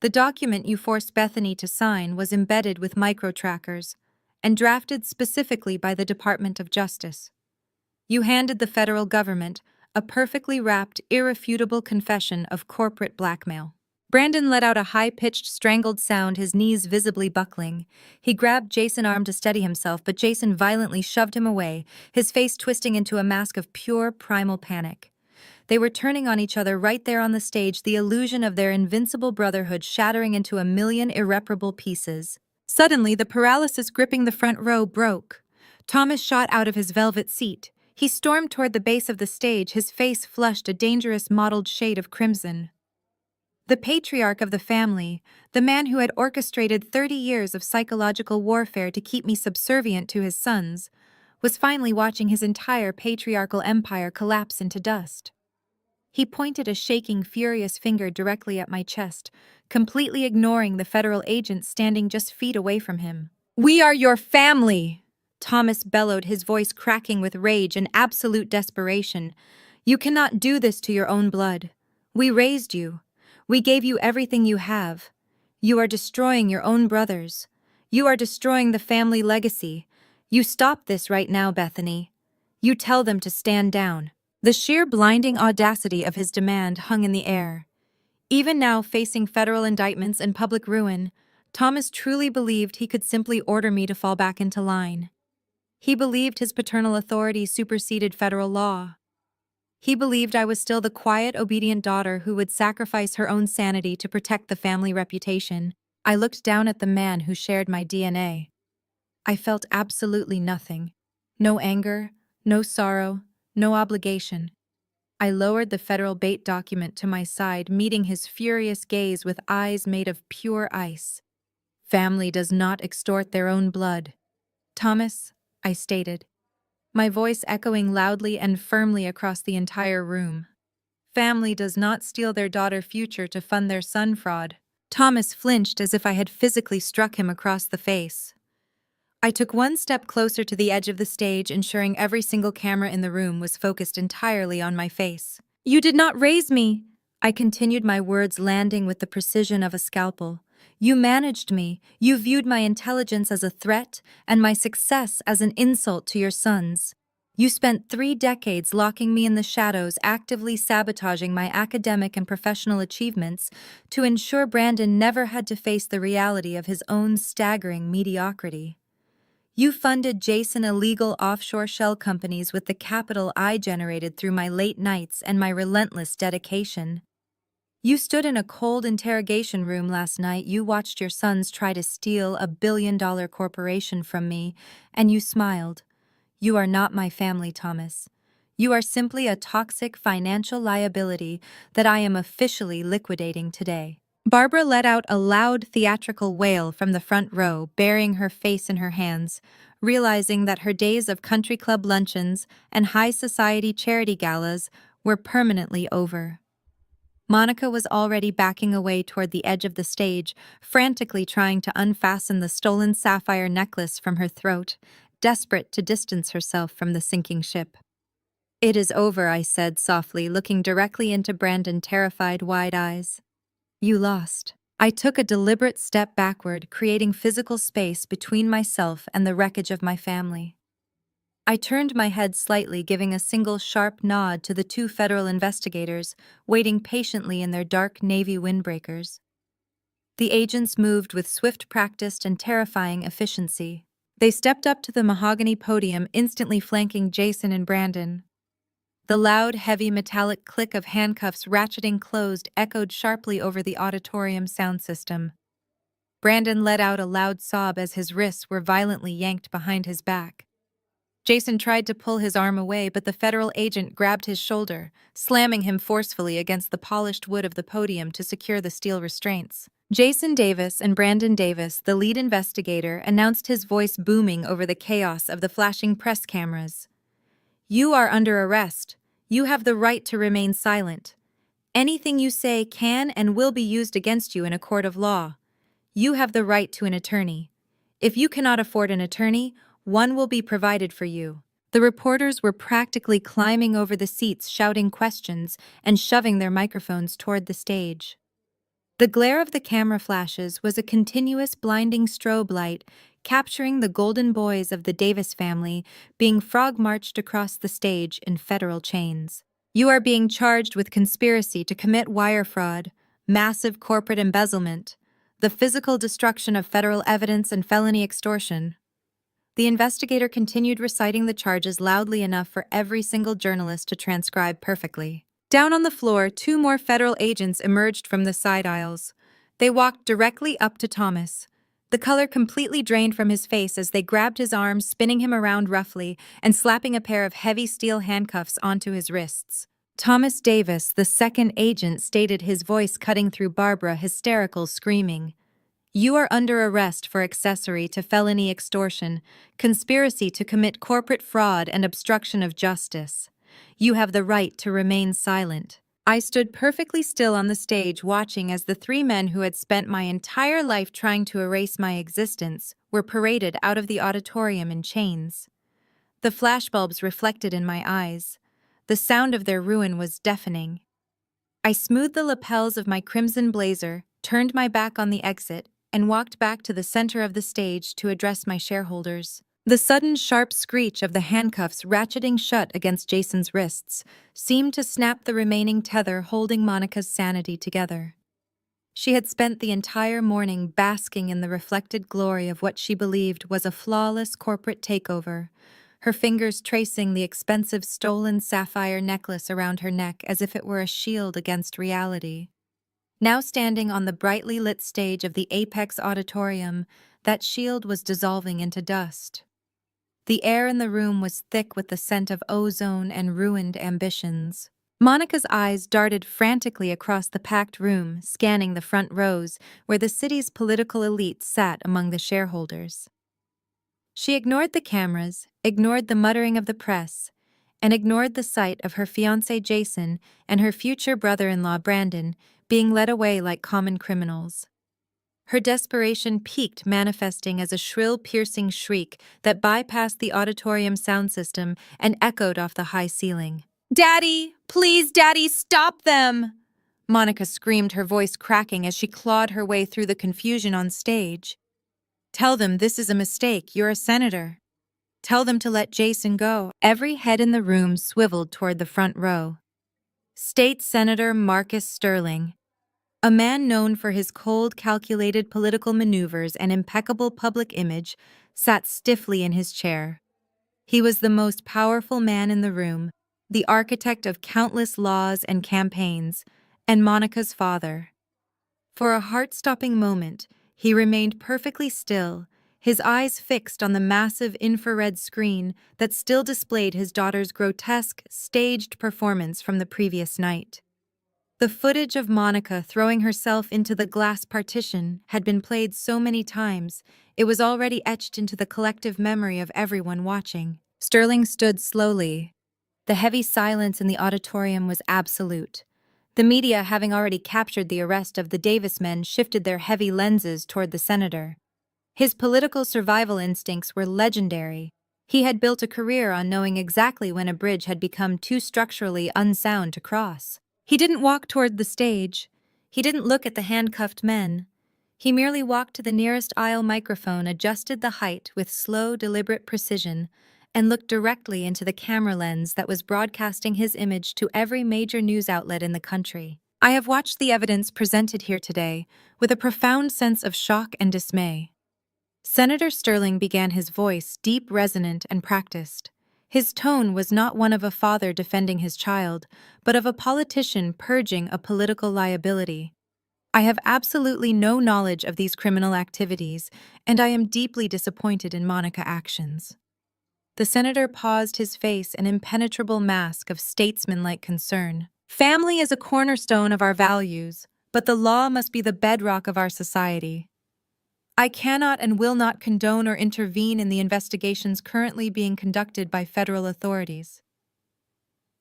The document you forced Bethany to sign was embedded with micro-trackers and drafted specifically by the Department of Justice. You handed the federal government a perfectly wrapped, irrefutable confession of corporate blackmail. Brandon let out a high-pitched, strangled sound, his knees visibly buckling. He grabbed Jason's arm to steady himself, but Jason violently shoved him away, his face twisting into a mask of pure, primal panic. They were turning on each other right there on the stage, the illusion of their invincible brotherhood shattering into a million irreparable pieces. Suddenly, the paralysis gripping the front row broke. Thomas shot out of his velvet seat. He stormed toward the base of the stage, his face flushed a dangerous mottled shade of crimson. The patriarch of the family, the man who had orchestrated 30 years of psychological warfare to keep me subservient to his sons, was finally watching his entire patriarchal empire collapse into dust. He pointed a shaking, furious finger directly at my chest, completely ignoring the federal agent standing just feet away from him. "We are your family!" Thomas bellowed, his voice cracking with rage and absolute desperation. "You cannot do this to your own blood. We raised you. We gave you everything you have. You are destroying your own brothers. You are destroying the family legacy. You stop this right now, Bethany. You tell them to stand down." The sheer blinding audacity of his demand hung in the air. Even now, facing federal indictments and public ruin, Thomas truly believed he could simply order me to fall back into line. He believed his paternal authority superseded federal law. He believed I was still the quiet, obedient daughter who would sacrifice her own sanity to protect the family reputation. I looked down at the man who shared my DNA. I felt absolutely nothing. No anger, no sorrow, no obligation. I lowered the federal bait document to my side, meeting his furious gaze with eyes made of pure ice. "Family does not extort their own blood, Thomas," I stated, my voice echoing loudly and firmly across the entire room. "Family does not steal their daughter's future to fund their son fraud." Thomas flinched as if I had physically struck him across the face. I took one step closer to the edge of the stage, ensuring every single camera in the room was focused entirely on my face. "You did not raise me," I continued, my words landing with the precision of a scalpel. "You managed me. You viewed my intelligence as a threat and my success as an insult to your sons. You spent 3 decades locking me in the shadows, actively sabotaging my academic and professional achievements to ensure Brandon never had to face the reality of his own staggering mediocrity. You funded Jason illegal offshore shell companies with the capital I generated through my late nights and my relentless dedication. You stood in a cold interrogation room last night. You watched your sons try to steal a billion-dollar corporation from me, and you smiled. You are not my family, Thomas. You are simply a toxic financial liability that I am officially liquidating today." Barbara let out a loud theatrical wail from the front row, burying her face in her hands, realizing that her days of country club luncheons and high society charity galas were permanently over. Monica was already backing away toward the edge of the stage, frantically trying to unfasten the stolen sapphire necklace from her throat, desperate to distance herself from the sinking ship. "It is over," I said softly, looking directly into Brandon's terrified, wide eyes. "You lost." I took a deliberate step backward, creating physical space between myself and the wreckage of my family. I turned my head slightly, giving a single sharp nod to the 2 federal investigators, waiting patiently in their dark navy windbreakers. The agents moved with swift, practiced, and terrifying efficiency. They stepped up to the mahogany podium, instantly flanking Jason and Brandon. The loud, heavy metallic click of handcuffs ratcheting closed echoed sharply over the auditorium sound system. Brandon let out a loud sob as his wrists were violently yanked behind his back. Jason tried to pull his arm away, but the federal agent grabbed his shoulder, slamming him forcefully against the polished wood of the podium to secure the steel restraints. Jason Davis and Brandon Davis, the lead investigator, announced, his voice booming over the chaos of the flashing press cameras. "You are under arrest. You have the right to remain silent. Anything you say can and will be used against you in a court of law. You have the right to an attorney. If you cannot afford an attorney, one will be provided for you." The reporters were practically climbing over the seats, shouting questions and shoving their microphones toward the stage. The glare of the camera flashes was a continuous blinding strobe light, capturing the golden boys of the Davis family being frog-marched across the stage in federal chains. "You are being charged with conspiracy to commit wire fraud, massive corporate embezzlement, the physical destruction of federal evidence, and felony extortion. The investigator continued reciting the charges loudly enough for every single journalist to transcribe perfectly. Down on the floor, two more federal agents emerged from the side aisles. They walked directly up to Thomas. The color completely drained from his face as they grabbed his arms, spinning him around roughly and slapping a pair of heavy steel handcuffs onto his wrists. Thomas Davis, the second agent, stated, his voice cutting through Barbara, hysterical, screaming, "You are under arrest for accessory to felony extortion, conspiracy to commit corporate fraud, and obstruction of justice. You have the right to remain silent." I stood perfectly still on the stage watching as the three men who had spent my entire life trying to erase my existence were paraded out of the auditorium in chains. The flashbulbs reflected in my eyes. The sound of their ruin was deafening. I smoothed the lapels of my crimson blazer, turned my back on the exit, and walked back to the center of the stage to address my shareholders. The sudden sharp screech of the handcuffs ratcheting shut against Jason's wrists seemed to snap the remaining tether holding Monica's sanity together. She had spent the entire morning basking in the reflected glory of what she believed was a flawless corporate takeover, her fingers tracing the expensive stolen sapphire necklace around her neck as if it were a shield against reality. Now standing on the brightly lit stage of the Apex Auditorium, that shield was dissolving into dust. The air in the room was thick with the scent of ozone and ruined ambitions. Monica's eyes darted frantically across the packed room, scanning the front rows where the city's political elite sat among the shareholders. She ignored the cameras, ignored the muttering of the press, and ignored the sight of her fiancé Jason and her future brother-in-law Brandon being led away like common criminals. Her desperation peaked, manifesting as a shrill, piercing shriek that bypassed the auditorium sound system and echoed off the high ceiling. "Daddy! Please, Daddy, stop them!" Monica screamed, her voice cracking as she clawed her way through the confusion on stage. "Tell them this is a mistake. You're a senator. Tell them to let Jason go." Every head in the room swiveled toward the front row. State Senator Marcus Sterling, a man known for his cold, calculated political maneuvers and impeccable public image, sat stiffly in his chair. He was the most powerful man in the room, the architect of countless laws and campaigns, and Monica's father. For a heart-stopping moment, he remained perfectly still, his eyes fixed on the massive infrared screen that still displayed his daughter's grotesque, staged performance from the previous night. The footage of Monica throwing herself into the glass partition had been played so many times, it was already etched into the collective memory of everyone watching. Sterling stood slowly. The heavy silence in the auditorium was absolute. The media, having already captured the arrest of the Davis men, shifted their heavy lenses toward the senator. His political survival instincts were legendary. He had built a career on knowing exactly when a bridge had become too structurally unsound to cross. He didn't walk toward the stage. He didn't look at the handcuffed men. He merely walked to the nearest aisle microphone, adjusted the height with slow, deliberate precision, and looked directly into the camera lens that was broadcasting his image to every major news outlet in the country. I have watched the evidence presented here today with a profound sense of shock and dismay. Senator Sterling began, his voice deep, resonant, and practiced. His tone was not one of a father defending his child, but of a politician purging a political liability. "I have absolutely no knowledge of these criminal activities, and I am deeply disappointed in Monica's actions." The senator paused, his face an impenetrable mask of statesmanlike concern. "Family is a cornerstone of our values, but the law must be the bedrock of our society. I cannot and will not condone or intervene in the investigations currently being conducted by federal authorities.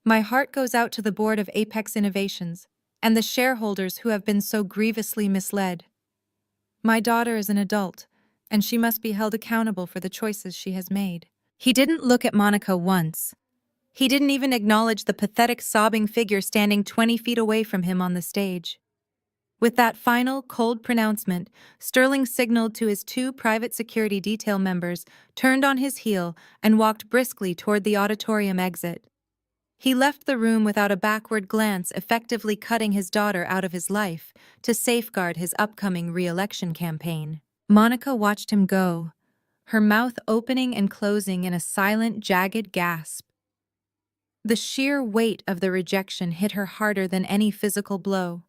My heart goes out to the board of Apex Innovations and the shareholders who have been so grievously misled. My daughter is an adult, and she must be held accountable for the choices she has made." He didn't look at Monica once. He didn't even acknowledge the pathetic, sobbing figure standing 20 feet away from him on the stage. With that final, cold pronouncement, Sterling signaled to his two private security detail members, turned on his heel, and walked briskly toward the auditorium exit. He left the room without a backward glance, effectively cutting his daughter out of his life to safeguard his upcoming re-election campaign. Monica watched him go, her mouth opening and closing in a silent, jagged gasp. The sheer weight of the rejection hit her harder than any physical blow.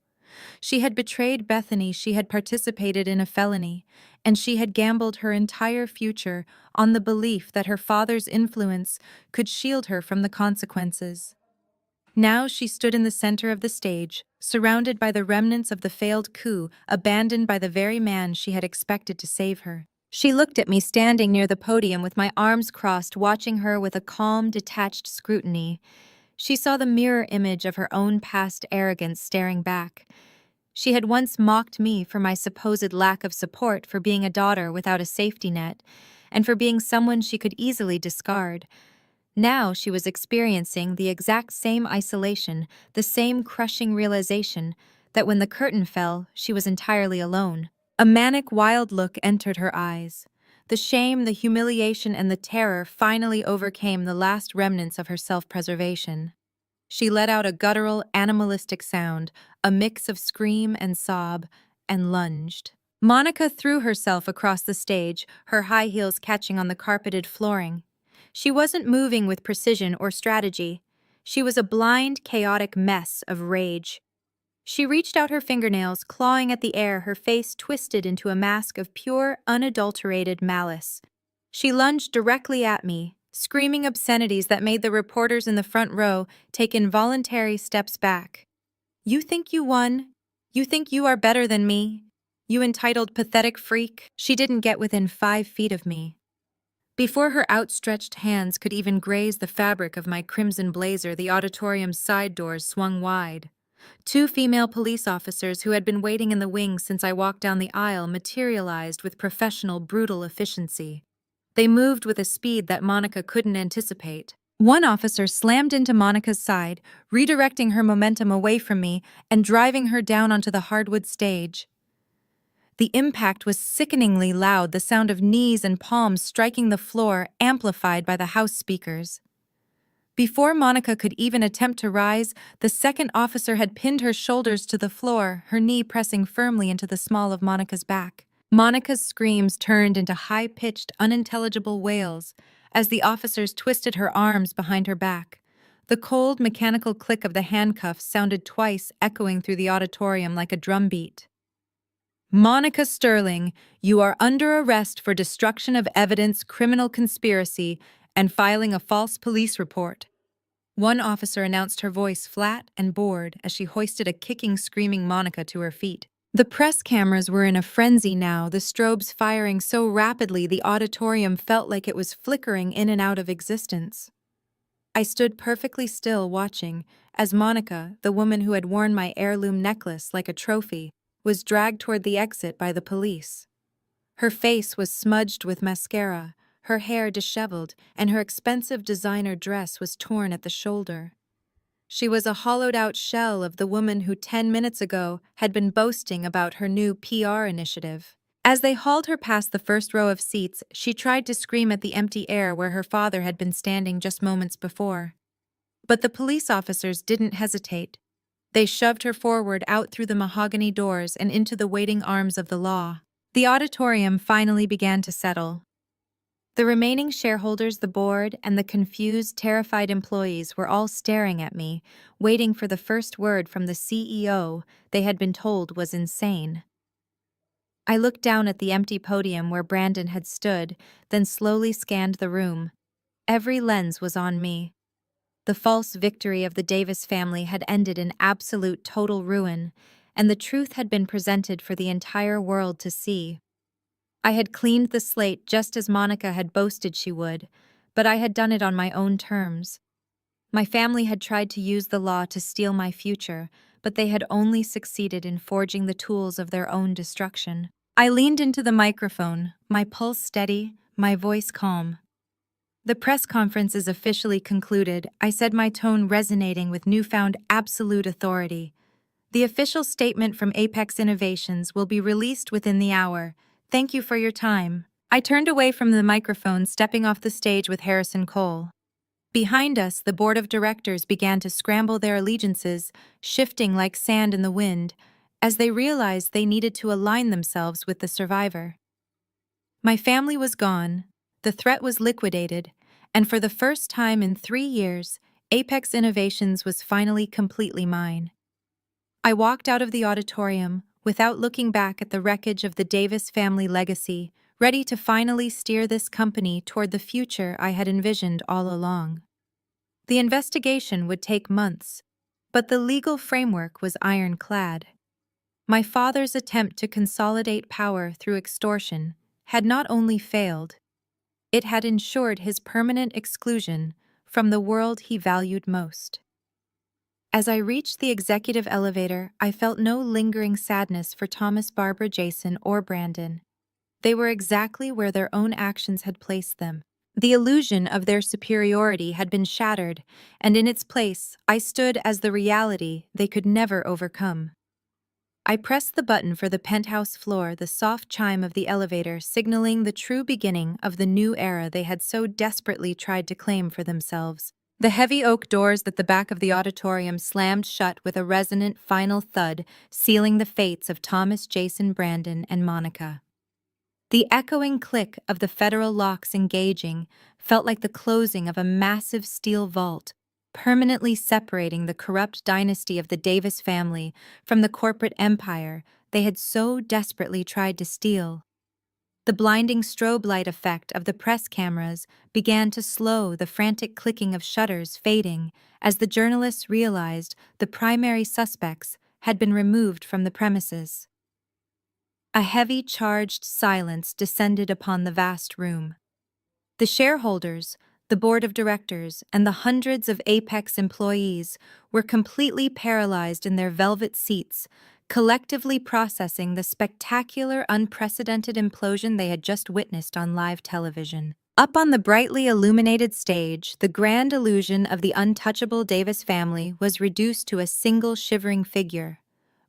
She had betrayed Bethany, she had participated in a felony, and she had gambled her entire future on the belief that her father's influence could shield her from the consequences. Now she stood in the center of the stage, surrounded by the remnants of the failed coup, abandoned by the very man she had expected to save her. She looked at me standing near the podium with my arms crossed, watching her with a calm, detached scrutiny. She saw the mirror image of her own past arrogance staring back. She had once mocked me for my supposed lack of support, for being a daughter without a safety net, and for being someone she could easily discard. Now she was experiencing the exact same isolation, the same crushing realization that when the curtain fell, she was entirely alone. A manic, wild look entered her eyes. The shame, the humiliation, and the terror finally overcame the last remnants of her self-preservation. She let out a guttural, animalistic sound, a mix of scream and sob, and lunged. Monica threw herself across the stage, her high heels catching on the carpeted flooring. She wasn't moving with precision or strategy. She was a blind, chaotic mess of rage. She reached out her fingernails, clawing at the air, her face twisted into a mask of pure, unadulterated malice. She lunged directly at me, screaming obscenities that made the reporters in the front row take involuntary steps back. "You think you won? You think you are better than me? You entitled, pathetic freak?" She didn't get within 5 feet of me. Before her outstretched hands could even graze the fabric of my crimson blazer, the auditorium's side doors swung wide. 2 female police officers who had been waiting in the wings since I walked down the aisle materialized with professional, brutal efficiency. They moved with a speed that Monica couldn't anticipate. One officer slammed into Monica's side, redirecting her momentum away from me and driving her down onto the hardwood stage. The impact was sickeningly loud, the sound of knees and palms striking the floor, amplified by the house speakers. Before Monica could even attempt to rise, the second officer had pinned her shoulders to the floor, her knee pressing firmly into the small of Monica's back. Monica's screams turned into high-pitched, unintelligible wails as the officers twisted her arms behind her back. The cold, mechanical click of the handcuffs sounded twice, echoing through the auditorium like a drumbeat. "Monica Sterling, you are under arrest for destruction of evidence, criminal conspiracy, and filing a false police report," one officer announced, her voice flat and bored as she hoisted a kicking, screaming Monica to her feet. The press cameras were in a frenzy now, the strobes firing so rapidly the auditorium felt like it was flickering in and out of existence. I stood perfectly still, watching, as Monica, the woman who had worn my heirloom necklace like a trophy, was dragged toward the exit by the police. Her face was smudged with mascara, her hair disheveled, and her expensive designer dress was torn at the shoulder. She was a hollowed-out shell of the woman who 10 minutes ago had been boasting about her new PR initiative. As they hauled her past the first row of seats, she tried to scream at the empty air where her father had been standing just moments before. But the police officers didn't hesitate. They shoved her forward, out through the mahogany doors and into the waiting arms of the law. The auditorium finally began to settle. The remaining shareholders, the board, and the confused, terrified employees were all staring at me, waiting for the first word from the CEO they had been told was insane. I looked down at the empty podium where Brandon had stood, then slowly scanned the room. Every lens was on me. The false victory of the Davis family had ended in absolute total ruin, and the truth had been presented for the entire world to see. I had cleaned the slate just as Monica had boasted she would, but I had done it on my own terms. My family had tried to use the law to steal my future, but they had only succeeded in forging the tools of their own destruction. I leaned into the microphone, my pulse steady, my voice calm. "The press conference is officially concluded," I said, my tone resonating with newfound absolute authority. "The official statement from Apex Innovations will be released within the hour. Thank you for your time." I turned away from the microphone, stepping off the stage with Harrison Cole. Behind us, the board of directors began to scramble their allegiances, shifting like sand in the wind, as they realized they needed to align themselves with the survivor. My family was gone, the threat was liquidated, and for the first time in 3 years, Apex Innovations was finally completely mine. I walked out of the auditorium without looking back at the wreckage of the Davis family legacy, ready to finally steer this company toward the future I had envisioned all along. The investigation would take months, but the legal framework was ironclad. My father's attempt to consolidate power through extortion had not only failed, it had ensured his permanent exclusion from the world he valued most. As I reached the executive elevator, I felt no lingering sadness for Thomas, Barbara, Jason, or Brandon. They were exactly where their own actions had placed them. The illusion of their superiority had been shattered, and in its place, I stood as the reality they could never overcome. I pressed the button for the penthouse floor, the soft chime of the elevator signaling the true beginning of the new era they had so desperately tried to claim for themselves. The heavy oak doors at the back of the auditorium slammed shut with a resonant final thud, sealing the fates of Thomas, Jason, Brandon, and Monica. The echoing click of the federal locks engaging felt like the closing of a massive steel vault, permanently separating the corrupt dynasty of the Davis family from the corporate empire they had so desperately tried to steal. The blinding strobe light effect of the press cameras began to slow the frantic clicking of shutters fading as the journalists realized the primary suspects had been removed from the premises. A heavy, charged silence descended upon the vast room. The shareholders, the board of directors, and the hundreds of Apex employees were completely paralyzed in their velvet seats, collectively processing the spectacular, unprecedented implosion they had just witnessed on live television. Up on the brightly illuminated stage, the grand illusion of the untouchable Davis family was reduced to a single shivering figure.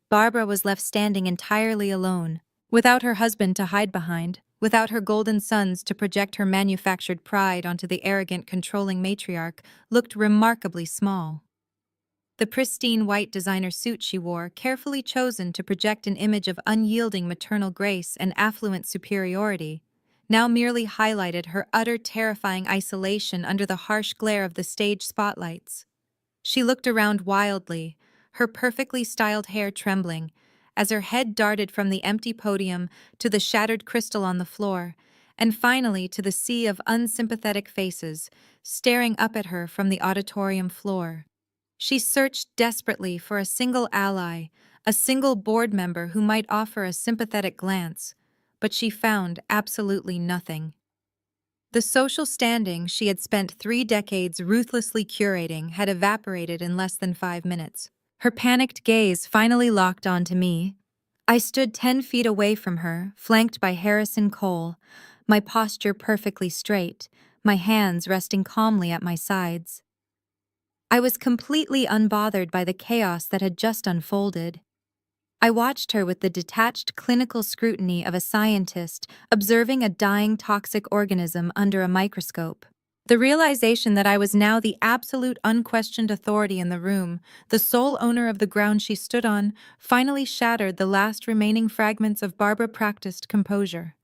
Barbara was left standing entirely alone, without her husband to hide behind, without her golden sons to project her manufactured pride onto the arrogant, controlling matriarch, looked remarkably small. The pristine white designer suit she wore, carefully chosen to project an image of unyielding maternal grace and affluent superiority, now merely highlighted her utter terrifying isolation under the harsh glare of the stage spotlights. She looked around wildly, her perfectly styled hair trembling, as her head darted from the empty podium to the shattered crystal on the floor, and finally to the sea of unsympathetic faces staring up at her from the auditorium floor. She searched desperately for a single ally, a single board member who might offer a sympathetic glance, but she found absolutely nothing. The social standing she had spent 3 decades ruthlessly curating had evaporated in less than 5 minutes. Her panicked gaze finally locked onto me. I stood 10 feet away from her, flanked by Harrison Cole, my posture perfectly straight, my hands resting calmly at my sides. I was completely unbothered by the chaos that had just unfolded. I watched her with the detached clinical scrutiny of a scientist observing a dying toxic organism under a microscope. The realization that I was now the absolute unquestioned authority in the room, the sole owner of the ground she stood on, finally shattered the last remaining fragments of Barbara-practiced composure.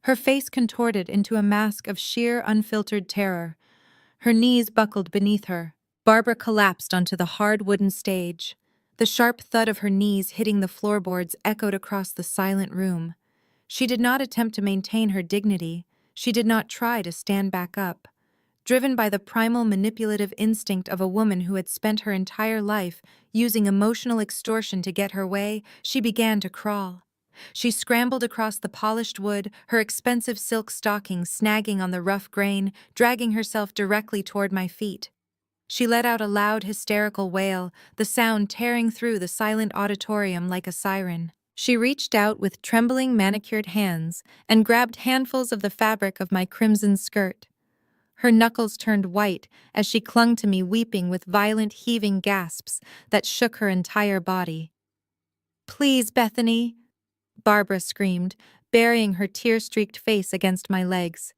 Her face contorted into a mask of sheer, unfiltered terror. Her knees buckled beneath her. Barbara collapsed onto the hard wooden stage. The sharp thud of her knees hitting the floorboards echoed across the silent room. She did not attempt to maintain her dignity. She did not try to stand back up. Driven by the primal manipulative instinct of a woman who had spent her entire life using emotional extortion to get her way, she began to crawl. She scrambled across the polished wood, her expensive silk stockings snagging on the rough grain, dragging herself directly toward my feet. She let out a loud, hysterical wail, the sound tearing through the silent auditorium like a siren. She reached out with trembling, manicured hands and grabbed handfuls of the fabric of my crimson skirt. Her knuckles turned white as she clung to me, weeping with violent, heaving gasps that shook her entire body. "Please, Bethany," Barbara screamed, burying her tear-streaked face against my legs.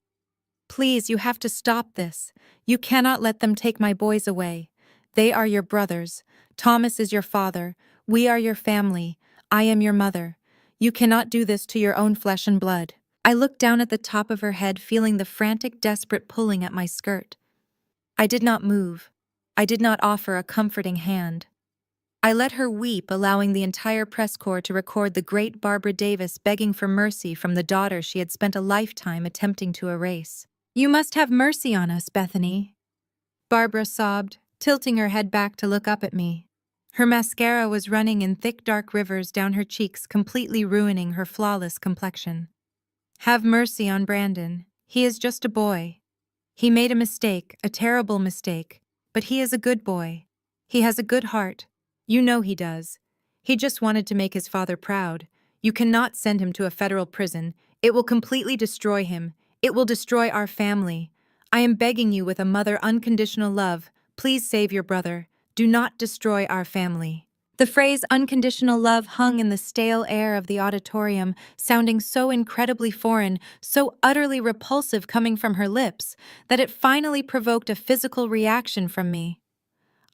Please, you have to stop this. You cannot let them take my boys away. They are your brothers. Thomas is your father. We are your family. I am your mother. You cannot do this to your own flesh and blood. I looked down at the top of her head, feeling the frantic, desperate pulling at my skirt. I did not move. I did not offer a comforting hand. I let her weep, allowing the entire press corps to record the great Barbara Davis begging for mercy from the daughter she had spent a lifetime attempting to erase. You must have mercy on us, Bethany, Barbara sobbed, tilting her head back to look up at me. Her mascara was running in thick dark rivers down her cheeks, completely ruining her flawless complexion. Have mercy on Brandon. He is just a boy. He made a mistake, a terrible mistake, but he is a good boy. He has a good heart. You know he does. He just wanted to make his father proud. You cannot send him to a federal prison. It will completely destroy him. It will destroy our family. I am begging you with a mother unconditional love, please save your brother. Do not destroy our family. The phrase unconditional love hung in the stale air of the auditorium, sounding so incredibly foreign, so utterly repulsive coming from her lips, that it finally provoked a physical reaction from me.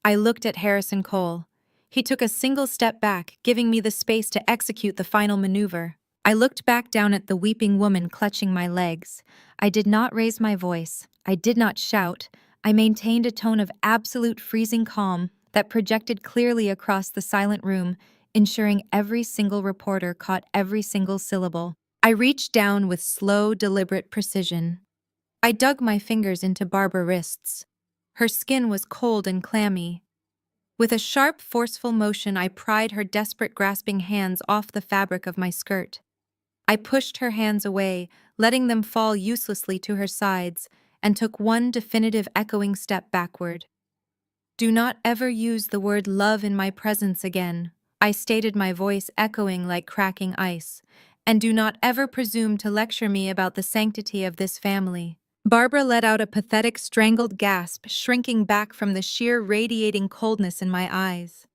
I looked at Harrison Cole. He took a single step back, giving me the space to execute the final maneuver. I looked back down at the weeping woman clutching my legs. I did not raise my voice. I did not shout. I maintained a tone of absolute freezing calm that projected clearly across the silent room, ensuring every single reporter caught every single syllable. I reached down with slow, deliberate precision. I dug my fingers into Barbara's wrists. Her skin was cold and clammy. With a sharp, forceful motion, I pried her desperate, grasping hands off the fabric of my skirt. I pushed her hands away, letting them fall uselessly to her sides, and took one definitive, echoing step backward. Do not ever use the word love in my presence again, I stated, my voice echoing like cracking ice. And do not ever presume to lecture me about the sanctity of this family. Barbara let out a pathetic, strangled gasp, shrinking back from the sheer radiating coldness in my eyes.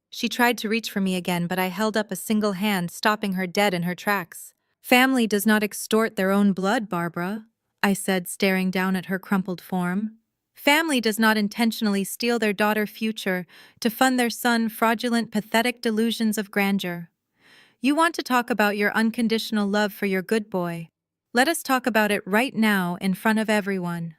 She tried to reach for me again, but I held up a single hand, stopping her dead in her tracks. Family does not extort their own blood, Barbara, I said, staring down at her crumpled form. Family does not intentionally steal their daughter's future to fund their son's fraudulent, pathetic delusions of grandeur. You want to talk about your unconditional love for your good boy. Let us talk about it right now in front of everyone.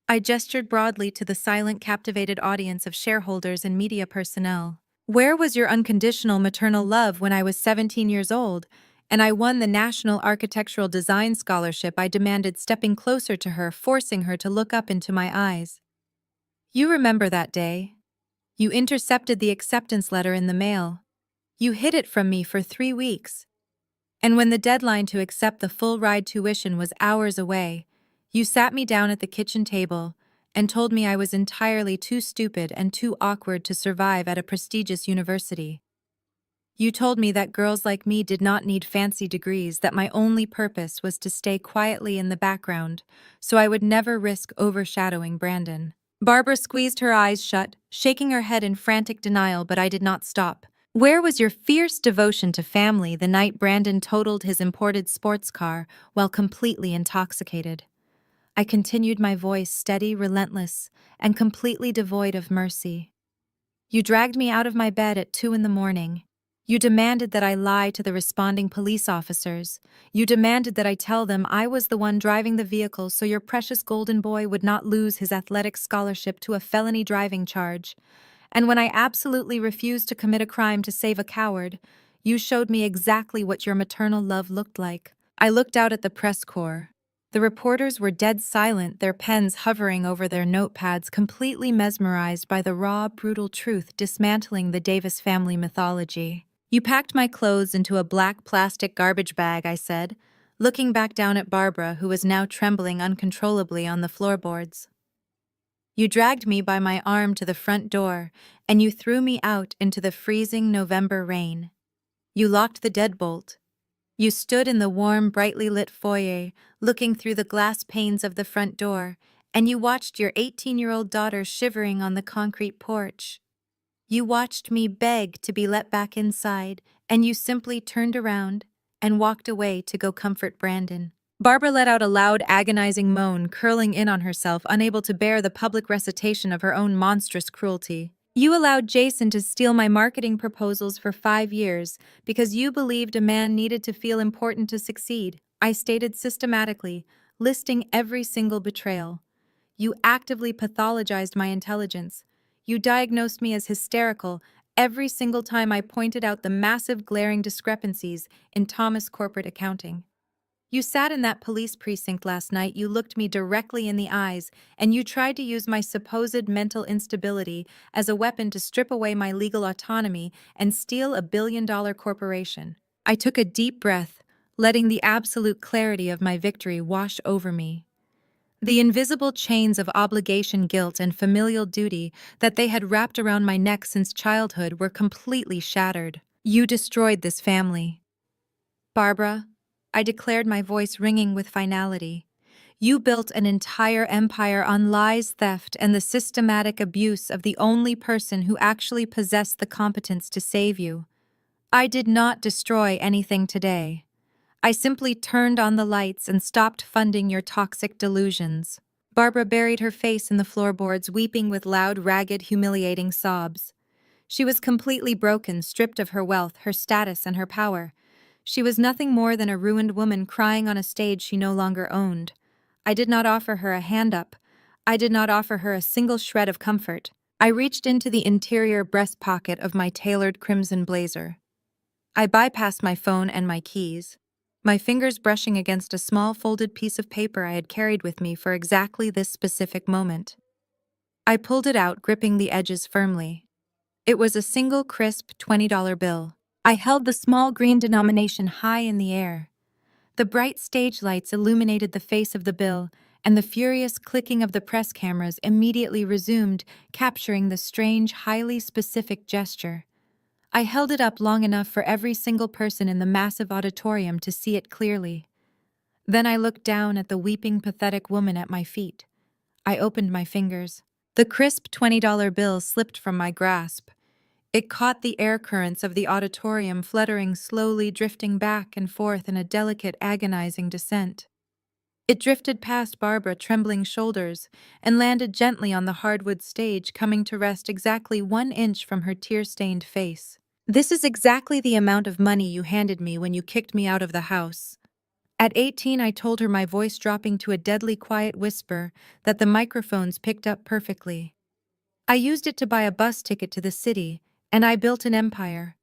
I gestured broadly to the silent, captivated audience of shareholders and media personnel. Where was your unconditional maternal love when I was 17 years old, and I won the National Architectural Design Scholarship? I demanded, stepping closer to her, forcing her to look up into my eyes. You remember that day? You intercepted the acceptance letter in the mail. You hid it from me for 3 weeks. And when the deadline to accept the full ride tuition was hours away, you sat me down at the kitchen table and told me I was entirely too stupid and too awkward to survive at a prestigious university. You told me that girls like me did not need fancy degrees, that my only purpose was to stay quietly in the background, so I would never risk overshadowing Brandon. Barbara squeezed her eyes shut, shaking her head in frantic denial, but I did not stop. Where was your fierce devotion to family the night Brandon totaled his imported sports car while completely intoxicated? I continued, my voice steady, relentless, and completely devoid of mercy. You dragged me out of my bed at 2 a.m. You demanded that I lie to the responding police officers. You demanded that I tell them I was the one driving the vehicle so your precious golden boy would not lose his athletic scholarship to a felony driving charge. And when I absolutely refused to commit a crime to save a coward, you showed me exactly what your maternal love looked like. I looked out at the press corps. The reporters were dead silent, their pens hovering over their notepads, completely mesmerized by the raw, brutal truth dismantling the Davis family mythology. You packed my clothes into a black plastic garbage bag, I said, looking back down at Barbara, who was now trembling uncontrollably on the floorboards. You dragged me by my arm to the front door, and you threw me out into the freezing November rain. You locked the deadbolt. You stood in the warm, brightly lit foyer, looking through the glass panes of the front door, and you watched your 18-year-old daughter shivering on the concrete porch. You watched me beg to be let back inside, and you simply turned around and walked away to go comfort Brandon. Barbara let out a loud, agonizing moan, curling in on herself, unable to bear the public recitation of her own monstrous cruelty. You allowed Jason to steal my marketing proposals for 5 years because you believed a man needed to feel important to succeed, I stated systematically, listing every single betrayal. You actively pathologized my intelligence. You diagnosed me as hysterical every single time I pointed out the massive glaring discrepancies in Thomas corporate accounting. You sat in that police precinct last night, you looked me directly in the eyes, and you tried to use my supposed mental instability as a weapon to strip away my legal autonomy and steal a billion-dollar corporation. I took a deep breath, letting the absolute clarity of my victory wash over me. The invisible chains of obligation, guilt, and familial duty that they had wrapped around my neck since childhood were completely shattered. You destroyed this family. Barbara, I declared, my voice ringing with finality. You built an entire empire on lies, theft, and the systematic abuse of the only person who actually possessed the competence to save you. I did not destroy anything today. I simply turned on the lights and stopped funding your toxic delusions. Barbara buried her face in the floorboards, weeping with loud, ragged, humiliating sobs. She was completely broken, stripped of her wealth, her status, and her power. She was nothing more than a ruined woman crying on a stage she no longer owned. I did not offer her a hand up. I did not offer her a single shred of comfort. I reached into the interior breast pocket of my tailored crimson blazer. I bypassed my phone and my keys, my fingers brushing against a small folded piece of paper I had carried with me for exactly this specific moment. I pulled it out, gripping the edges firmly. It was a single crisp $20 bill. I held the small green denomination high in the air. The bright stage lights illuminated the face of the bill, and the furious clicking of the press cameras immediately resumed, capturing the strange, highly specific gesture. I held it up long enough for every single person in the massive auditorium to see it clearly. Then I looked down at the weeping, pathetic woman at my feet. I opened my fingers. The crisp $20 bill slipped from my grasp. It caught the air currents of the auditorium, fluttering slowly, drifting back and forth in a delicate, agonizing descent. It drifted past Barbara's trembling shoulders and landed gently on the hardwood stage, coming to rest exactly 1 inch from her tear-stained face. This is exactly the amount of money you handed me when you kicked me out of the house. At 18, I told her, my voice dropping to a deadly quiet whisper that the microphones picked up perfectly. I used it to buy a bus ticket to the city, and I built an empire.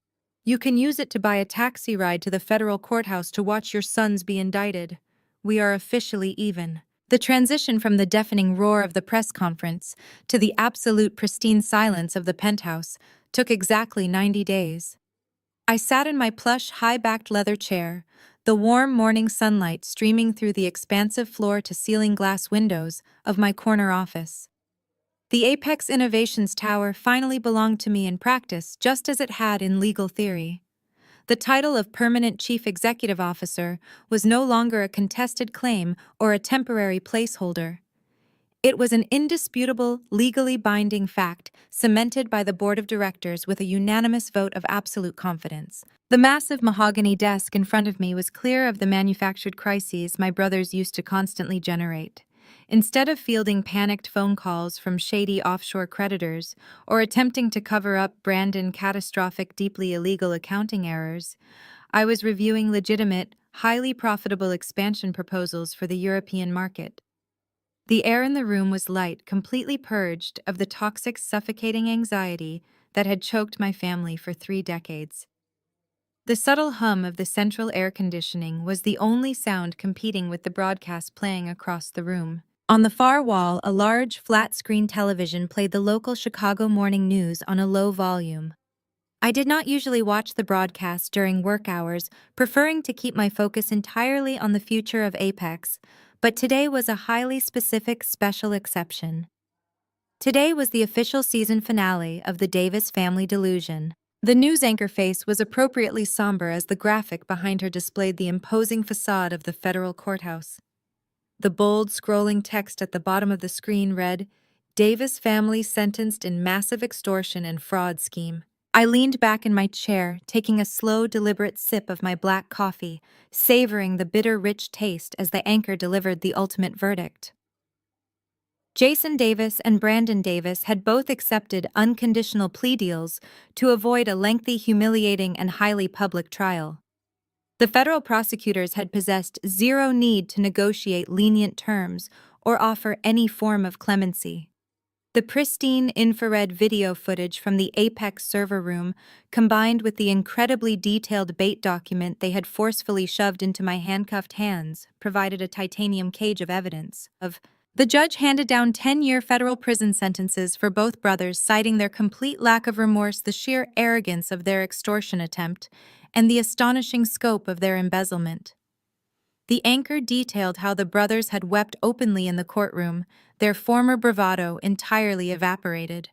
You can use it to buy a taxi ride to the federal courthouse to watch your sons be indicted. We are officially even. The transition from the deafening roar of the press conference to the absolute pristine silence of the penthouse took exactly 90 days. I sat in my plush, high-backed leather chair, the warm morning sunlight streaming through the expansive floor-to-ceiling glass windows of my corner office. The Apex Innovations Tower finally belonged to me in practice, just as it had in legal theory. The title of Permanent Chief Executive Officer was no longer a contested claim or a temporary placeholder. It was an indisputable, legally binding fact, cemented by the board of directors with a unanimous vote of absolute confidence. The massive mahogany desk in front of me was clear of the manufactured crises my brothers used to constantly generate. Instead of fielding panicked phone calls from shady offshore creditors or attempting to cover up Brandon's catastrophic, deeply illegal accounting errors, I was reviewing legitimate, highly profitable expansion proposals for the European market. The air in the room was light, completely purged of the toxic, suffocating anxiety that had choked my family for 3 decades. The subtle hum of the central air conditioning was the only sound competing with the broadcast playing across the room. On the far wall, a large, flat-screen television played the local Chicago morning news on a low volume. I did not usually watch the broadcast during work hours, preferring to keep my focus entirely on the future of Apex, but today was a highly specific, special exception. Today was the official season finale of The Davis Family Delusion. The news anchor face was appropriately somber as the graphic behind her displayed the imposing facade of the federal courthouse. The bold, scrolling text at the bottom of the screen read, "Davis family sentenced in massive extortion and fraud scheme." I leaned back in my chair, taking a slow, deliberate sip of my black coffee, savoring the bitter, rich taste as the anchor delivered the ultimate verdict. Jason Davis and Brandon Davis had both accepted unconditional plea deals to avoid a lengthy, humiliating, and highly public trial. The federal prosecutors had possessed zero need to negotiate lenient terms or offer any form of clemency. The pristine infrared video footage from the Apex server room, combined with the incredibly detailed bait document they had forcefully shoved into my handcuffed hands, provided a titanium cage of evidence. The judge handed down 10-year federal prison sentences for both brothers, citing their complete lack of remorse, the sheer arrogance of their extortion attempt, and the astonishing scope of their embezzlement. The anchor detailed how the brothers had wept openly in the courtroom, their former bravado entirely evaporated.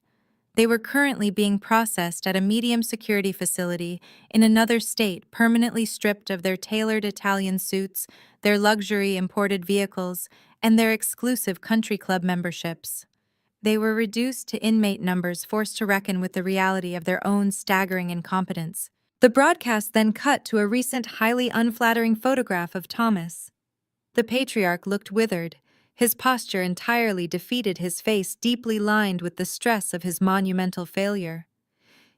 They were currently being processed at a medium-security facility in another state, permanently stripped of their tailored Italian suits, their luxury imported vehicles, and their exclusive country club memberships. They were reduced to inmate numbers, forced to reckon with the reality of their own staggering incompetence. The broadcast then cut to a recent, highly unflattering photograph of Thomas. The patriarch looked withered, his posture entirely defeated, his face deeply lined with the stress of his monumental failure.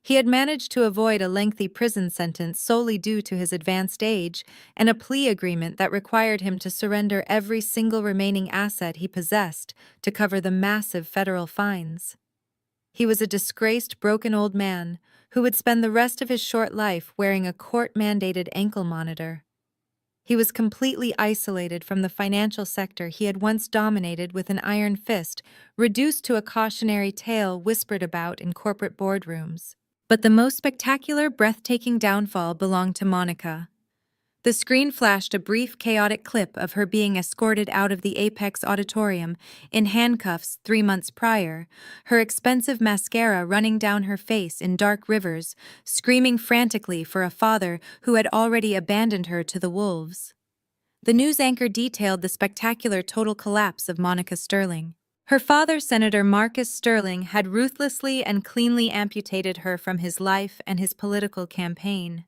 He had managed to avoid a lengthy prison sentence solely due to his advanced age and a plea agreement that required him to surrender every single remaining asset he possessed to cover the massive federal fines. He was a disgraced, broken old man who would spend the rest of his short life wearing a court-mandated ankle monitor. He was completely isolated from the financial sector he had once dominated with an iron fist, reduced to a cautionary tale whispered about in corporate boardrooms. But the most spectacular, breathtaking downfall belonged to Monica. The screen flashed a brief, chaotic clip of her being escorted out of the Apex auditorium in handcuffs 3 months prior, her expensive mascara running down her face in dark rivers, screaming frantically for a father who had already abandoned her to the wolves. The news anchor detailed the spectacular total collapse of Monica Sterling. Her father, Senator Marcus Sterling, had ruthlessly and cleanly amputated her from his life and his political campaign.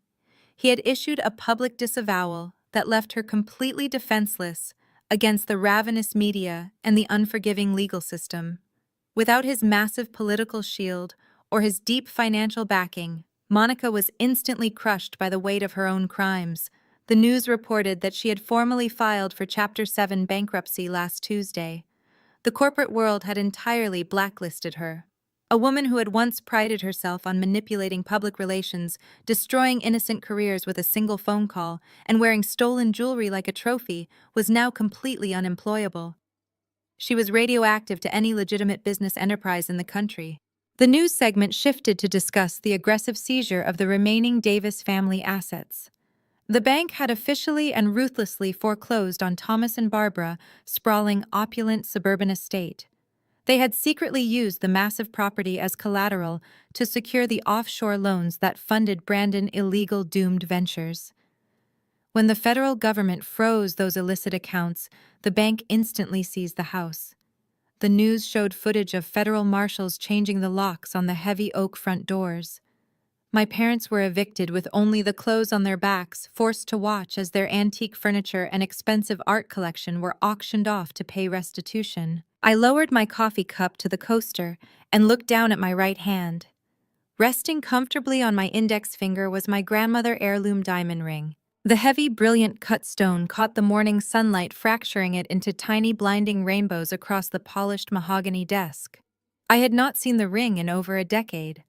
He had issued a public disavowal that left her completely defenseless against the ravenous media and the unforgiving legal system. Without his massive political shield or his deep financial backing, Monica was instantly crushed by the weight of her own crimes. The news reported that she had formally filed for Chapter 7 bankruptcy last Tuesday. The corporate world had entirely blacklisted her. A woman who had once prided herself on manipulating public relations, destroying innocent careers with a single phone call, and wearing stolen jewelry like a trophy, was now completely unemployable. She was radioactive to any legitimate business enterprise in the country. The news segment shifted to discuss the aggressive seizure of the remaining Davis family assets. The bank had officially and ruthlessly foreclosed on Thomas and Barbara's sprawling, opulent suburban estate. They had secretly used the massive property as collateral to secure the offshore loans that funded Brandon's illegal doomed ventures. When the federal government froze those illicit accounts, the bank instantly seized the house. The news showed footage of federal marshals changing the locks on the heavy oak front doors. My parents were evicted with only the clothes on their backs, forced to watch as their antique furniture and expensive art collection were auctioned off to pay restitution. I lowered my coffee cup to the coaster and looked down at my right hand. Resting comfortably on my index finger was my grandmother heirloom diamond ring. The heavy, brilliant cut stone caught the morning sunlight, fracturing it into tiny, blinding rainbows across the polished mahogany desk. I had not seen the ring in over a decade.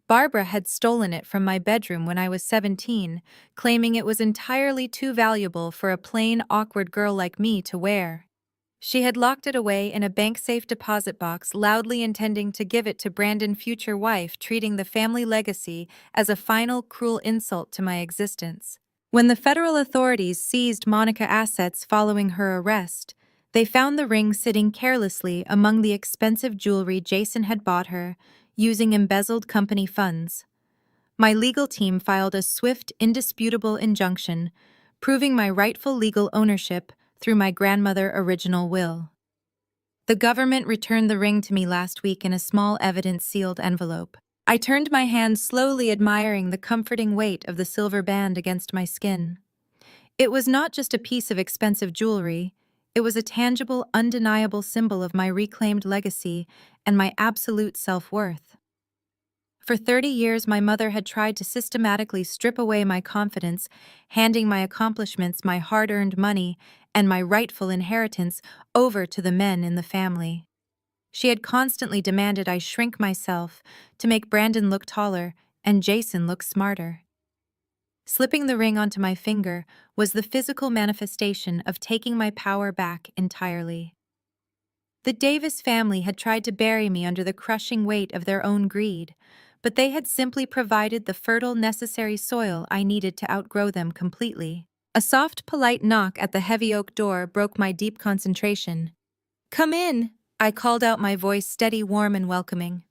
Barbara had stolen it from my bedroom when I was 17, claiming it was entirely too valuable for a plain, awkward girl like me to wear. She had locked it away in a bank-safe deposit box, loudly intending to give it to Brandon's future wife, treating the family legacy as a final, cruel insult to my existence. When the federal authorities seized Monica's assets following her arrest, they found the ring sitting carelessly among the expensive jewelry Jason had bought her, using embezzled company funds. My legal team filed a swift, indisputable injunction, proving my rightful legal ownership through my grandmother's original will. The government returned the ring to me last week in a small evidence-sealed envelope. I turned my hand slowly, admiring the comforting weight of the silver band against my skin. It was not just a piece of expensive jewelry, it was a tangible, undeniable symbol of my reclaimed legacy and my absolute self-worth. For 30 years, my mother had tried to systematically strip away my confidence, handing my accomplishments, my hard-earned money, and my rightful inheritance over to the men in the family. She had constantly demanded I shrink myself to make Brandon look taller and Jason look smarter. Slipping the ring onto my finger was the physical manifestation of taking my power back entirely. The Davis family had tried to bury me under the crushing weight of their own greed, but they had simply provided the fertile, necessary soil I needed to outgrow them completely. A soft, polite knock at the heavy oak door broke my deep concentration. "Come in," I called out, my voice steady, warm, and welcoming.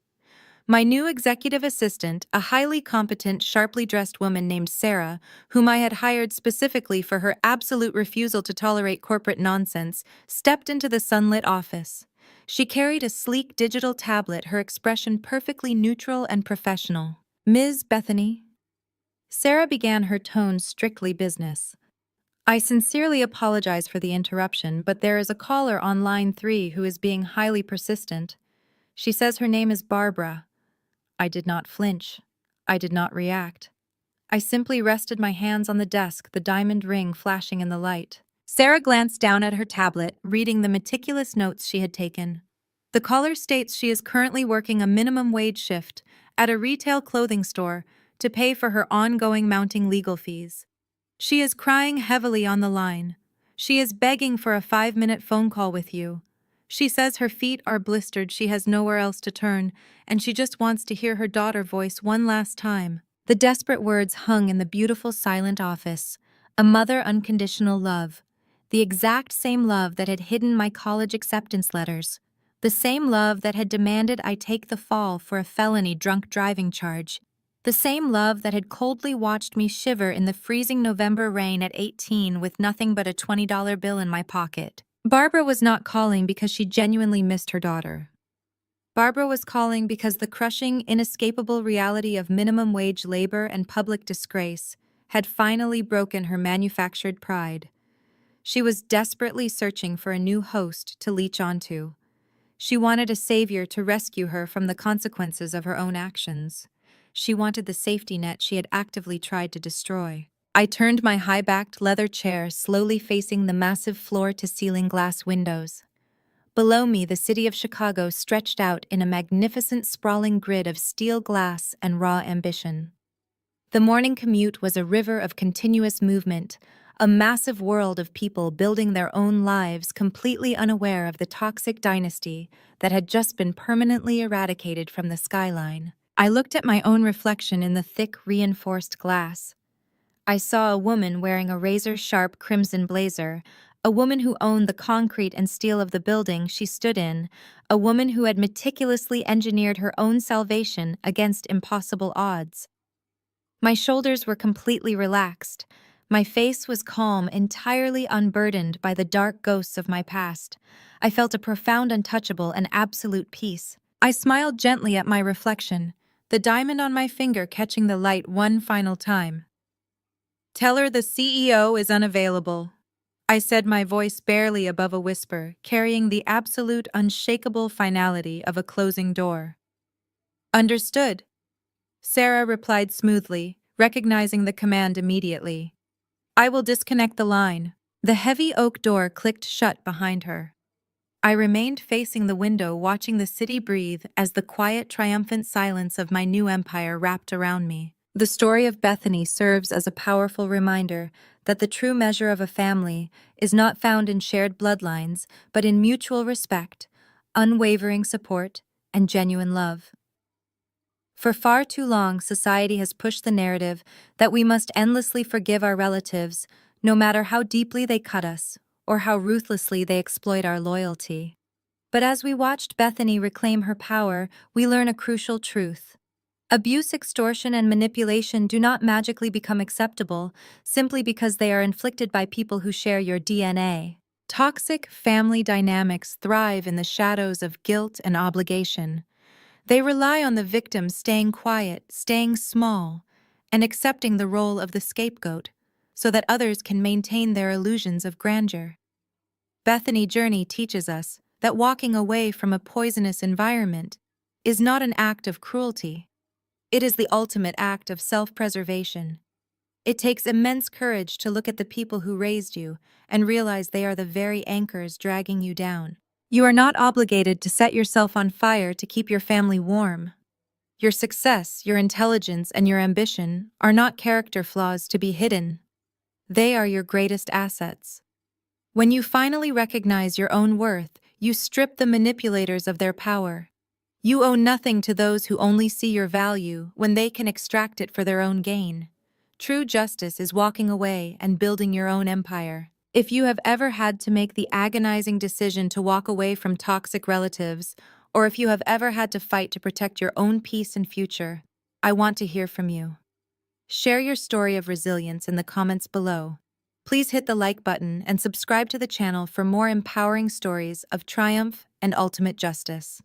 My new executive assistant, a highly competent, sharply dressed woman named Sarah, whom I had hired specifically for her absolute refusal to tolerate corporate nonsense, stepped into the sunlit office. She carried a sleek digital tablet, her expression perfectly neutral and professional. "Ms. Bethany?" Sarah began, her tone strictly business. "I sincerely apologize for the interruption, but there is a caller on line 3 who is being highly persistent. She says her name is Barbara." I did not flinch. I did not react. I simply rested my hands on the desk, the diamond ring flashing in the light. Sarah glanced down at her tablet, reading the meticulous notes she had taken. "The caller states she is currently working a minimum wage shift at a retail clothing store to pay for her ongoing mounting legal fees. She is crying heavily on the line. She is begging for a 5-minute phone call with you. She says her feet are blistered, she has nowhere else to turn, and she just wants to hear her daughter voice one last time." The desperate words hung in the beautiful, silent office. A mother unconditional love. The exact same love that had hidden my college acceptance letters. The same love that had demanded I take the fall for a felony drunk driving charge. The same love that had coldly watched me shiver in the freezing November rain at 18 with nothing but a $20 bill in my pocket. Barbara was not calling because she genuinely missed her daughter. Barbara was calling because the crushing, inescapable reality of minimum wage labor and public disgrace had finally broken her manufactured pride. She was desperately searching for a new host to leech onto. She wanted a savior to rescue her from the consequences of her own actions. She wanted the safety net she had actively tried to destroy. I turned my high-backed leather chair, slowly facing the massive floor-to-ceiling glass windows. Below me, the city of Chicago stretched out in a magnificent, sprawling grid of steel glass and raw ambition. The morning commute was a river of continuous movement, a massive world of people building their own lives, completely unaware of the toxic dynasty that had just been permanently eradicated from the skyline. I looked at my own reflection in the thick, reinforced glass. I saw a woman wearing a razor-sharp crimson blazer, a woman who owned the concrete and steel of the building she stood in, a woman who had meticulously engineered her own salvation against impossible odds. My shoulders were completely relaxed. My face was calm, entirely unburdened by the dark ghosts of my past. I felt a profound, untouchable, and absolute peace. I smiled gently at my reflection, the diamond on my finger catching the light one final time. "Tell her the CEO is unavailable," I said, my voice barely above a whisper, carrying the absolute, unshakable finality of a closing door. "Understood," Sarah replied smoothly, recognizing the command immediately. "I will disconnect the line." The heavy oak door clicked shut behind her. I remained facing the window, watching the city breathe as the quiet, triumphant silence of my new empire wrapped around me. The story of Bethany serves as a powerful reminder that the true measure of a family is not found in shared bloodlines, but in mutual respect, unwavering support, and genuine love. For far too long, society has pushed the narrative that we must endlessly forgive our relatives, no matter how deeply they cut us, or how ruthlessly they exploit our loyalty. But as we watched Bethany reclaim her power, we learn a crucial truth. Abuse, extortion, and manipulation do not magically become acceptable simply because they are inflicted by people who share your DNA. Toxic family dynamics thrive in the shadows of guilt and obligation. They rely on the victim staying quiet, staying small, and accepting the role of the scapegoat so that others can maintain their illusions of grandeur. Bethany Journey teaches us that walking away from a poisonous environment is not an act of cruelty. It is the ultimate act of self-preservation. It takes immense courage to look at the people who raised you and realize they are the very anchors dragging you down. You are not obligated to set yourself on fire to keep your family warm. Your success, your intelligence, and your ambition are not character flaws to be hidden. They are your greatest assets. When you finally recognize your own worth, you strip the manipulators of their power. You owe nothing to those who only see your value when they can extract it for their own gain. True justice is walking away and building your own empire. If you have ever had to make the agonizing decision to walk away from toxic relatives, or if you have ever had to fight to protect your own peace and future, I want to hear from you. Share your story of resilience in the comments below. Please hit the like button and subscribe to the channel for more empowering stories of triumph and ultimate justice.